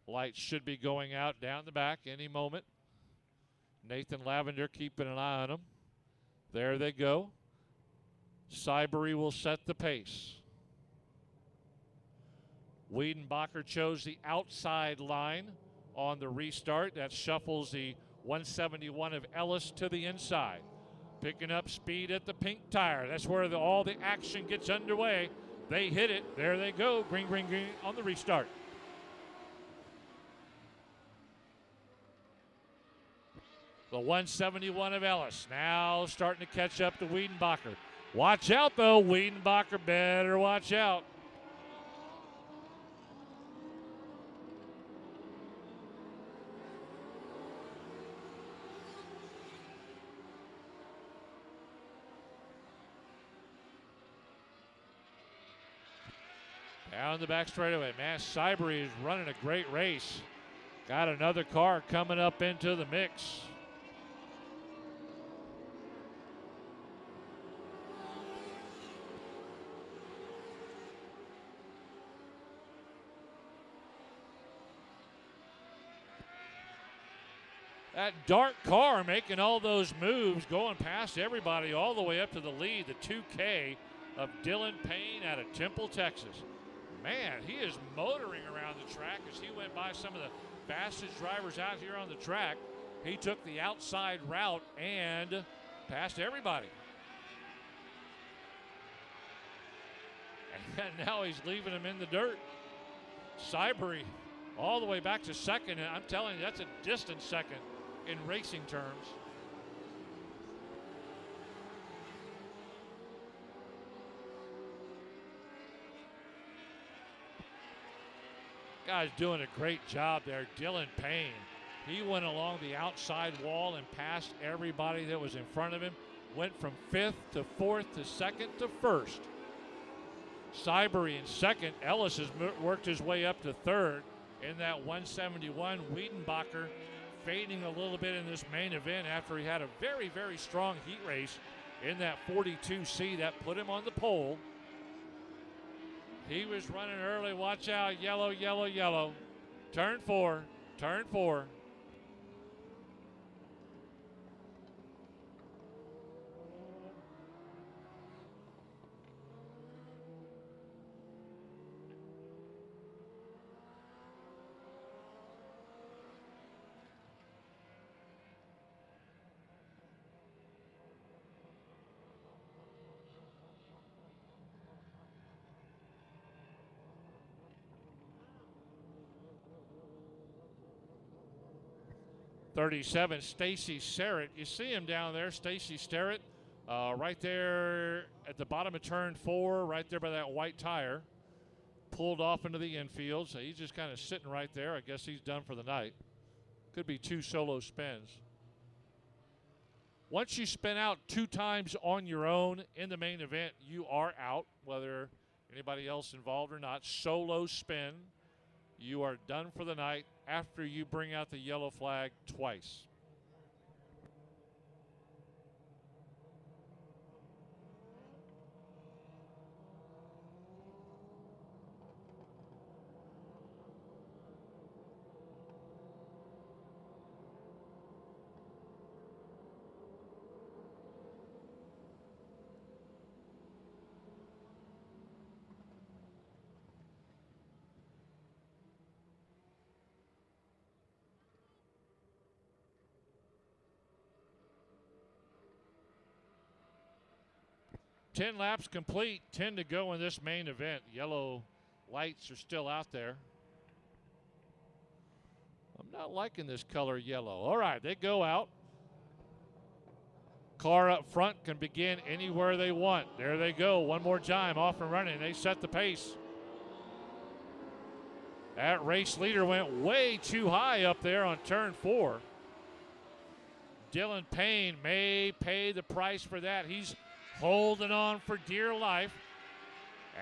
Lights should be going out down the back any moment. Nathan Lavender keeping an eye on them. There they go. Cybery will set the pace. Wiedenbacher chose the outside line on the restart. That shuffles the 171 of Ellis to the inside. Picking up speed at the pink tire. That's where all the action gets underway. They hit it. There they go. Green, green, green on the restart. The 171 of Ellis now starting to catch up to Wiedenbacher. Watch out, though. Wiedenbacher better watch out. Down the back straightaway. Man, Cybery is running a great race. Got another car coming up into the mix. That dark car making all those moves, going past everybody all the way up to the lead, the 2K of Dylan Payne out of Temple, Texas. Man, he is motoring around the track as he went by some of the fastest drivers out here on the track. He took the outside route and passed everybody. And now he's leaving him in the dirt. Cybery all the way back to second, and I'm telling you, that's a distant second in racing terms. Guy's doing a great job there, Dylan Payne. He went along the outside wall and passed everybody that was in front of him. Went from 5th to 4th to 2nd to 1st. Cybery in second. Ellis has worked his way up to 3rd in that 171. Wiedenbacher fading a little bit in this main event after he had a very, very strong heat race in that 42C that put him on the pole. He was running early. Watch out. Yellow, yellow, yellow. Turn 4. Turn 4. 37, Stacy Sterrett. You see him down there, Stacy Sterrett, right there at the bottom of turn 4, right there by that white tire. Pulled off into the infield, so he's just kind of sitting right there. I guess he's done for the night. Could be 2 solo spins. Once you spin out 2 times on your own in the main event, you are out, whether anybody else involved or not. Solo spin, you are done for the night after you bring out the yellow flag twice. Ten laps complete, 10 to go in this main event. Yellow lights are still out there. I'm not liking this color yellow. All right, they go out. Car up front can begin anywhere they want. There they go, one more time, off and running. They set the pace. That race leader went way too high up there on turn 4. Dylan Payne may pay the price for that. He's holding on for dear life,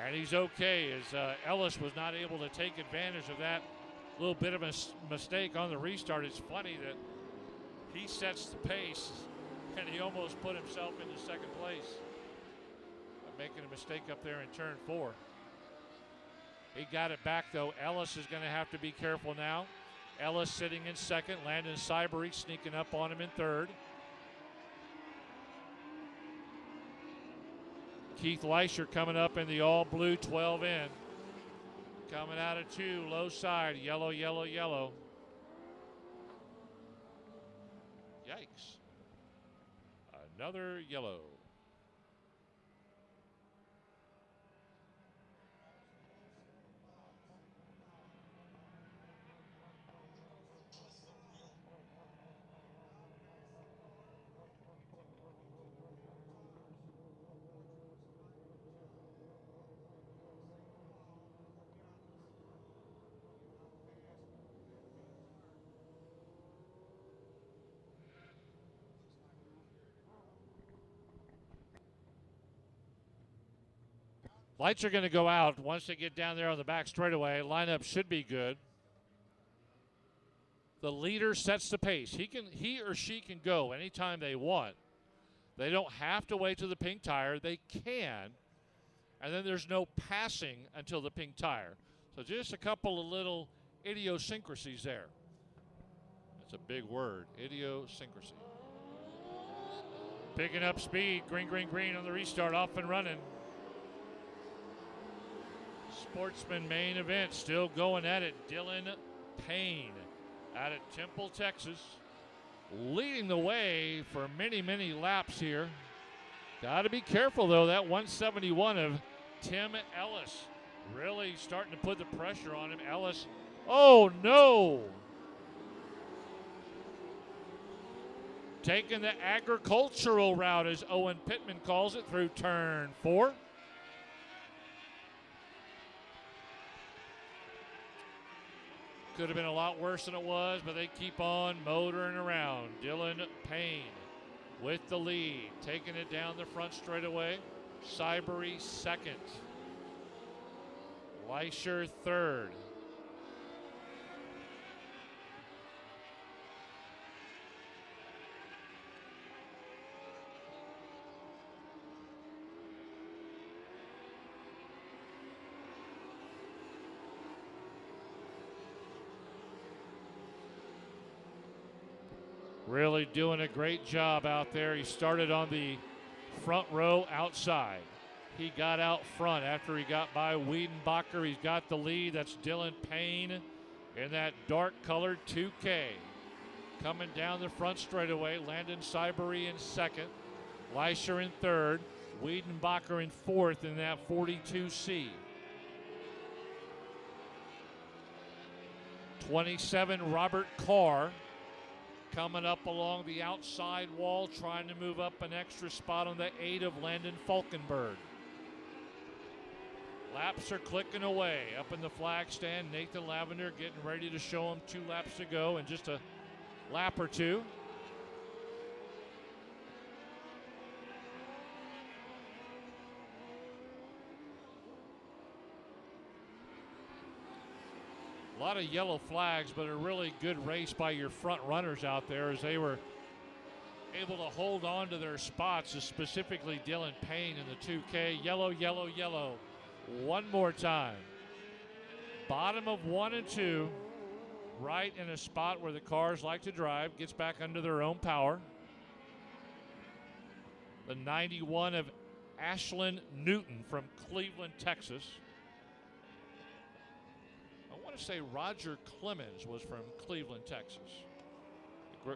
and he's okay as Ellis was not able to take advantage of that little bit of a mistake on the restart. It's funny that he sets the pace, and he almost put himself into second place by making a mistake up there in turn 4. He got it back, though. Ellis is going to have to be careful now. Ellis sitting in second. Landon Cybery sneaking up on him in third. Keith Leisher coming up in the all-blue 12 in. Coming out of 2, low side, yellow, yellow, yellow. Yikes. Another yellow. Lights are going to go out once they get down there on the back straightaway. Lineup should be good. The leader sets the pace. He or she can go anytime they want. They don't have to wait to the pink tire. They can. And then there's no passing until the pink tire. So just a couple of little idiosyncrasies there. That's a big word, idiosyncrasy. Picking up speed, green, green, green on the restart, off and running. Sportsman main event still going at it. Dylan Payne out of Temple, Texas, leading the way for many, many laps here. Got to be careful, though. That 171 of Tim Ellis really starting to put the pressure on him. Ellis, oh no! Taking the agricultural route, as Owen Pittman calls it, through turn 4. Could have been a lot worse than it was, but they keep on motoring around. Dylan Payne with the lead, taking it down the front straightaway. Cybery second. Leisher third. Really doing a great job out there. He started on the front row outside. He got out front after he got by Wiedenbacher. He's got the lead. That's Dylan Payne in that dark colored 2K. Coming down the front straightaway, Landon Cybery in second. Leisher in third. Wiedenbacher in fourth in that 42C. 27, Robert Carr coming up along the outside wall, trying to move up an extra spot on the 8 of Landon Falkenberg. Laps are clicking away. Up in the flag stand, Nathan Lavender getting ready to show him 2 laps to go in just a lap or two. A lot of yellow flags, but a really good race by your front runners out there as they were able to hold on to their spots, specifically Dylan Payne in the 2K. Yellow, yellow, yellow. One more time. Bottom of 1 and 2, right in a spot where the cars like to drive, gets back under their own power. The 91 of Ashlyn Newton from Cleveland, Texas. I want to say Roger Clemens was from Cleveland, Texas. The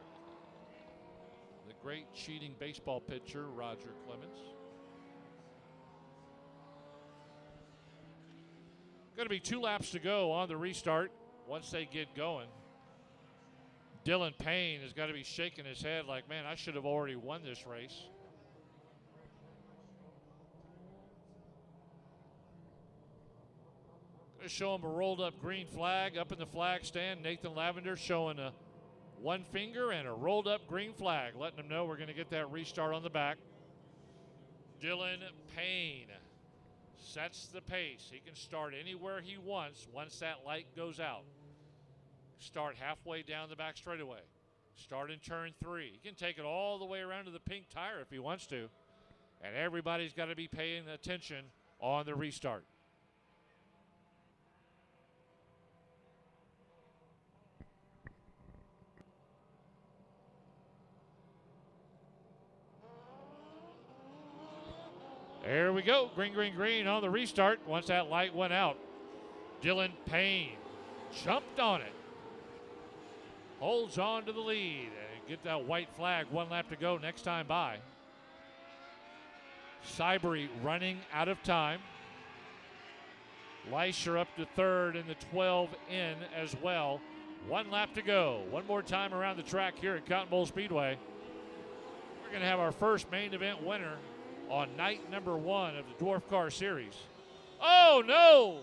great cheating baseball pitcher, Roger Clemens. Going to be 2 laps to go on the restart once they get going. Dylan Payne has got to be shaking his head like, man, I should have already won this race. Going to show him a rolled up green flag up in the flag stand. Nathan Lavender showing a 1 finger and a rolled up green flag, letting him know we're going to get that restart on the back. Dylan Payne sets the pace. He can start anywhere he wants once that light goes out. Start halfway down the back straightaway. Start in turn 3. He can take it all the way around to the pink tire if he wants to. And everybody's got to be paying attention on the restart. There we go. Green, green, green on the restart once that light went out. Dylan Payne jumped on it. Holds on to the lead and get that white flag. 1 lap to go next time by. Cybery running out of time. Leisher up to 3rd in the 12 in as well. 1 lap to go. One more time around the track here at Cotton Bowl Speedway. We're going to have our first main event winner on night number 1 of the Dwarf Car Series. Oh, no!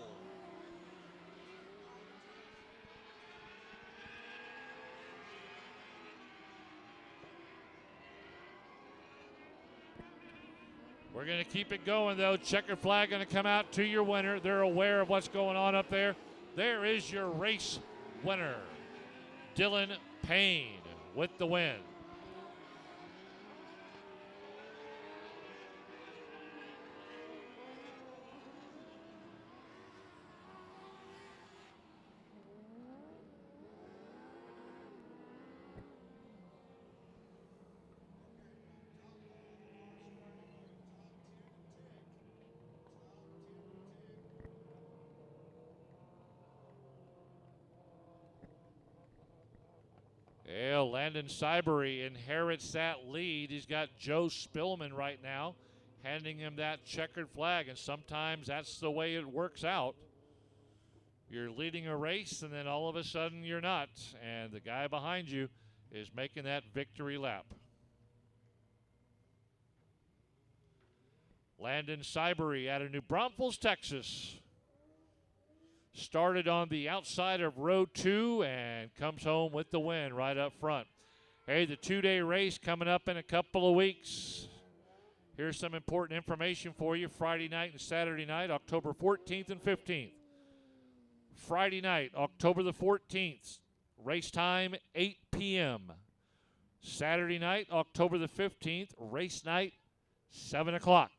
We're going to keep it going, though. Checkered flag going to come out to your winner. They're aware of what's going on up there. There is your race winner, Dylan Payne, with the win. Yeah, Landon Cybery inherits that lead. He's got Joe Spillman right now handing him that checkered flag, and sometimes that's the way it works out. You're leading a race, and then all of a sudden you're not, and the guy behind you is making that victory lap. Landon Cybery out of New Braunfels, Texas. Started on the outside of row 2 and comes home with the win right up front. Hey, the 2-day race coming up in a couple of weeks. Here's some important information for you. Friday night and Saturday night, October 14th and 15th. Friday night, October the 14th, race time 8 p.m. Saturday night, October the 15th, race night 7 o'clock.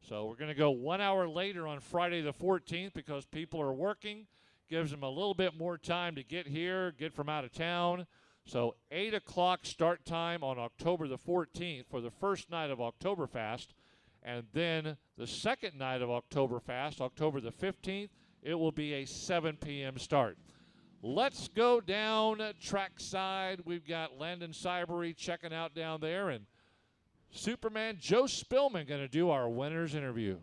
So we're going to go 1 hour later on Friday the 14th because people are working. Gives them a little bit more time to get here, get from out of town. So 8 o'clock start time on October the 14th for the first night of Oktoberfest. And then the second night of Oktoberfest, October the 15th, it will be a 7 p.m. start. Let's go down trackside. We've got Landon Cybery checking out down there, and Superman Joe Spillman going to do our winner's interview.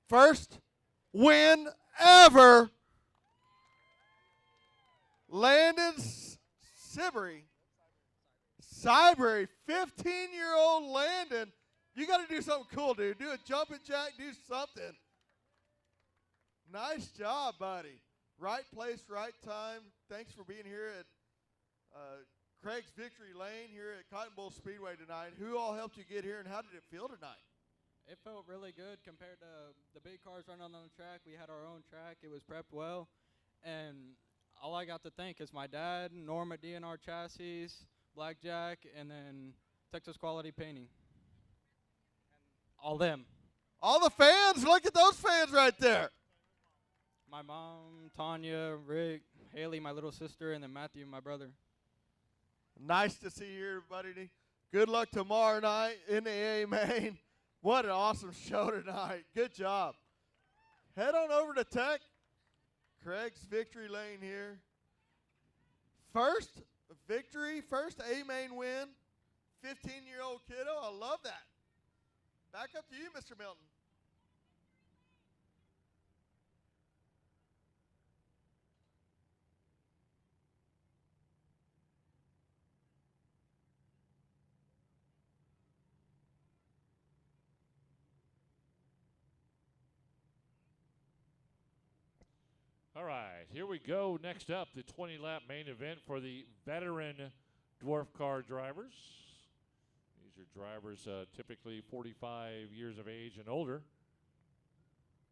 First win ever. Landon Siberry. 15-year-old Landon. You got to do something cool, dude. Do a jumping jack, do something. Nice job, buddy. Right place, right time. Thanks for being here at Craig's Victory Lane here at Cotton Bowl Speedway tonight. Who all helped you get here, and how did it feel tonight? It felt really good compared to the big cars running on the track. We had our own track. It was prepped well. And all I got to thank is my dad, Norma DNR Chassis, Blackjack, and then Texas Quality Painting. All them. All the fans. Look at those fans right there. My mom, Tanya, Rick, Haley, my little sister, and then Matthew, my brother. Nice to see you, everybody. Good luck tomorrow night in the A main. What an awesome show tonight. Good job. Head on over to Tech. Craig's Victory Lane here. First victory, first A main win. 15-year-old kiddo. I love that. Back up to you, Mr. Milton. All right, here we go. Next up, the 20-lap main event for the veteran dwarf car drivers. These are drivers typically 45 years of age and older.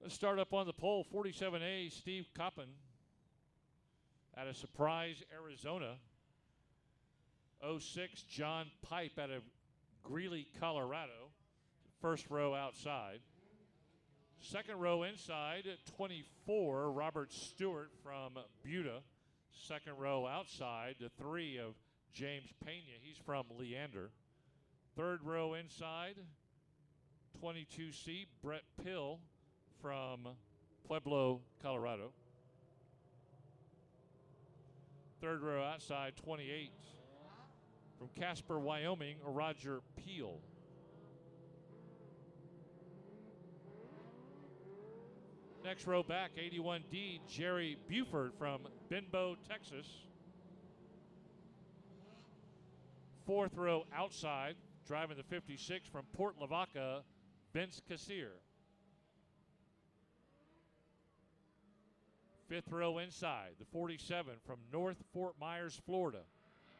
Let's start up on the pole. 47A, Steve Coppin out of Surprise, Arizona. 06, John Pipe out of Greeley, Colorado. First row outside. Second row inside, 24, Robert Stewart from Buda. Second row outside, the 3 of James Pena. He's from Leander. Third row inside, 22C, Brett Pill from Pueblo, Colorado. Third row outside, 28, from Casper, Wyoming, Roger Peel. Next row back, 81D, Jerry Buford from Benbow, Texas. Fourth row outside, driving the 56 from Port Lavaca, Vince Cassier. Fifth row inside, the 47 from North Fort Myers, Florida.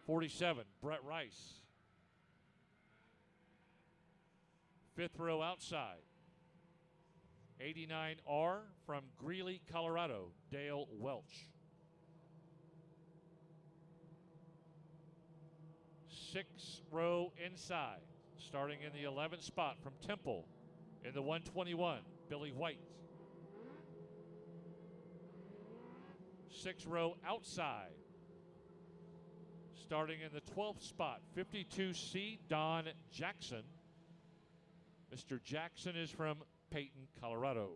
47, Brett Rice. Fifth row outside. 89R from Greeley, Colorado, Dale Welch. 6th row inside, starting in the 11th spot from Temple in the 121, Billy White. 6th row outside, starting in the 12th spot, 52C, Don Jackson. Mr. Jackson is from Peyton, Colorado.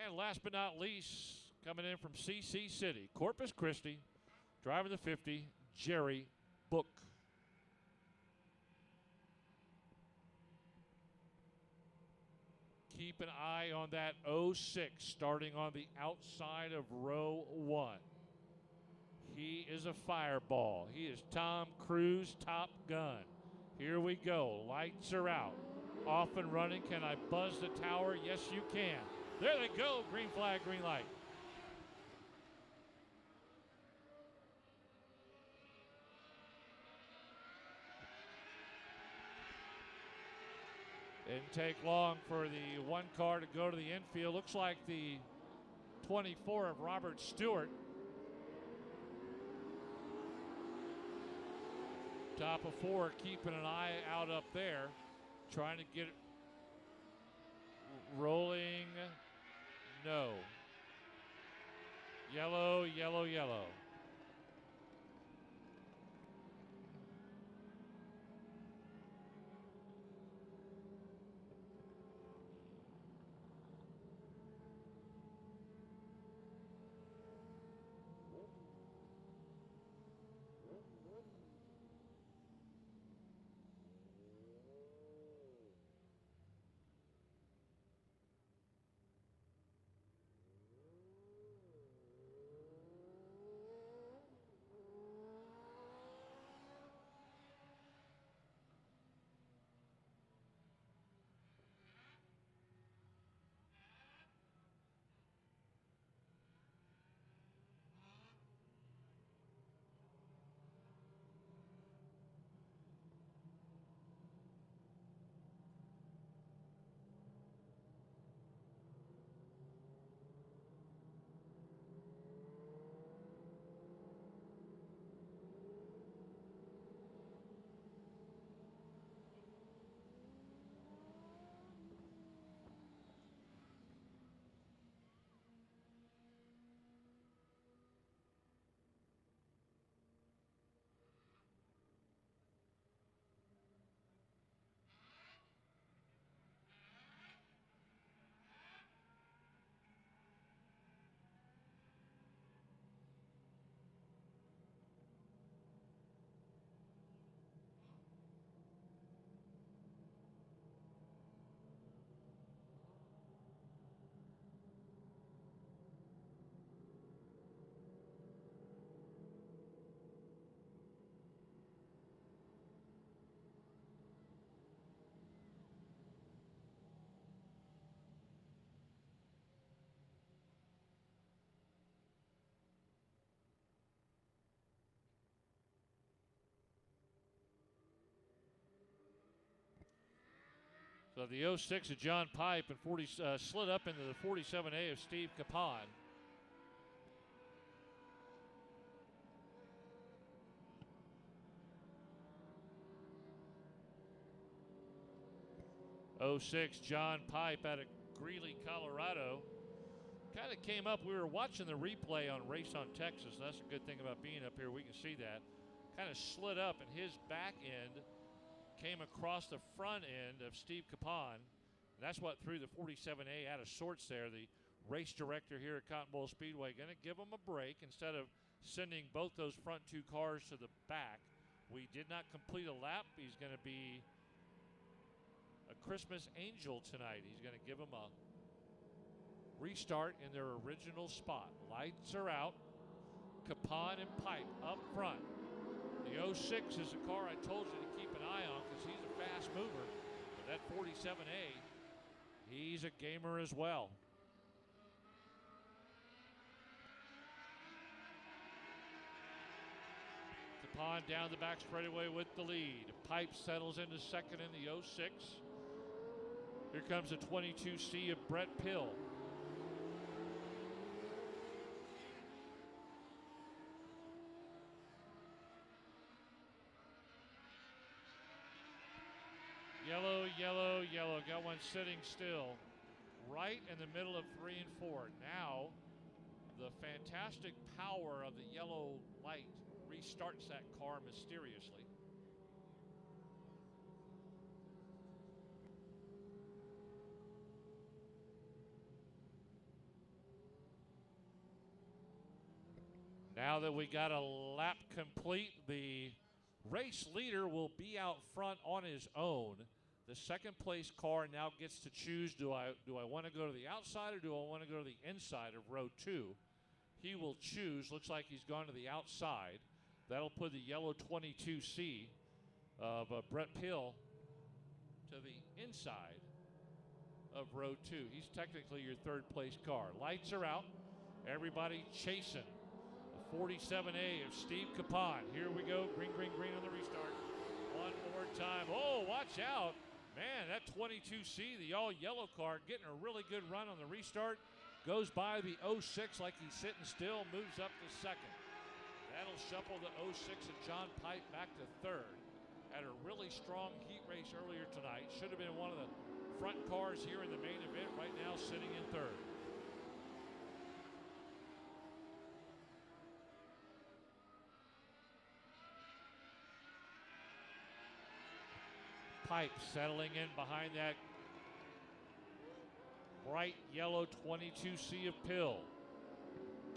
And last but not least, coming in from CC City, Corpus Christi, driving the 50, Jerry Book. Keep an eye on that 06 starting on the outside of row 1. He is a fireball. He is Tom Cruise, Top Gun. Here we go. Lights are out. Off and running. Can I buzz the tower? Yes, you can. There they go. Green flag, green light. Didn't take long for the one car to go to the infield. Looks like the 24 of Robert Stewart. Top of 4, keeping an eye out up there, trying to get it rolling. No. Yellow, yellow, yellow. So the 06 of John Pipe and slid up into the 47A of Steve Capon. '06 John Pipe out of Greeley, Colorado. Kind of came up. We were watching the replay on Race on Texas. That's a good thing about being up here. We can see that. Kind of slid up, and his back end came across the front end of Steve Capon. And that's what threw the 47A out of sorts there. The race director here at Cotton Bowl Speedway going to give him a break instead of sending both those front two cars to the back. We did not complete a lap. He's going to be a Christmas angel tonight. He's going to give him a restart in their original spot. Lights are out. Capon and Pipe up front. The 06 is a car I told you to keep an eye on because he's a fast mover. But that 47A, he's a gamer as well. Capon down the back straightaway with the lead. Pipe settles into second in the 06. Here comes the 22C of Brett Pill. Yellow, yellow, yellow. Got one sitting still. Right in the middle of 3 and 4. Now, the fantastic power of the yellow light restarts that car mysteriously. Now that we got a lap complete, the race leader will be out front on his own. The second place car now gets to choose, do I want to go to the outside or do I want to go to the inside of row 2? He will choose. Looks like he's gone to the outside. That'll put the yellow 22C of Brett Pill to the inside of row 2. He's technically your third place car. Lights are out. Everybody chasing. The 47A of Steve Capon. Here we go. Green, green, green on the restart. One more time. Oh, watch out. Man, that 22C, the all-yellow car, getting a really good run on the restart. Goes by the 06 like he's sitting still, moves up to second. That'll shuffle the 06 of John Pipe back to third. Had a really strong heat race earlier tonight. Should have been one of the front cars here in the main event. Right now sitting in third. Pipe settling in behind that bright yellow 22C of Pill.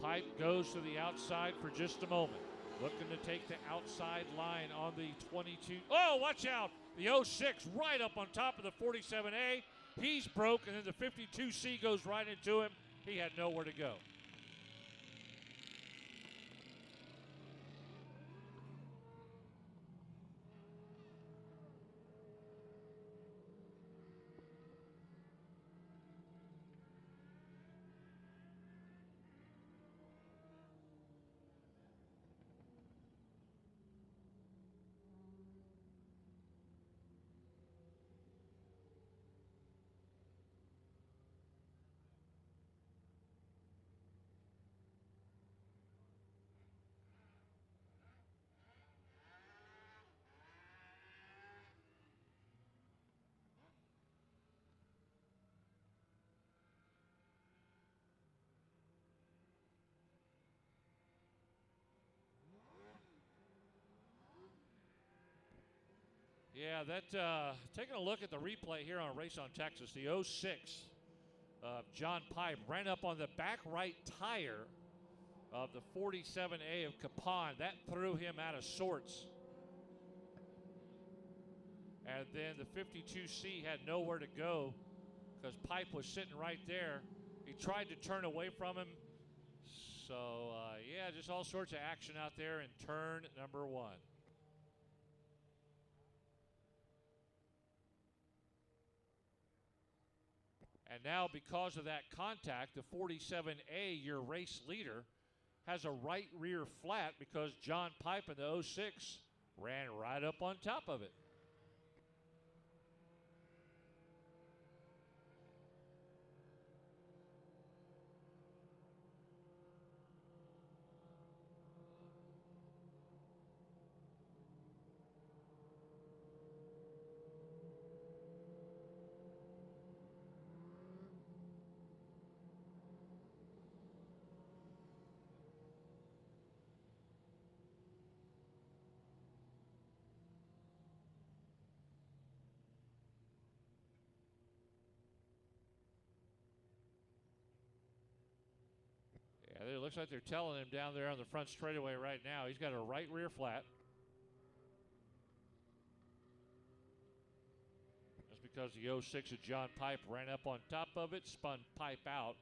Pipe goes to the outside for just a moment. Looking to take the outside line on the 22. Oh, watch out. The 06 right up on top of the 47A. He's broke, and then the 52C goes right into him. He had nowhere to go. Yeah, taking a look at the replay here on Race on Texas, the 06 John Pipe ran up on the back right tire of the 47A of Capon. That threw him out of sorts. And then the 52C had nowhere to go because Pipe was sitting right there. He tried to turn away from him. So, yeah, just all sorts of action out there in turn number 1. And now, because of that contact, the 47A, your race leader, has a right rear flat because John Pipe in the 06 ran right up on top of it. looks like they're telling him down there on the front straightaway right now. He's got a right rear flat. That's because the 06 of John Pipe ran up on top of it, spun Pipe out.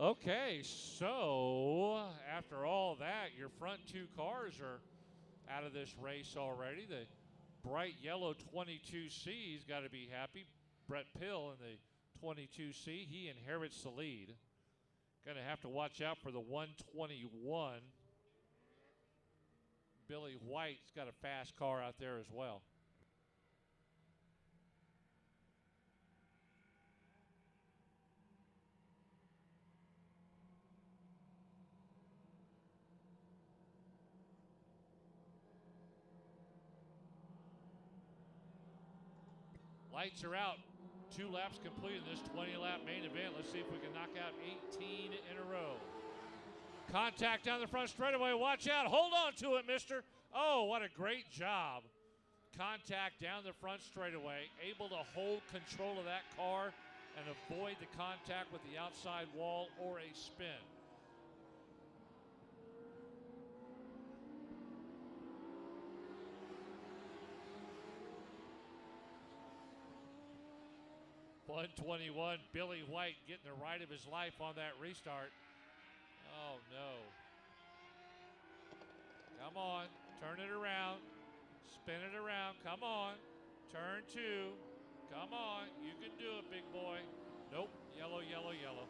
Okay, so after all that, your front two cars are out of this race already. The bright yellow 22C's got to be happy. Brett Pill in the 22C, he inherits the lead. Going to have to watch out for the 121. Billy White's got a fast car out there as well. Lights are out. 2 laps completed in this 20-lap main event. Let's see if we can knock out 18 in a row. Contact down the front straightaway. Watch out. Hold on to it, mister. Oh, what a great job. Contact down the front straightaway. Able to hold control of that car and avoid the contact with the outside wall or a spin. .121, Billy White getting the ride of his life on that restart. Oh, no. Come on. Turn it around. Spin it around. Come on. Turn 2. Come on. You can do it, big boy. Nope. Yellow, yellow, yellow.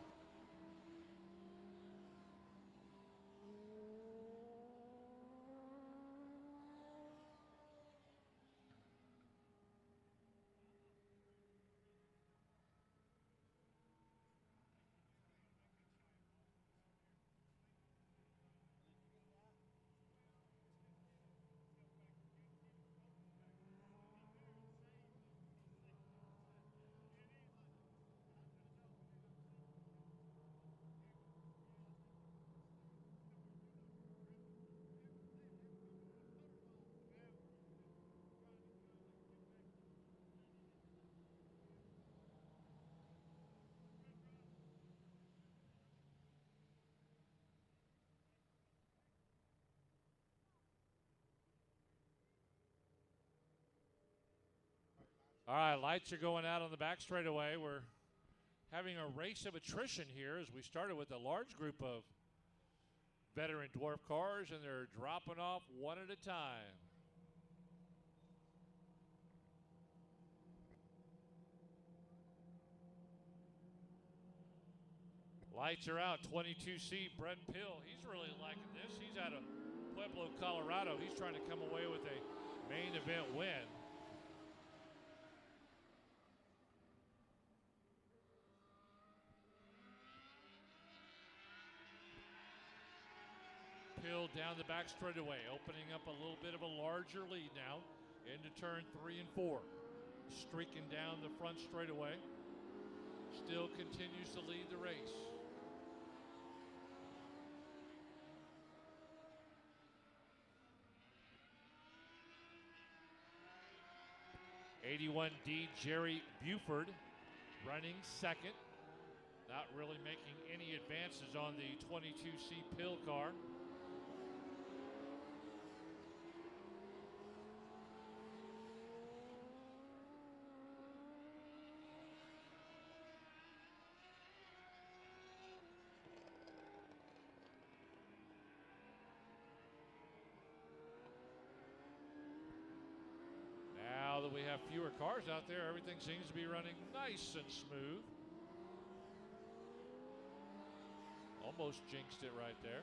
All right, lights are going out on the back straightaway. We're having a race of attrition here as we started with a large group of veteran Dwarf cars, and they're dropping off one at a time. Lights are out. 22C, Brett Pill. He's really liking this. He's out of Pueblo, Colorado. He's trying to come away with a main event win. Pill down the back straightaway, opening up a little bit of a larger lead now into turn 3 and 4. Streaking down the front straightaway. Still continues to lead the race. '81D Jerry Buford running second. Not really making any advances on the 22C Pill car. Now that we have fewer cars out there, everything seems to be running nice and smooth. Almost jinxed it right there.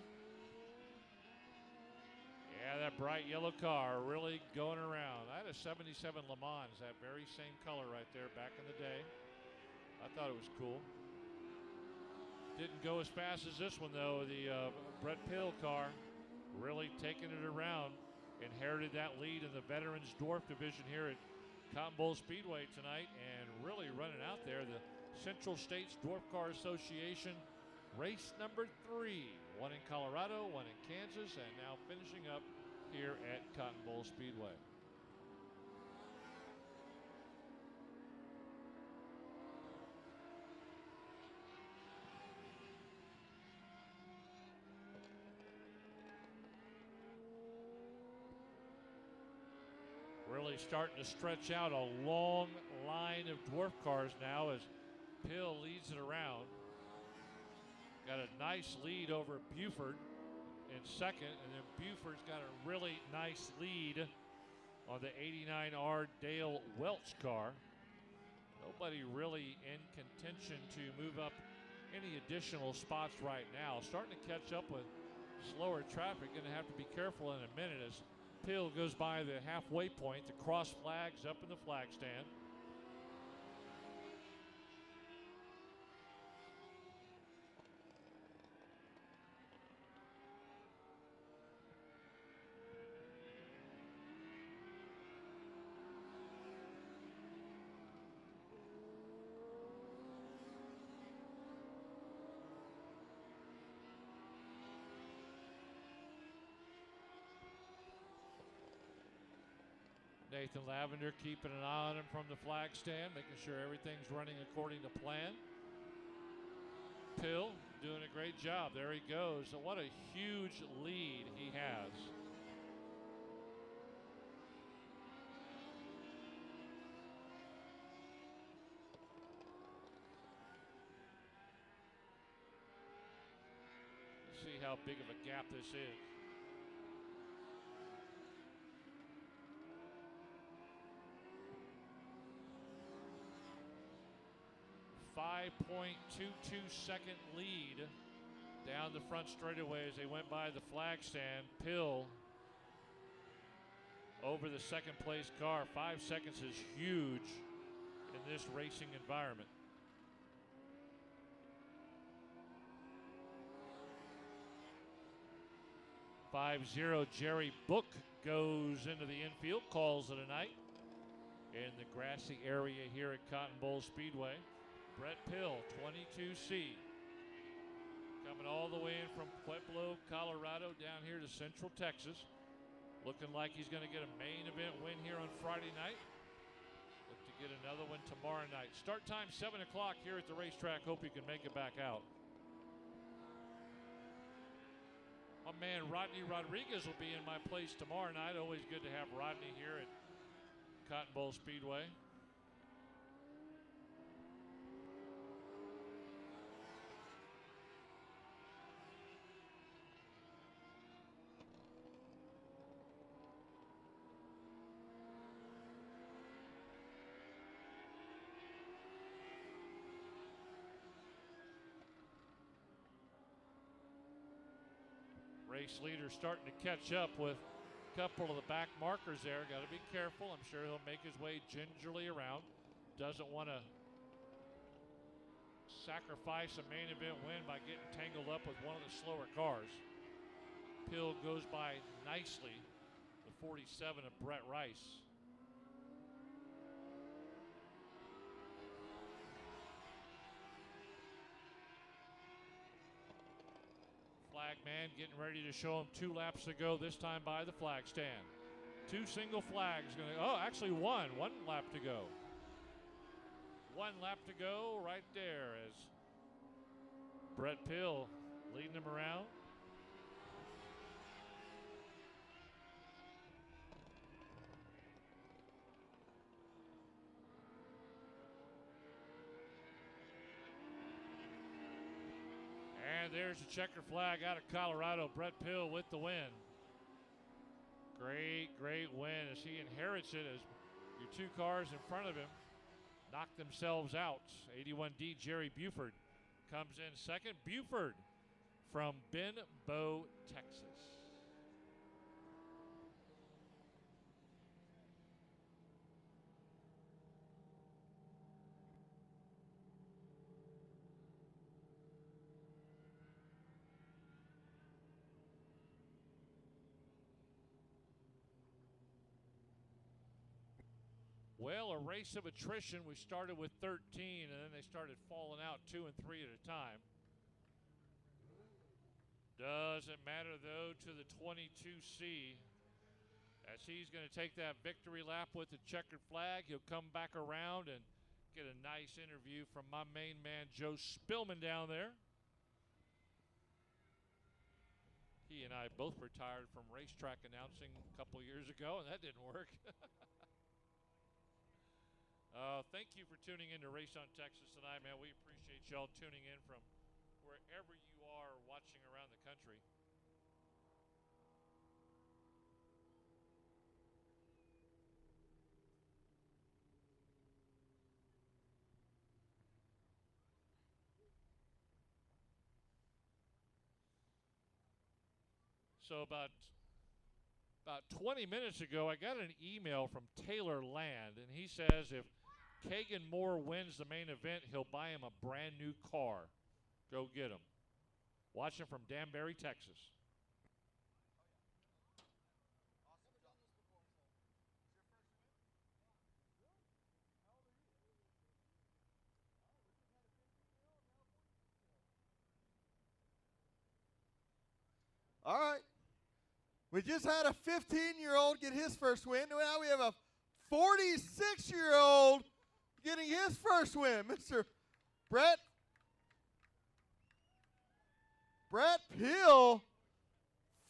Yeah, that bright yellow car really going around. I had a 77 Le Mans, that very same color right there back in the day. I thought it was cool. Didn't go as fast as this one, though. The Brett Pill car really taking it around. Inherited that lead in the Veterans Dwarf division here at Cotton Bowl Speedway tonight and really running out there. The Central States Dwarf Car Association race number 3. One in Colorado, one in Kansas, and now finishing up here at Cotton Bowl Speedway. Really starting to stretch out a long line of dwarf cars now as Pill leads it around. Got a nice lead over Buford in second, and then Buford's got a really nice lead on the 89R Dale Welch car. Nobody really in contention to move up any additional spots right now. Starting to catch up with slower traffic. Going to have to be careful in a minute as Pill goes by the halfway point. The cross flags up in the flag stand. Nathan Lavender keeping an eye on him from the flag stand, making sure everything's running according to plan. Pill doing a great job. There he goes. So what a huge lead he has. Let's see how big of a gap this is. 5.22-second lead down the front straightaway as they went by the flag stand. Pill over the second place car. 5 seconds is huge in this racing environment. Jerry Book goes into the infield, calls it a night in the grassy area here at Cotton Bowl Speedway. Brett Pill, 22C, coming all the way in from Pueblo, Colorado, down here to Central Texas. Looking like he's going to get a main event win here on Friday night. Look to get another one tomorrow night. Start time 7 o'clock here at the racetrack. Hope you can make it back out. My man Rodney Rodriguez will be in my place tomorrow night. Always good to have Rodney here at Cotton Bowl Speedway. Race leader starting to catch up with a couple of the back markers there. Got to be careful. I'm sure he'll make his way gingerly around. Doesn't want to sacrifice a main event win by getting tangled up with one of the slower cars. Pill goes by nicely. The 47 of Brett Rice. Flag man getting ready to show him 2 laps to go, this time by the flag stand. 2 single flags going to, oh, actually one lap to go. 1 lap to go right there as Brett Pill leading him around. And there's the checker flag out of Colorado. Brett Pill with the win. Great, great win as he inherits it as your two cars in front of him knock themselves out. 81D Jerry Buford comes in second. Buford from Benbow, Texas. Well, a race of attrition. We started with 13, and then they started falling out 2 and 3 at a time. Doesn't matter, though, to the 22C. As he's going to take that victory lap with the checkered flag, he'll come back around and get a nice interview from my main man, Joe Spillman, down there. He and I both retired from racetrack announcing a couple years ago, and that didn't work. Thank you for tuning in to Race on Texas tonight, man. We appreciate y'all tuning in from wherever you are watching around the country. So about 20 minutes ago, I got an email from Taylor Land, and he says if Kagan Moore wins the main event, he'll buy him a brand new car. Go get him. Watching from Danbury, Texas. All right. We just had a 15-year-old get his first win. Now we have a 46-year-old getting his first win. Mr. Brett Pill,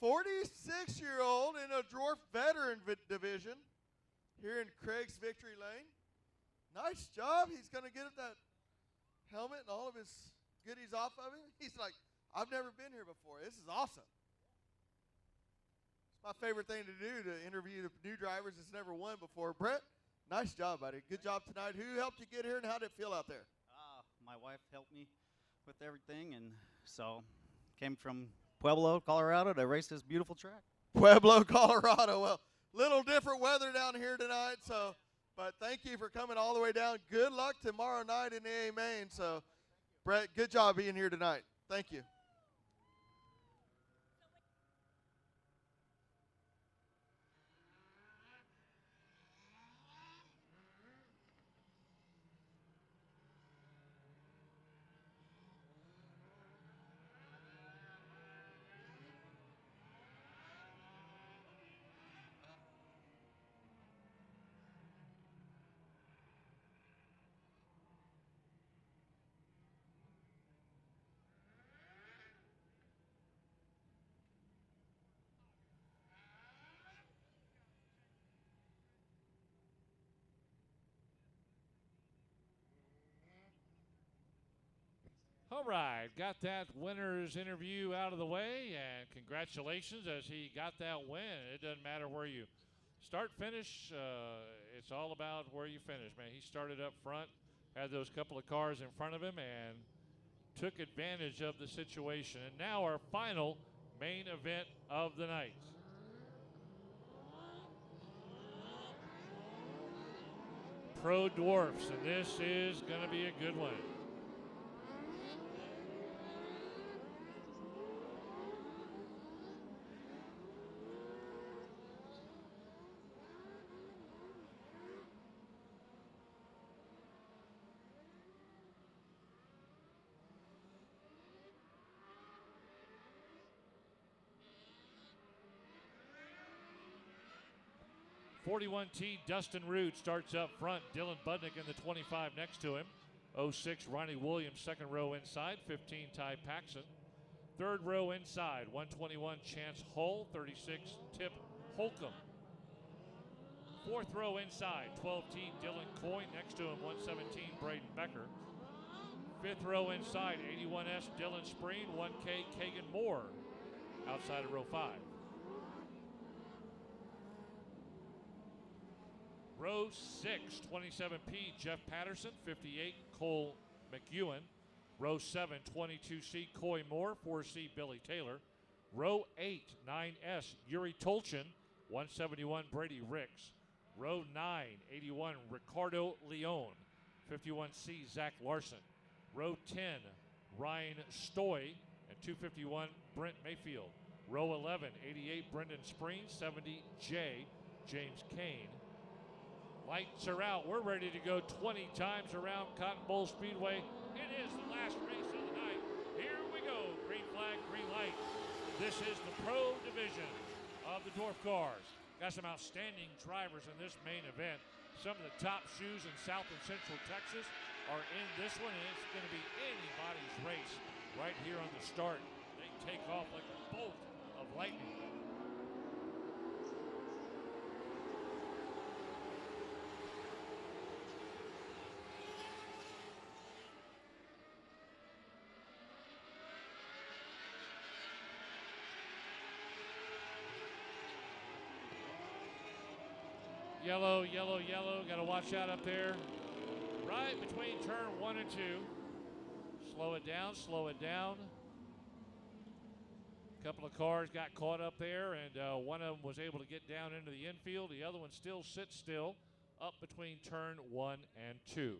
46-year-old in a Dwarf veteran division here in Craig's Victory Lane. Nice job. He's going to get that helmet and all of his goodies off of him. He's like, I've never been here before. This is awesome. It's my favorite thing to do, to interview the new drivers that's never won before. Brett, nice job, buddy. Good job tonight. Who helped you get here, and how did it feel out there? My wife helped me with everything, and so came from Pueblo, Colorado to race this beautiful track. Pueblo, Colorado. Well, little different weather down here tonight, but thank you for coming all the way down. Good luck tomorrow night in the A Main. So, Brett, good job being here tonight. Thank you. All right, got that winner's interview out of the way, and congratulations as he got that win. It doesn't matter where you start, finish. It's all about where you finish, man. He started up front, had those couple of cars in front of him, and took advantage of the situation. And now our final main event of the night. Pro Dwarfs, and this is going to be a good one. .41T Dustin Root starts up front. Dylan Budnick in the 25 next to him. 06, Ronnie Williams, second row inside. 15, Ty Paxson. Third row inside, 121, Chance Hull. 36, Tip Holcomb. Fourth row inside, 12T, Dylan Coy. Next to him, 117, Braden Becker. Fifth row inside, 81S, Dylan Spreen. 1K, Kagan Moore. Outside of row 5. Row 6, 27P, Jeff Patterson. 58, Cole McEwen. Row 7, 22C, Coy Moore. 4C, Billy Taylor. Row 8, 9S, Yuri Tolchin. 171, Brady Ricks. Row 9, 81, Ricardo Leon. 51C, Zach Larson. Row 10, Ryan Stoy. And 251, Brent Mayfield. Row 11, 88, Brendan Spreen. 70J, James Kane. Lights are out. We're ready to go 20 times around Cotton Bowl Speedway. It is the last race of the night. Here we go. Green flag, green light. This is the pro division of the Dwarf cars. Got some outstanding drivers in this main event. Some of the top shoes in South and Central Texas are in this one, and it's going to be anybody's race right here on the start. They take off like a bolt of lightning. Yellow, yellow, yellow. Got to watch out up there. Right between turn 1 and 2. Slow it down, slow it down. A couple of cars got caught up there, and one of them was able to get down into the infield. The other one still sits still up between turn 1 and 2.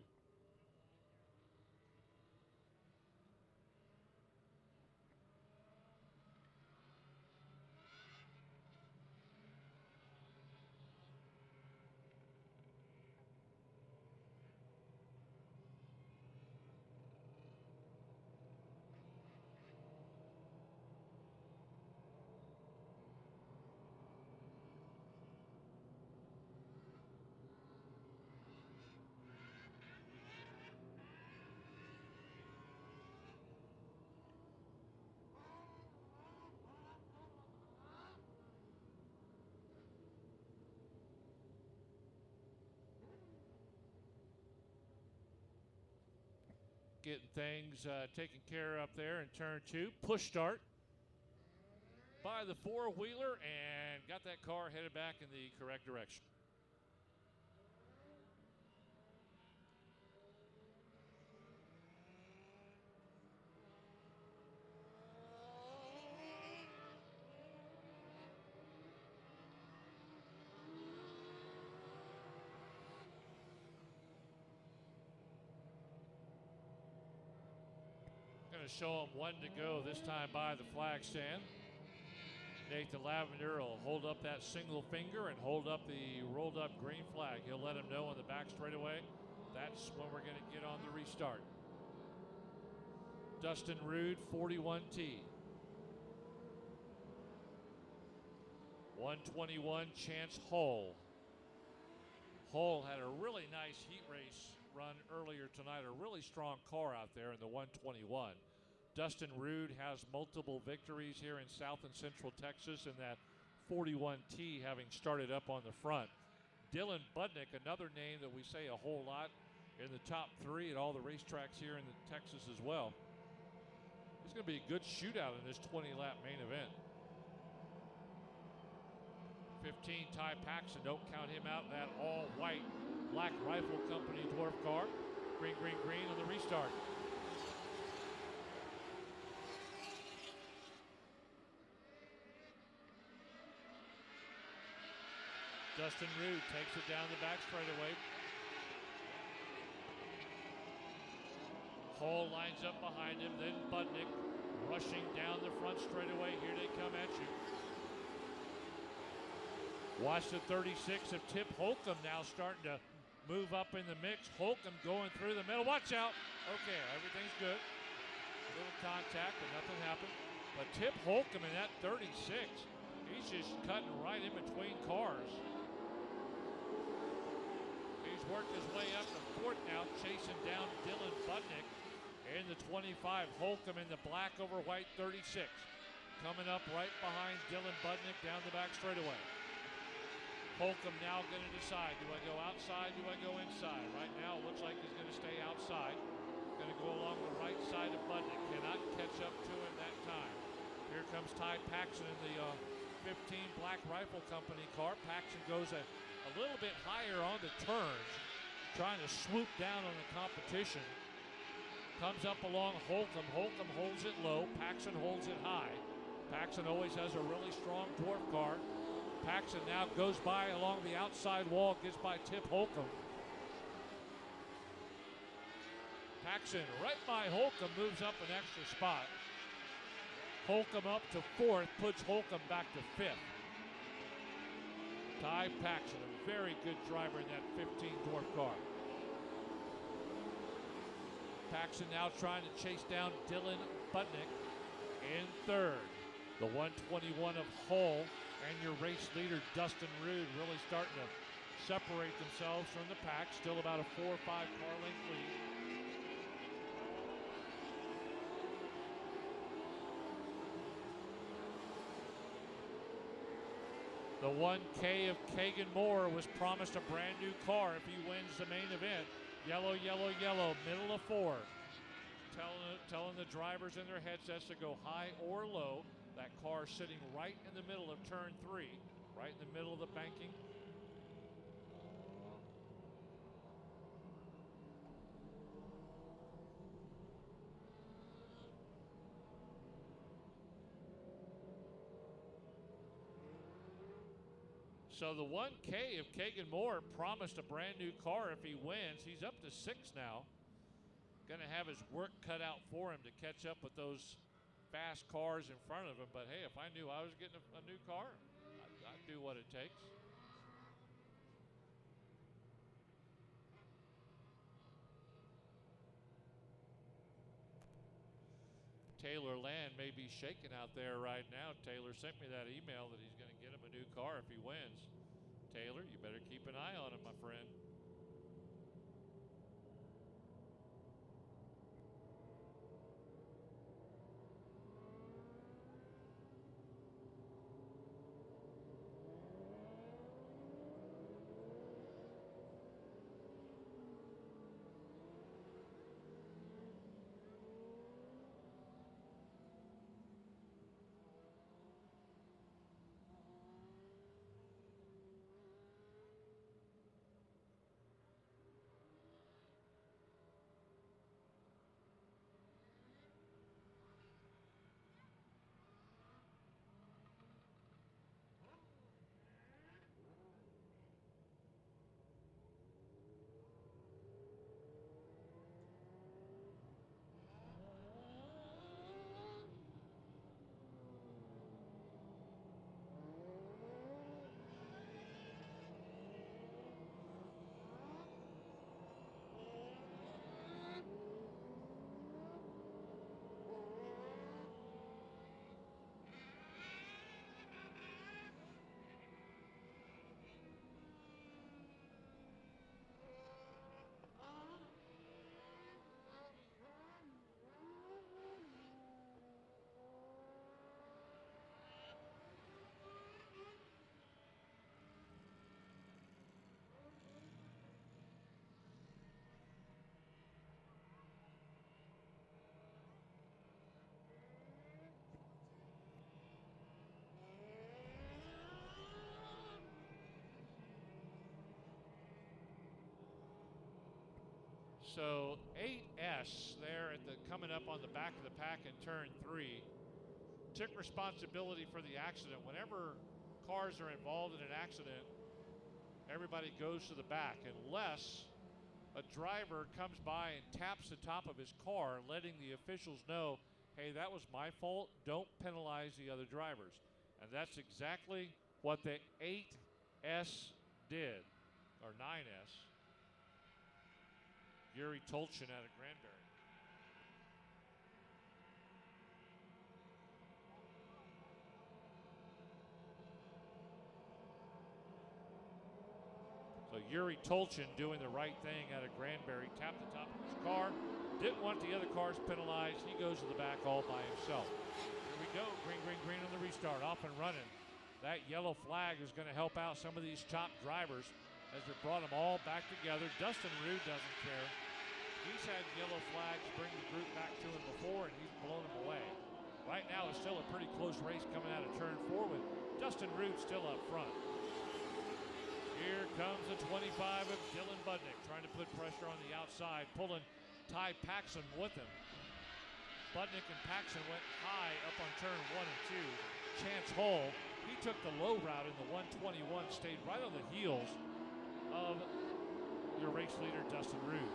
Getting things taken care of up there in turn 2. Push start by the four-wheeler, and got that car headed back in the correct direction. Show them 1 to go this time by the flag stand. Nathan Lavender will hold up that single finger and hold up the rolled up green flag. He'll let him know on the back straightaway that's when we're going to get on the restart. Dustin Rude, 41T. 121, Chance Hull. Hull had a really nice heat race run earlier tonight. A really strong car out there in the 121. Dustin Rude has multiple victories here in South and Central Texas in that 41T, having started up on the front. Dylan Budnick, another name that we say a whole lot, in the top 3 at all the racetracks here in Texas as well. It's going to be a good shootout in this 20-lap main event. 15, Ty Paxson. Don't count him out. That all-white Black Rifle Company Dwarf car. Green, green, green on the restart. Dustin Rude takes it down the back straightaway. Hall lines up behind him, then Budnick rushing down the front straightaway. Here they come at you. Watch the 36 of Tip Holcomb now starting to move up in the mix. Holcomb going through the middle. Watch out. Okay, everything's good. A little contact, but nothing happened. But Tip Holcomb in that 36, he's just cutting right in between cars. He's work his way up to fourth now, chasing down Dylan Budnick in the 25. Holcomb in the black over white 36. Coming up right behind Dylan Budnick down the back straightaway. Holcomb now going to decide, do I go outside, do I go inside? Right now it looks like he's going to stay outside. Going to go along the right side of Budnick. Cannot catch up to him that time. Here comes Ty Paxson in the 15 Black Rifle Company car. Paxson goes a little bit higher on the turns, trying to swoop down on the competition. Comes up along Holcomb. Holcomb holds it low. Paxson holds it high. Paxson always has a really strong dwarf car. Paxson now goes by along the outside wall, gets by Tip Holcomb. Paxson right by Holcomb moves up an extra spot. Holcomb up to fourth, puts Holcomb back to fifth. Ty Paxson, a very good driver in that 15 dwarf car. Paxson now trying to chase down Dylan Budnick in third. The 121 of Hull and your race leader Dustin Rude really starting to separate themselves from the pack. Still about a 4 or 5 car length lead. The 1K of Kagan Moore was promised a brand new car if he wins the main event. Yellow, yellow, yellow, middle of 4. Telling the drivers in their headsets to go high or low. That car sitting right in the middle of turn 3, right in the middle of the banking. So the 1K of Kagan Moore promised a brand new car if he wins. He's up to 6 now. Going to have his work cut out for him to catch up with those fast cars in front of him. But hey, if I knew I was getting a new car, I'd do what it takes. Taylor Land may be shaking out there right now. Taylor sent me that email that he's going to get him a new car if he wins. Taylor, you better keep an eye on him, my friend. So 8S there at the coming up on the back of the pack in turn 3 took responsibility for the accident. Whenever cars are involved in an accident, everybody goes to the back unless a driver comes by and taps the top of his car, letting the officials know, hey, that was my fault. Don't penalize the other drivers. And that's exactly what the 8S did, or 9S. Yuri Tolchin out of Granbury. So Yuri Tolchin doing the right thing out of Granbury. Tapped the top of his car. Didn't want the other cars penalized. He goes to the back all by himself. Here we go. Green, green, green on the restart. Off and running. That yellow flag is going to help out some of these top drivers as they brought them all back together. Dustin Rude doesn't care. He's had yellow flags bring the group back to him before, and he's blown them away. Right now, it's still a pretty close race coming out of turn 4 with Dustin Rude still up front. Here comes the 25 of Dylan Budnick, trying to put pressure on the outside, pulling Ty Paxson with him. Budnick and Paxson went high up on turn 1 and 2. Chance Hall, he took the low route in the 121, stayed right on the heels of your race leader, Dustin Rude.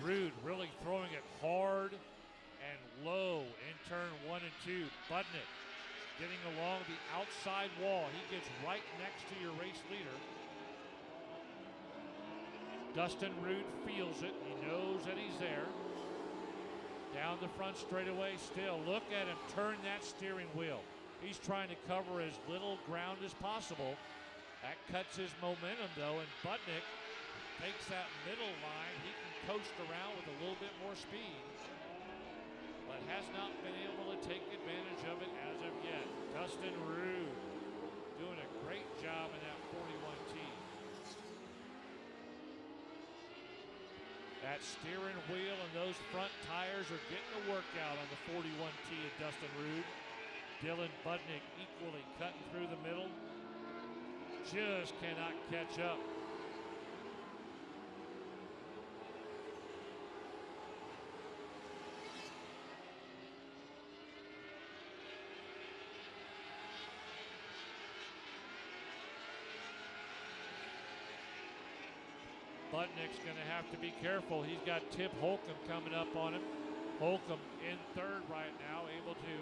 Rude really throwing it hard and low in turn 1 and 2. Budnick getting along the outside wall. He gets right next to your race leader. Dustin Rude feels it. He knows that he's there. Down the front straightaway still. Look at him turn that steering wheel. He's trying to cover as little ground as possible. That cuts his momentum though, and Budnick takes that middle line. He can coast around with a little bit more speed, but has not been able to take advantage of it as of yet. Dustin Rude doing a great job in that 41T. That steering wheel and those front tires are getting a workout on the 41T of Dustin Rude. Dylan Budnick equally cutting through the middle. Just cannot catch up. Budnick's going to have to be careful. He's got Tip Holcomb coming up on him. Holcomb in third right now, able to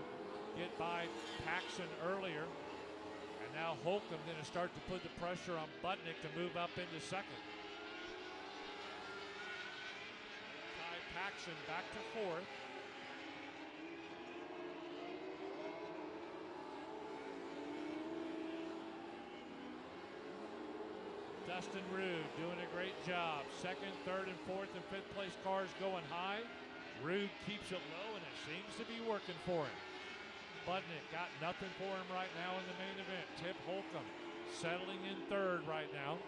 get by Paxson earlier. And now Holcomb going to start to put the pressure on Budnick to move up into second. Ty Paxson back to fourth. Dustin Rude doing a great job. Second, third, and fourth, and fifth place cars going high. Rude keeps it low, and it seems to be working for him. Budnick got nothing for him right now in the main event. Tip Holcomb settling in third right now.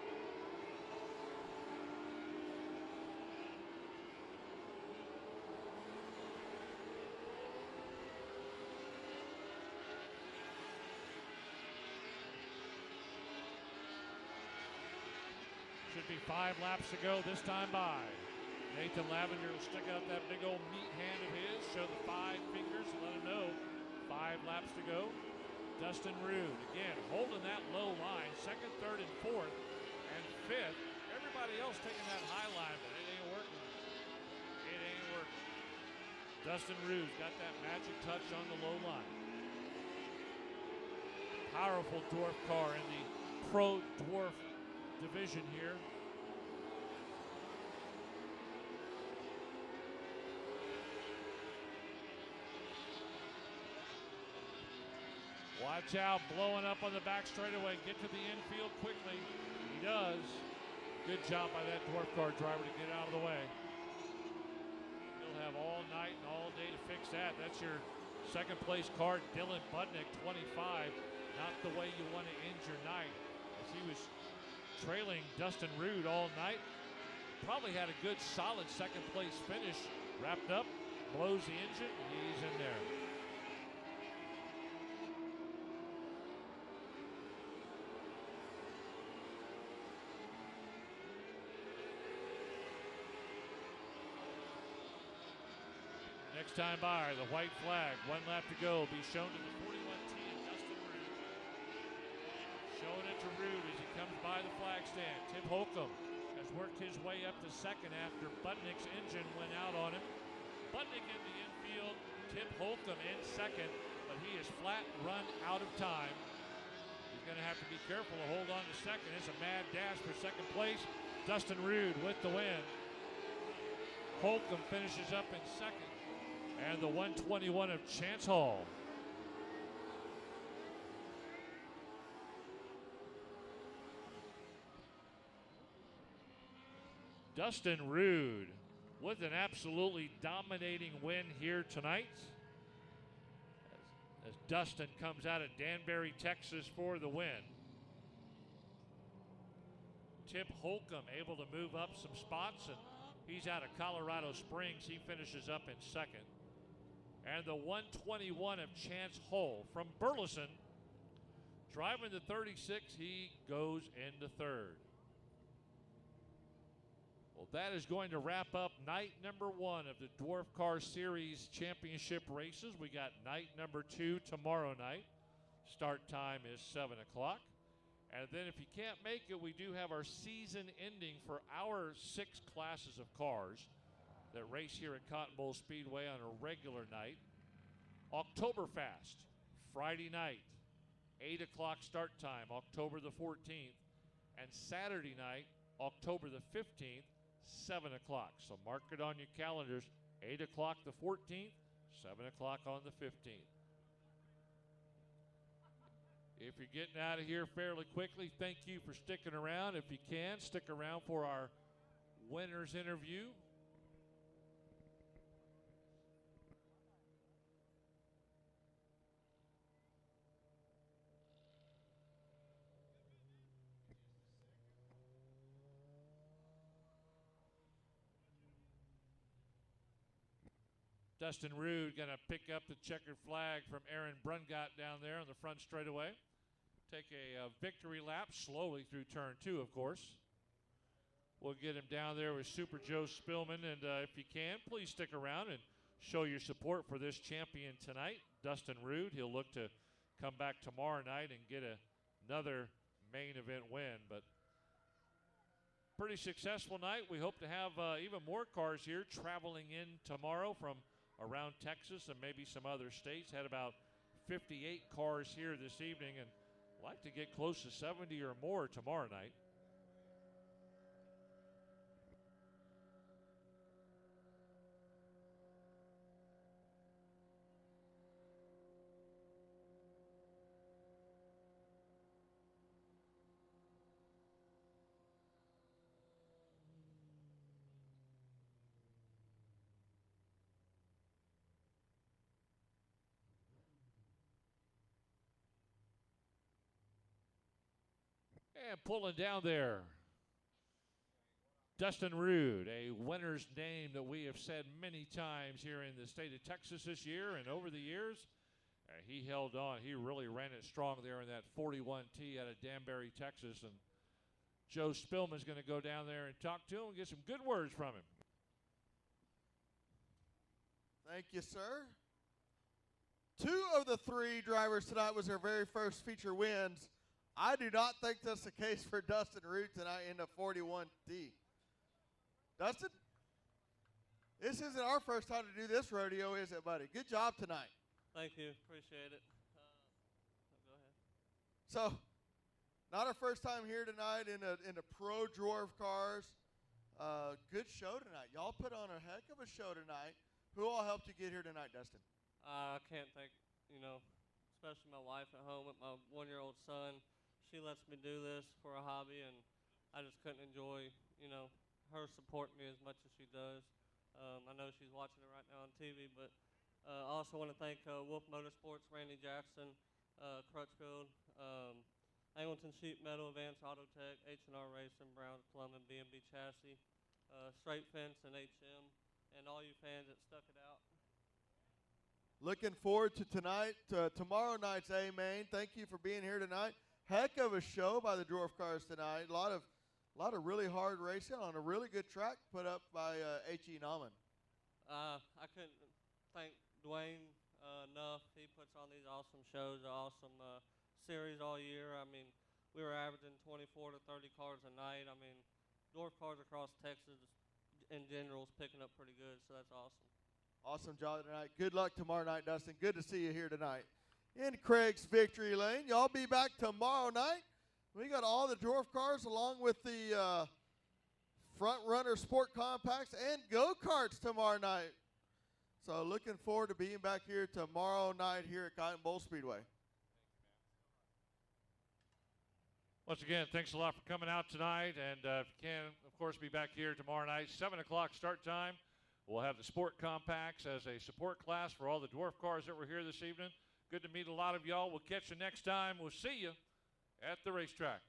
Should be 5 laps to go this time by. Nathan Lavender will stick out that big old meat hand of his, show the 5 fingers, and let him know 5 laps to go. Dustin Rude, again, holding that low line, second, third, and fourth, and fifth. Everybody else taking that high line, but it ain't working. It ain't working. Dustin Rude's got that magic touch on the low line. Powerful Dwarf car in the Pro Dwarf division here. Watch out, blowing up on the back straightaway. Get to the infield quickly. He does. Good job by that Dwarf car driver to get out of the way. He'll have all night and all day to fix that. That's your second place car, Dylan Budnick, 25. Not the way you want to end your night, as he was trailing Dustin Rude all night. Probably had a good solid second place finish. Wrapped up, blows the engine, he's in there. Next time by, the white flag, 1 lap to go, be shown to the 41T of Dustin Rude. Showing it to Rude as he comes by the flag stand. Tim Holcomb has worked his way up to second after Budnick's engine went out on him. Budnick in the infield, Tim Holcomb in second, but he is flat run out of time. He's going to have to be careful to hold on to second. It's a mad dash for second place. Dustin Rude with the win. Holcomb finishes up in second. And the 121 of Chance Hall. Dustin Rude with an absolutely dominating win here tonight. As Dustin comes out of Danbury, Texas for the win. Tip Holcomb able to move up some spots, and he's out of Colorado Springs. He finishes up in second. And the 121 of Chance Hull from Burleson, driving the 36, he goes into third. Well, that is going to wrap up night number 1 of the Dwarf Car Series Championship races. We got night number 2 tomorrow night. Start time is 7 o'clock. And then if you can't make it, we do have our season ending for our 6 classes of cars that race here at Cotton Bowl Speedway on a regular night. Oktoberfest, Friday night, 8 o'clock start time, October the 14th. And Saturday night, October the 15th, 7 o'clock. So mark it on your calendars, 8 o'clock the 14th, 7 o'clock on the 15th. If you're getting out of here fairly quickly, thank you for sticking around. If you can, stick around for our winners interview. Dustin Rude going to pick up the checkered flag from Aaron Brungott down there on the front straightaway. Take a victory lap slowly through turn 2, of course. We'll get him down there with Super Joe Spillman. And if you can, please stick around and show your support for this champion tonight, Dustin Rude. He'll look to come back tomorrow night and get another main event win. But pretty successful night. We hope to have even more cars here traveling in tomorrow from around Texas and maybe some other states. Had about 58 cars here this evening, and like to get close to 70 or more tomorrow night. And pulling down there, Dustin Rude, a winner's name that we have said many times here in the state of Texas this year and over the years. He held on. He really ran it strong there in that 41T out of Danbury, Texas. And Joe Spillman's going to go down there and talk to him and get some good words from him. Thank you, sir. 2 of the 3 drivers tonight was their very first feature wins. I do not think that's the case for Dustin Rude tonight in the 41T. Dustin, this isn't our first time to do this rodeo, is it, buddy? Good job tonight. Thank you. Appreciate it. Go ahead. So, not our first time here tonight in the pro Dwarf cars. Good show tonight. Y'all put on a heck of a show tonight. Who all helped you get here tonight, Dustin? I can't thank, especially my wife at home with my 1-year-old son. She lets me do this for a hobby, and I just couldn't enjoy, her supporting me as much as she does. I know she's watching it right now on TV, but I also want to thank Wolf Motorsports, Randy Jackson, Crutchfield, Angleton Sheet Metal, Advanced Auto Tech, H&R Racing, Brown's Plumbing, B&B Chassis, Straight Fence, and HM, and all you fans that stuck it out. Looking forward to tonight, tomorrow night's A-Main. Thank you for being here tonight. Heck of a show by the Dwarf cars tonight. A lot of really hard racing on a really good track put up by H.E. Nauman. I couldn't thank Dwayne enough. He puts on these awesome shows, awesome series all year. I mean, we were averaging 24 to 30 cars a night. I mean, Dwarf cars across Texas in general is picking up pretty good, so that's awesome. Awesome job tonight. Good luck tomorrow night, Dustin. Good to see you here tonight. In Craig's Victory Lane. Y'all be back tomorrow night. We got all the Dwarf cars along with the Front Runner Sport Compacts and go-karts tomorrow night. So looking forward to being back here tomorrow night here at Cotton Bowl Speedway. Once again, thanks a lot for coming out tonight. And if you can, of course, be back here tomorrow night, 7 o'clock start time. We'll have the Sport Compacts as a support class for all the Dwarf cars that were here this evening. Good to meet a lot of y'all. We'll catch you next time. We'll see you at the racetrack.